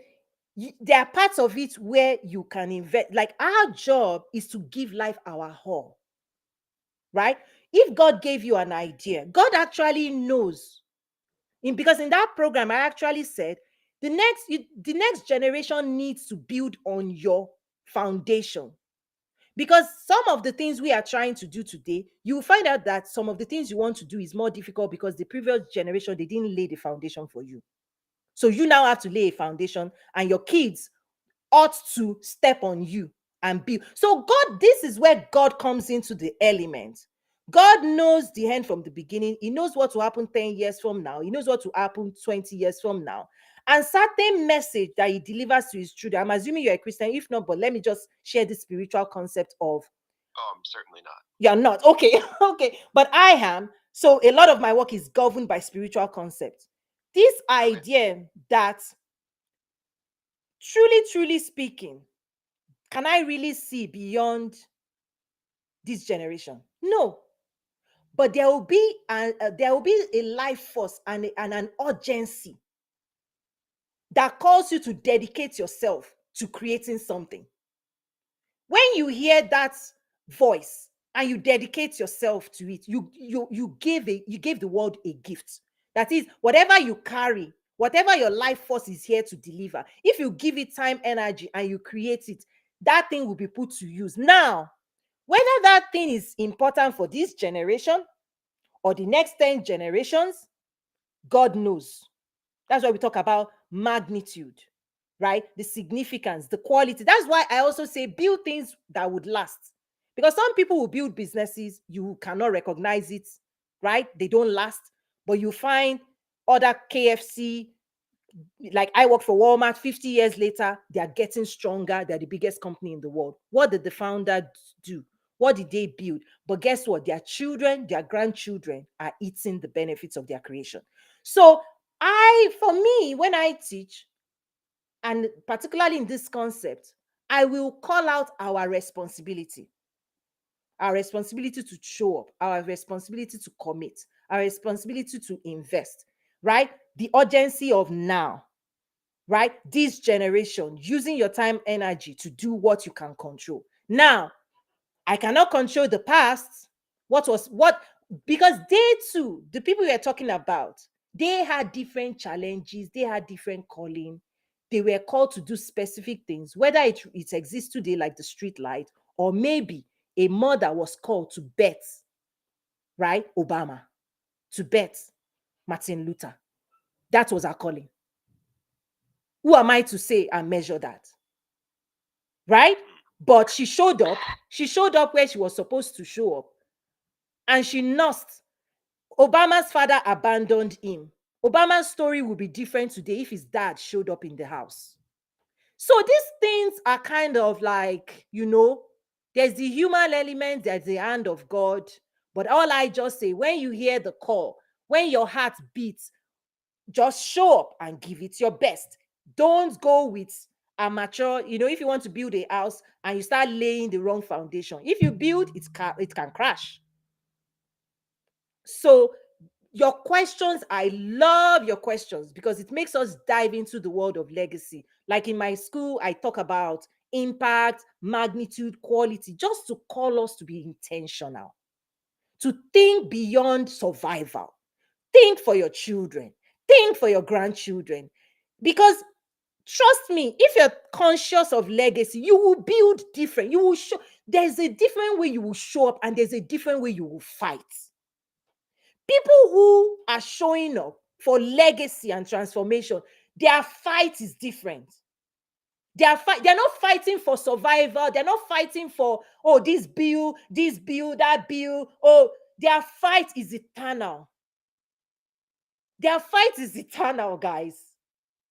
there are parts of it where you can invest. Like, our job is to give life our all, right? If God gave you an idea, God actually knows. Because in that program, I actually said the next generation needs to build on your foundation. Because some of the things we are trying to do today, you will find out that some of the things you want to do is more difficult because the previous generation, they didn't lay the foundation for you. So you now have to lay a foundation, and your kids ought to step on you and build. So God, this is where God comes into the element. God knows the end from the beginning. He knows what will happen 10 years from now. He knows what will happen 20 years from now. And certain message that he delivers to his children. I'm assuming you're a Christian. If not, but let me just share the spiritual concept of. Oh, I'm certainly not. You're not. Okay. Okay. But I am. So a lot of my work is governed by spiritual concepts. This idea that, truly speaking, can I really see beyond this generation? No. But there will be a life force and an urgency that calls you to dedicate yourself to creating something. When you hear that voice and you dedicate yourself to it, you give the world a gift. That is, whatever you carry, whatever your life force is here to deliver, if you give it time, energy, and you create it, that thing will be put to use. Now, whether that thing is important for this generation or the next 10 generations, God knows. That's why we talk about magnitude, right? The significance, the quality. That's why I also say build things that would last. Because some people will build businesses, you cannot recognize it, right? They don't last. But you find other KFC, like I work for Walmart, 50 years later, they are getting stronger. They're the biggest company in the world. What did the founder do? What did they build? But guess what? Their children, their grandchildren are eating the benefits of their creation. So for me, when I teach, and particularly in this concept, I will call out our responsibility to show up, our responsibility to commit, our responsibility to invest, right? The urgency of now, right? This generation, using your time, energy to do what you can control. Now, I cannot control the past. Because they too, the people we are talking about, they had different challenges, they had different calling. They were called to do specific things, whether it exists today like the street light, or maybe a mother was called to bet, right? Obama, to bet Martin Luther. That was her calling. Who am I to say and measure that? Right? But she showed up. She showed up where she was supposed to show up. And she nursed. Obama's father abandoned him. Obama's story would be different today if his dad showed up in the house. So these things are kind of like, there's the human element, there's the hand of God. But all I just say, when you hear the call, when your heart beats, just show up and give it your best. Don't go with amateur. If you want to build a house and you start laying the wrong foundation, if you build, it can crash. So your questions, I love your questions because it makes us dive into the world of legacy. Like in my school, I talk about impact, magnitude, quality, just to call us to be intentional, to think beyond survival. Think for your children. Think for your grandchildren. Because trust me, if you're conscious of legacy, you will build different. You will show. There's a different way you will show up, and there's a different way you will fight. People who are showing up for legacy and transformation, their fight is different. They're not fighting for survival. They're not fighting for, this bill, that bill. Their fight is eternal. Their fight is eternal, guys.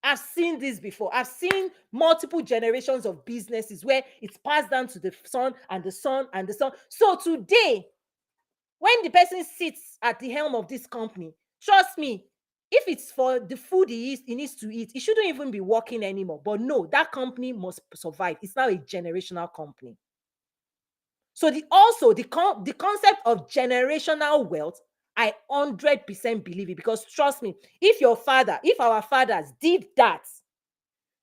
I've seen this before. I've seen multiple generations of businesses where it's passed down to the son and the son and the son. So today, When the person sits at the helm of this company, trust me, if it's for the food he needs to eat, he shouldn't even be working anymore. But no, that company must survive. It's now a generational company. So the concept of generational wealth, I 100% believe it, because trust me, if our fathers did that,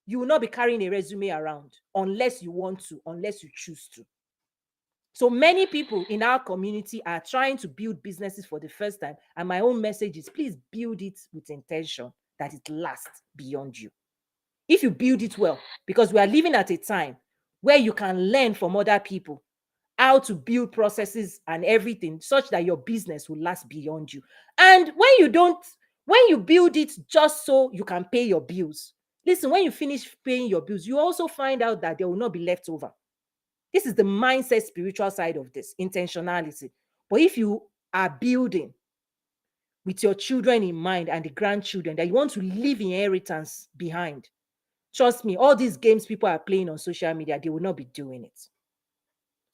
you will not be carrying a resume around unless you want to, unless you choose to. So many people in our community are trying to build businesses for the first time. And my own message is, please build it with intention that it lasts beyond you. If you build it well, because we are living at a time where you can learn from other people how to build processes and everything such that your business will last beyond you. And when you build it just so you can pay your bills, listen, when you finish paying your bills, you also find out that there will not be left over. This is the mindset, spiritual side of this, intentionality. But if you are building with your children in mind and the grandchildren, that you want to leave inheritance behind, trust me, all these games people are playing on social media, they will not be doing it.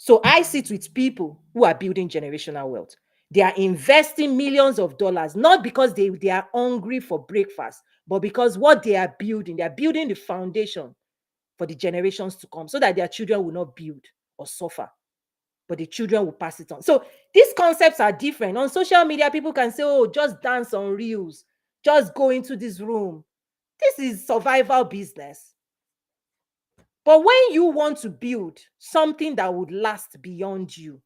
So I sit with people who are building generational wealth. They are investing millions of dollars, not because they are hungry for breakfast, but because what they are building the foundation for the generations to come, so that their children will not build or suffer, but the children will pass it on. So these concepts are different. On social media, people can say, oh, just dance on reels, just go into this room. This is survival business. But when you want to build something that would last beyond you,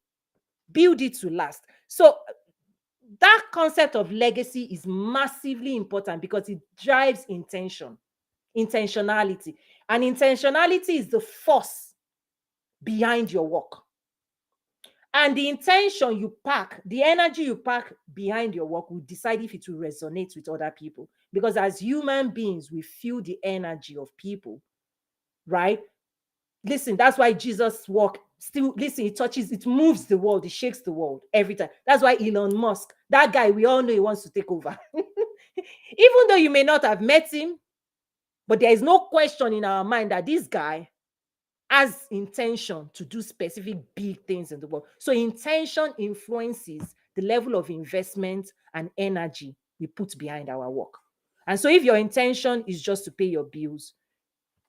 build it to last. So that concept of legacy is massively important because it drives intentionality. And intentionality is the force behind your work. And the intention you pack, the energy you pack behind your work will decide if it will resonate with other people. Because as human beings, we feel the energy of people, right? Listen, that's why Jesus' work still, listen, it moves the world, it shakes the world every time. That's why Elon Musk, that guy, we all know he wants to take over. Even though you may not have met him, but there is no question in our mind that this guy has intention to do specific big things in the world. So intention influences the level of investment and energy we put behind our work. And so if your intention is just to pay your bills,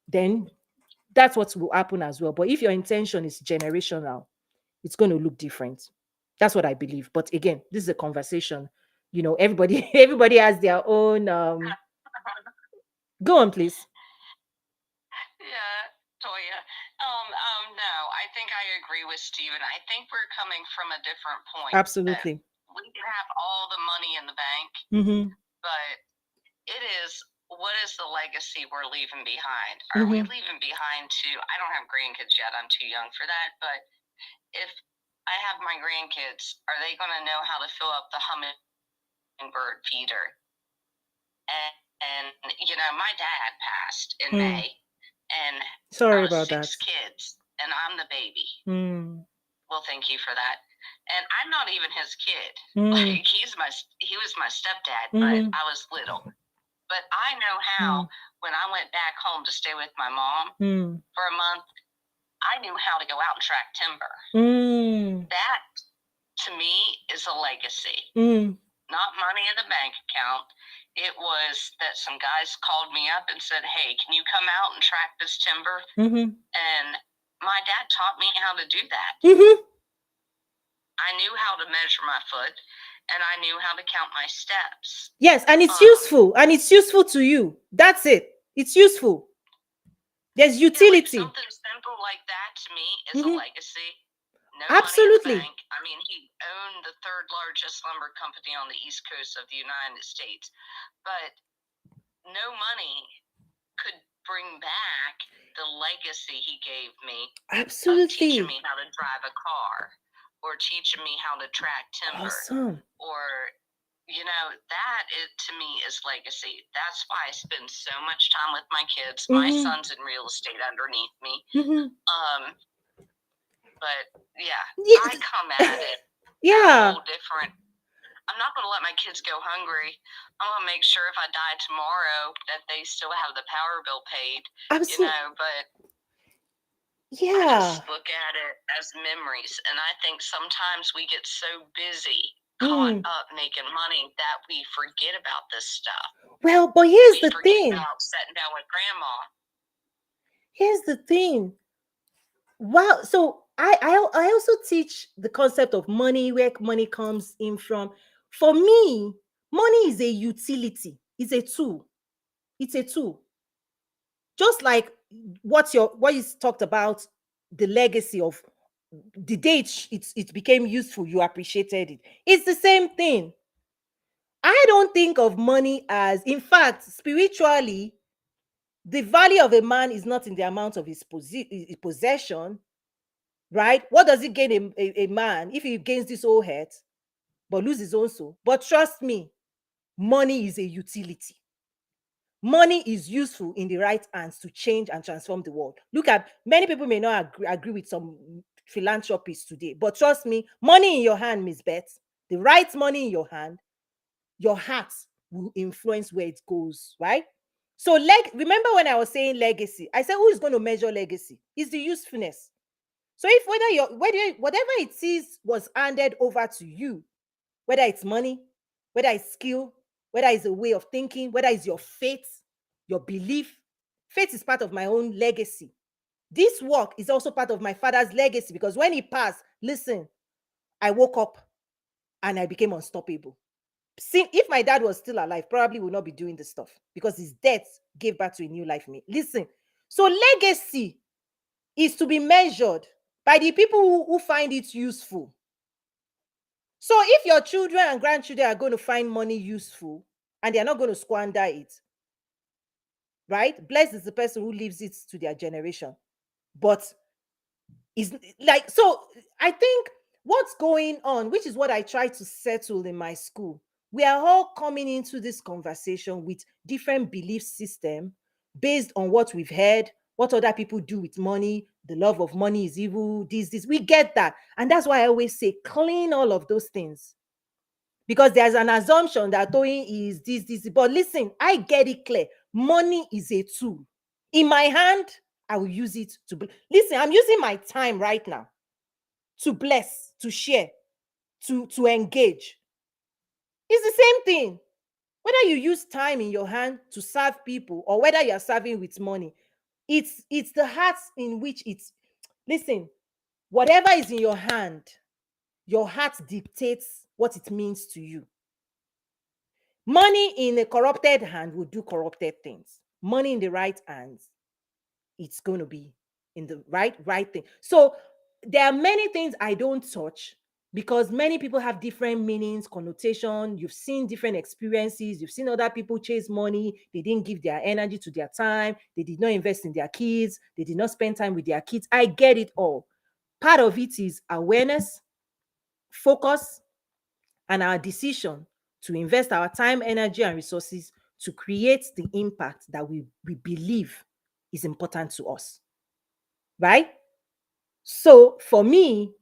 then that's what will happen as well. But if your intention is generational, it's going to look different. That's what I believe. But again, this is a conversation. You know, everybody has their own go on, please. Yeah, Toya. No, I think I agree with Stephen. I think we're coming from a different point. Absolutely. We can have all the money in the bank, but it is, what is the legacy we're leaving behind? Are we leaving behind I don't have grandkids yet, I'm too young for that, but if I have my grandkids, are they going to know how to fill up the hummingbird feeder? And you know, my dad passed in May, and sorry about that. 6 kids, and I'm the baby. Well, thank you for that. And I'm not even his kid. Like he was my stepdad, but I was little. But I know how when I went back home to stay with my mom for a month, I knew how to go out and track timber. That to me is a legacy. Not money in the bank account. It was that some guys called me up and said, hey, can you come out and track this timber? And my dad taught me how to do that. I knew how to measure my foot, and I knew how to count my steps. Yes, and it's useful, and it's useful to you. That's it. It's useful. There's utility. Yeah, like something simple like that to me is a legacy. No Absolutely. money in the bank. I mean, he owned the 3rd largest lumber company on the East Coast of the United States, but no money could bring back the legacy he gave me. Absolutely. Of teaching me how to drive a car, or teaching me how to track timber. Awesome. Or, you know, that to me is legacy. That's why I spend so much time with my kids. My son's in real estate underneath me. But yeah, I come at it a whole different. I'm not going to let my kids go hungry. I'm going to make sure if I die tomorrow that they still have the power bill paid. Absolutely. You know, but Yeah. I just look at it as memories. And I think sometimes we get so busy caught up making money that we forget about this stuff. Well, but here's we the thing. About sitting down with grandma. Here's the thing. Wow. So I also teach the concept of money, where money comes in from. For me, money is a utility. It's a tool. It's a tool. Just like what you talked about, the legacy of the day it became useful, you appreciated it. It's the same thing. I don't think of money as, in fact, spiritually, the value of a man is not in the amount of his possession, right? What does it gain a man if he gains this whole head but loses his own soul? But trust me, money is a utility. Money is useful in the right hands to change and transform the world. Look at, many people may not agree with some philanthropists today, but trust me, money in your hand, Miss Beth, the right money in your hand, your heart will influence where it goes, right? So, remember when I was saying legacy, I said, who is going to measure legacy? It's the usefulness. So if whatever it is was handed over to you, whether it's money, whether it's skill, whether it's a way of thinking, whether it's your faith, your belief, faith is part of my own legacy. This work is also part of my father's legacy, because when he passed, listen, I woke up and I became unstoppable. See, if my dad was still alive, probably would not be doing this stuff, because his death gave birth to a new life in me. Listen, so legacy is to be measured by the people who find it useful. So if your children and grandchildren are going to find money useful and they're not going to squander it, right? Blessed is the person who leaves it to their generation. But is like, so I think what's going on, which is what I try to settle in my school, we are all coming into this conversation with different belief system based on what we've heard, what other people do with money, the love of money is evil, this. We get that. And that's why I always say clean all of those things. Because there's an assumption that Toyin is this. But listen, I get it clear. Money is a tool. In my hand, I will use it to listen. I'm using my time right now to bless, to share, to engage. It's the same thing. Whether you use time in your hand to serve people or whether you're serving with money, it's the heart in which it's. Listen, whatever is in your hand, your heart dictates what it means to you. Money in a corrupted hand will do corrupted things. Money in the right hands, it's going to be in the right thing. So there are many things I don't touch, because many people have different meanings, connotation. You've seen different experiences. You've seen other people chase money. They didn't give their energy to their time. They did not invest in their kids. They did not spend time with their kids. I get it all. Part of it is awareness, focus, and our decision to invest our time, energy, and resources to create the impact that we believe is important to us. Right? So for me,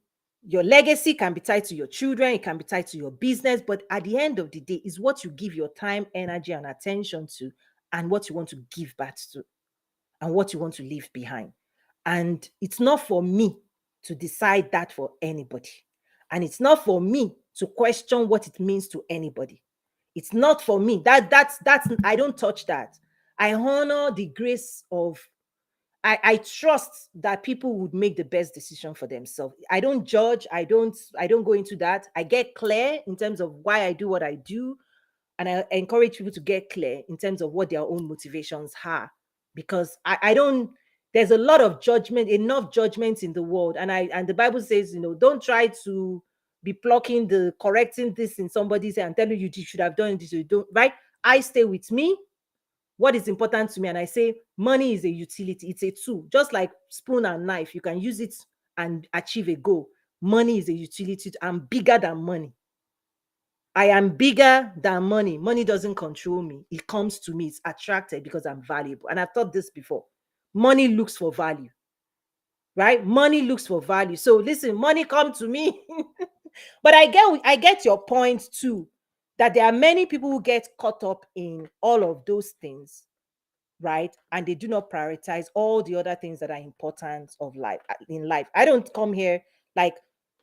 your legacy can be tied to your children, it can be tied to your business, but at the end of the day, is what you give your time, energy, and attention to, and what you want to give back to, and what you want to leave behind. And it's not for me to decide that for anybody. And it's not for me to question what it means to anybody. It's not for me. That's I don't touch that. I honor the grace of, I trust that people would make the best decision for themselves. I don't judge. I don't go into that. I get clear in terms of why I do what I do. And I encourage people to get clear in terms of what their own motivations are. Because I don't, there's a lot of judgment, enough judgment in the world. And the Bible says, don't try to be plucking the correcting this in somebody's and telling you should have done this, you don't, right? I stay with me, what is important to me, and I say money is a utility, it's a tool, just like spoon and knife. You can use it and achieve a goal. Money is a utility. I'm bigger than money. I am bigger than money. Money doesn't control me. It comes to me. It's attracted because I'm valuable. And I've thought this before. Money looks for value, right? Money looks for value. So listen, money come to me. But I get your point too, that there are many people who get caught up in all of those things, right? And they do not prioritize all the other things that are important of life in life. I don't come here like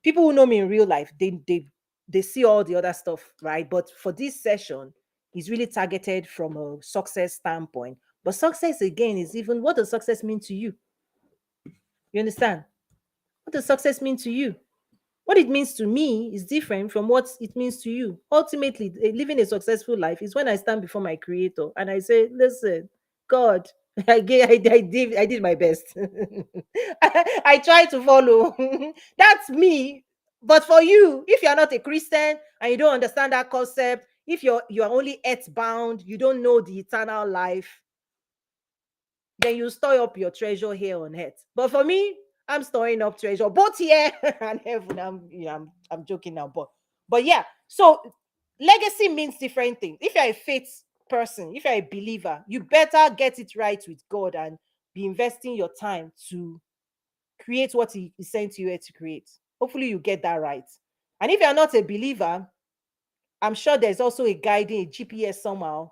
people who know me in real life, they see all the other stuff, right? But for this session, it's really targeted from a success standpoint. But success again is even, what does success mean to you? You understand? What does success mean to you? What it means to me is different from what it means to you. Ultimately, living a successful life is when I stand before my creator and I say, listen, God, I did my best. I tried to follow. That's me. But for you, if you're not a Christian and you don't understand that concept, if you're only earthbound, you don't know the eternal life, then you store up your treasure here on earth. But for me, I'm storing up treasure both here and heaven. I'm joking now, but yeah. So legacy means different things. If you're a faith person, if you're a believer, you better get it right with God and be investing your time to create what He sent you here to create. Hopefully, you get that right. And if you're not a believer, I'm sure there's also a GPS somehow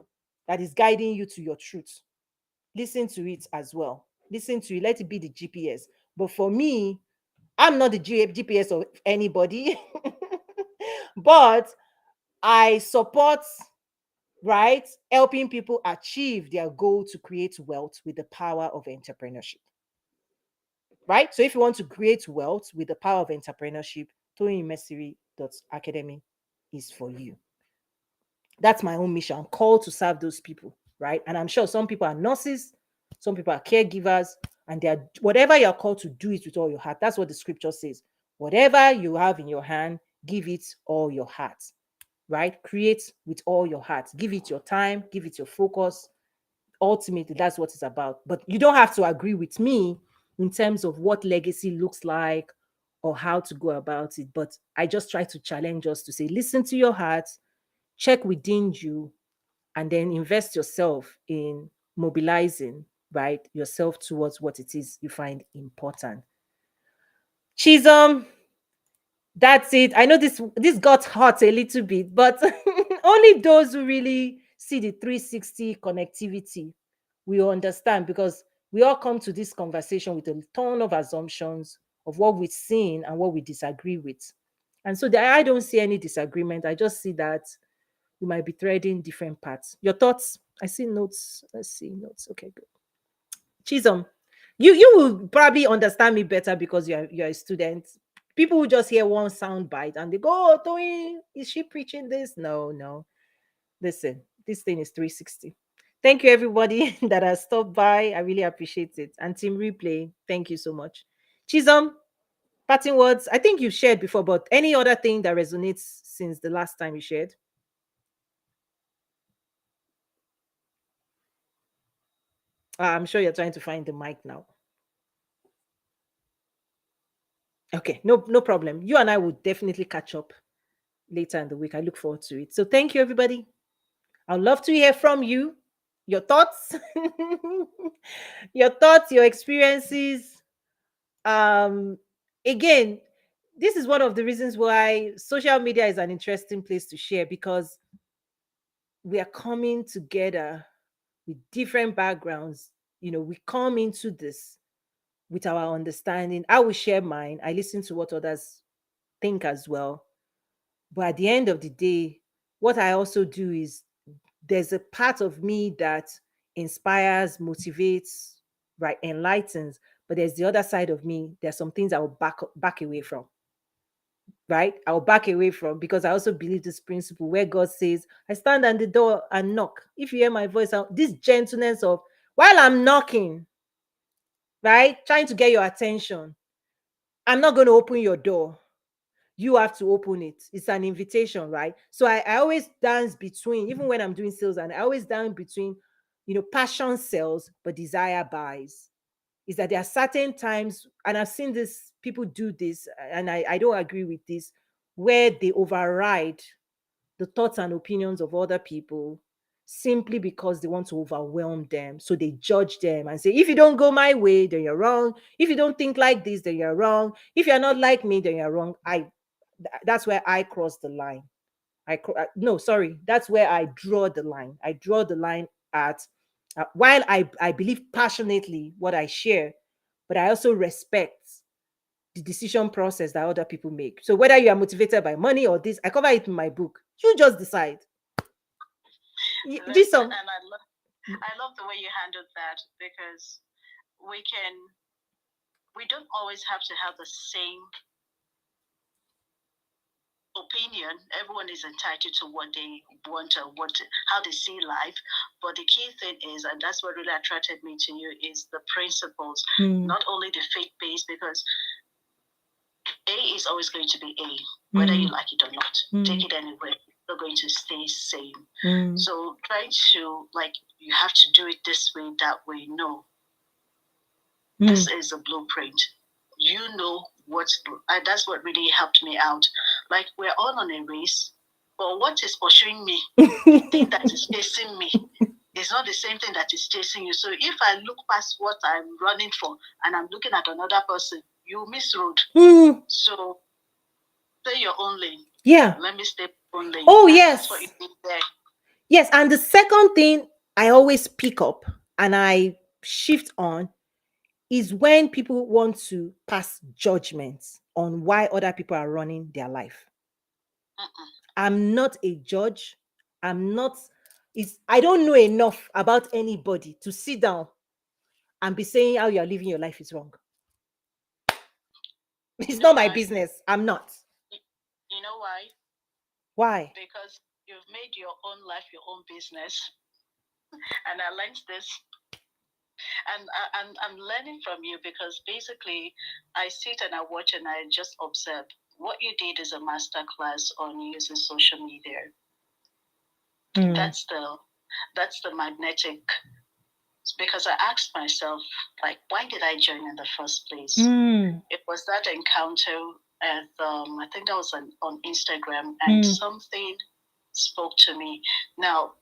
that is guiding you to your truth. Listen to it as well. Listen to it. Let it be the GPS. But for me, I'm not the GPS of anybody, but I support, right, helping people achieve their goal to create wealth with the power of entrepreneurship. Right? So if you want to create wealth with the power of entrepreneurship, ToyinMesiri.academy is for you. That's my own mission. I'm called to serve those people, right? And I'm sure some people are nurses, some people are caregivers, and they are, whatever you're called to do it with all your heart. That's what the scripture says. Whatever you have in your hand, give it all your heart, right? Create with all your heart. Give it your time, give it your focus. Ultimately, that's what it's about. But you don't have to agree with me in terms of what legacy looks like or how to go about it. But I just try to challenge us to say, listen to your heart, check within you, and then invest yourself in mobilizing, right, yourself towards what it is you find important. Chisholm, that's it. I know this got hot a little bit, but only those who really see the 360 connectivity will understand, because we all come to this conversation with a ton of assumptions of what we've seen and what we disagree with. And so I don't see any disagreement. I just see that we might be threading different paths. Your thoughts? I see notes. Let's see notes. Okay, good. Chisholm, you will probably understand me better because you're a student. People who just hear one sound bite and they go, "Oh, Toyin, is she preaching this?" No, no. Listen, this thing is 360. Thank you, everybody that has stopped by. I really appreciate it. And Team Replay, thank you so much. Chisholm, parting words. I think you've shared before, but any other thing that resonates since the last time you shared? I'm sure you're trying to find the mic now. Okay, no problem. You and I will definitely catch up later in the week. I look forward to it. So thank you, everybody. I'd love to hear from you, your thoughts, your experiences. Again, this is one of the reasons why social media is an interesting place to share, because we are coming together with different backgrounds. We come into this with our understanding. I will share mine. I listen to what others think as well. But at the end of the day, what I also do is, there's a part of me that inspires, motivates, right, enlightens. But there's the other side of me. There's some things I will back away from. Right? I'll back away from, because I also believe this principle where God says, I stand at the door and knock. If you hear my voice, this gentleness of, while I'm knocking, right, trying to get your attention, I'm not going to open your door. You have to open it. It's an invitation, right? So I always dance between, even when I'm doing sales, and I always dance between, passion sells, but desire buys. Is that there are certain times, and I've seen this, people do this, and I don't agree with this, where they override the thoughts and opinions of other people simply because they want to overwhelm them. So they judge them and say, if you don't go my way, then you're wrong. If you don't think like this, then you're wrong. If you're not like me, then you're wrong. That's where I cross the line. No, sorry. That's where I draw the line. I draw the line at While I believe passionately what I share, but I also respect the decision process that other people make. So whether you are motivated by money or this, I cover it in my book. You just decide. And I love the way you handled that, because we don't always have to have the same opinion. Everyone is entitled to what they want or how they see life. But the key thing is, and that's what really attracted me to you, is the principles, not only the faith-based, because A is always going to be A, whether you like it or not. Take it anywhere. It's not going to stay same. So trying to, like, you have to do it this way, that way. No. This is a blueprint. You know that's what really helped me out. Like, we're all on a race, but what is pursuing me, the thing that is chasing me, is not the same thing that is chasing you. So if I look past what I'm running for and I'm looking at another person, you miss road. So stay your own lane. Yeah. Let me stay own lane. Oh, yes. That's what you did there. Yes. And the second thing I always pick up and I shift on is when people want to pass judgments on why other people are running their life. I'm not a judge. I don't know enough about anybody to sit down and be saying how you're living your life is wrong. It's not my business. I'm not. You know why? Why? Because you've made your own life your own business. And I learned this. And I'm learning from you, because basically I sit and I watch and I just observe. What you did is a master class on using social media. That's the magnetic. Because I asked myself, like, why did I join in the first place? It was that encounter at I think that was on Instagram, and something spoke to me. Now,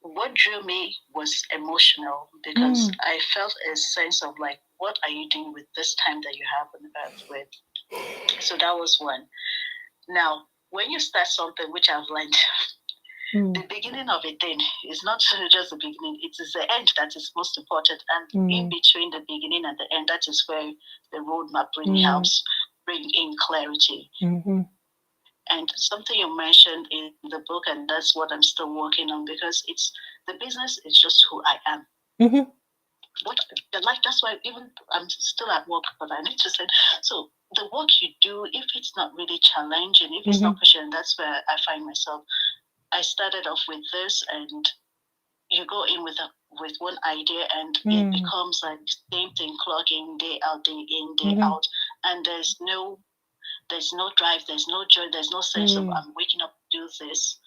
what drew me was emotional, because I felt a sense of, like, what are you doing with this time that you have on earth with? So that was one. Now, when you start something, which I've learned, the beginning of a thing is not just the beginning, it is the end that is most important. And in between the beginning and the end, that is where the roadmap really helps bring in clarity. And something you mentioned in the book, and that's what I'm still working on, because the business is just who I am. That's why even I'm still at work, but I need to say, so the work you do, if it's not really challenging, if it's not pushing, that's where I find myself. I started off with this, and you go in with one idea, and it becomes like same thing, clogging day out, day in, day out, and there's no drive, there's no joy, there's no sense of I'm waking up to do this.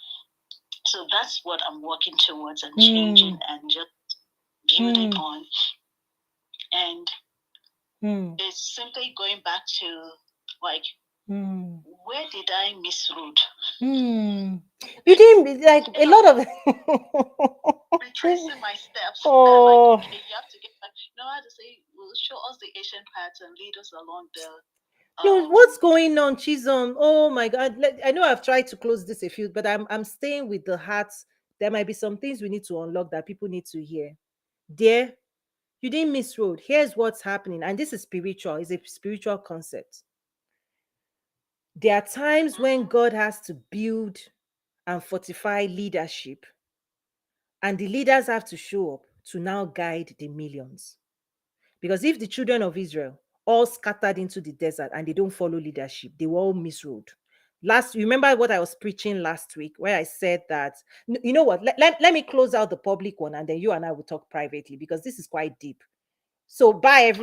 So that's what I'm working towards and changing and just building on. And it's simply going back to, like, where did I miss road? You didn't, like, a lot of retracing my steps. Oh. Like, okay, you have to get back. You know how to say, will show us the Asian pattern, lead us along the what's going on, Chisholm? Oh my God! I know I've tried to close this a few, but I'm staying with the hearts. There might be some things we need to unlock that people need to hear. Dear, you didn't miss road. Here's what's happening, and this is spiritual. It's a spiritual concept. There are times when God has to build and fortify leadership, and the leaders have to show up to now guide the millions. Because if the children of Israel all scattered into the desert and they don't follow leadership, they will all miss road. Remember what I was preaching last week, where I said that, you know what, let me close out the public one, and then you and I will talk privately, because this is quite deep. So bye, everyone.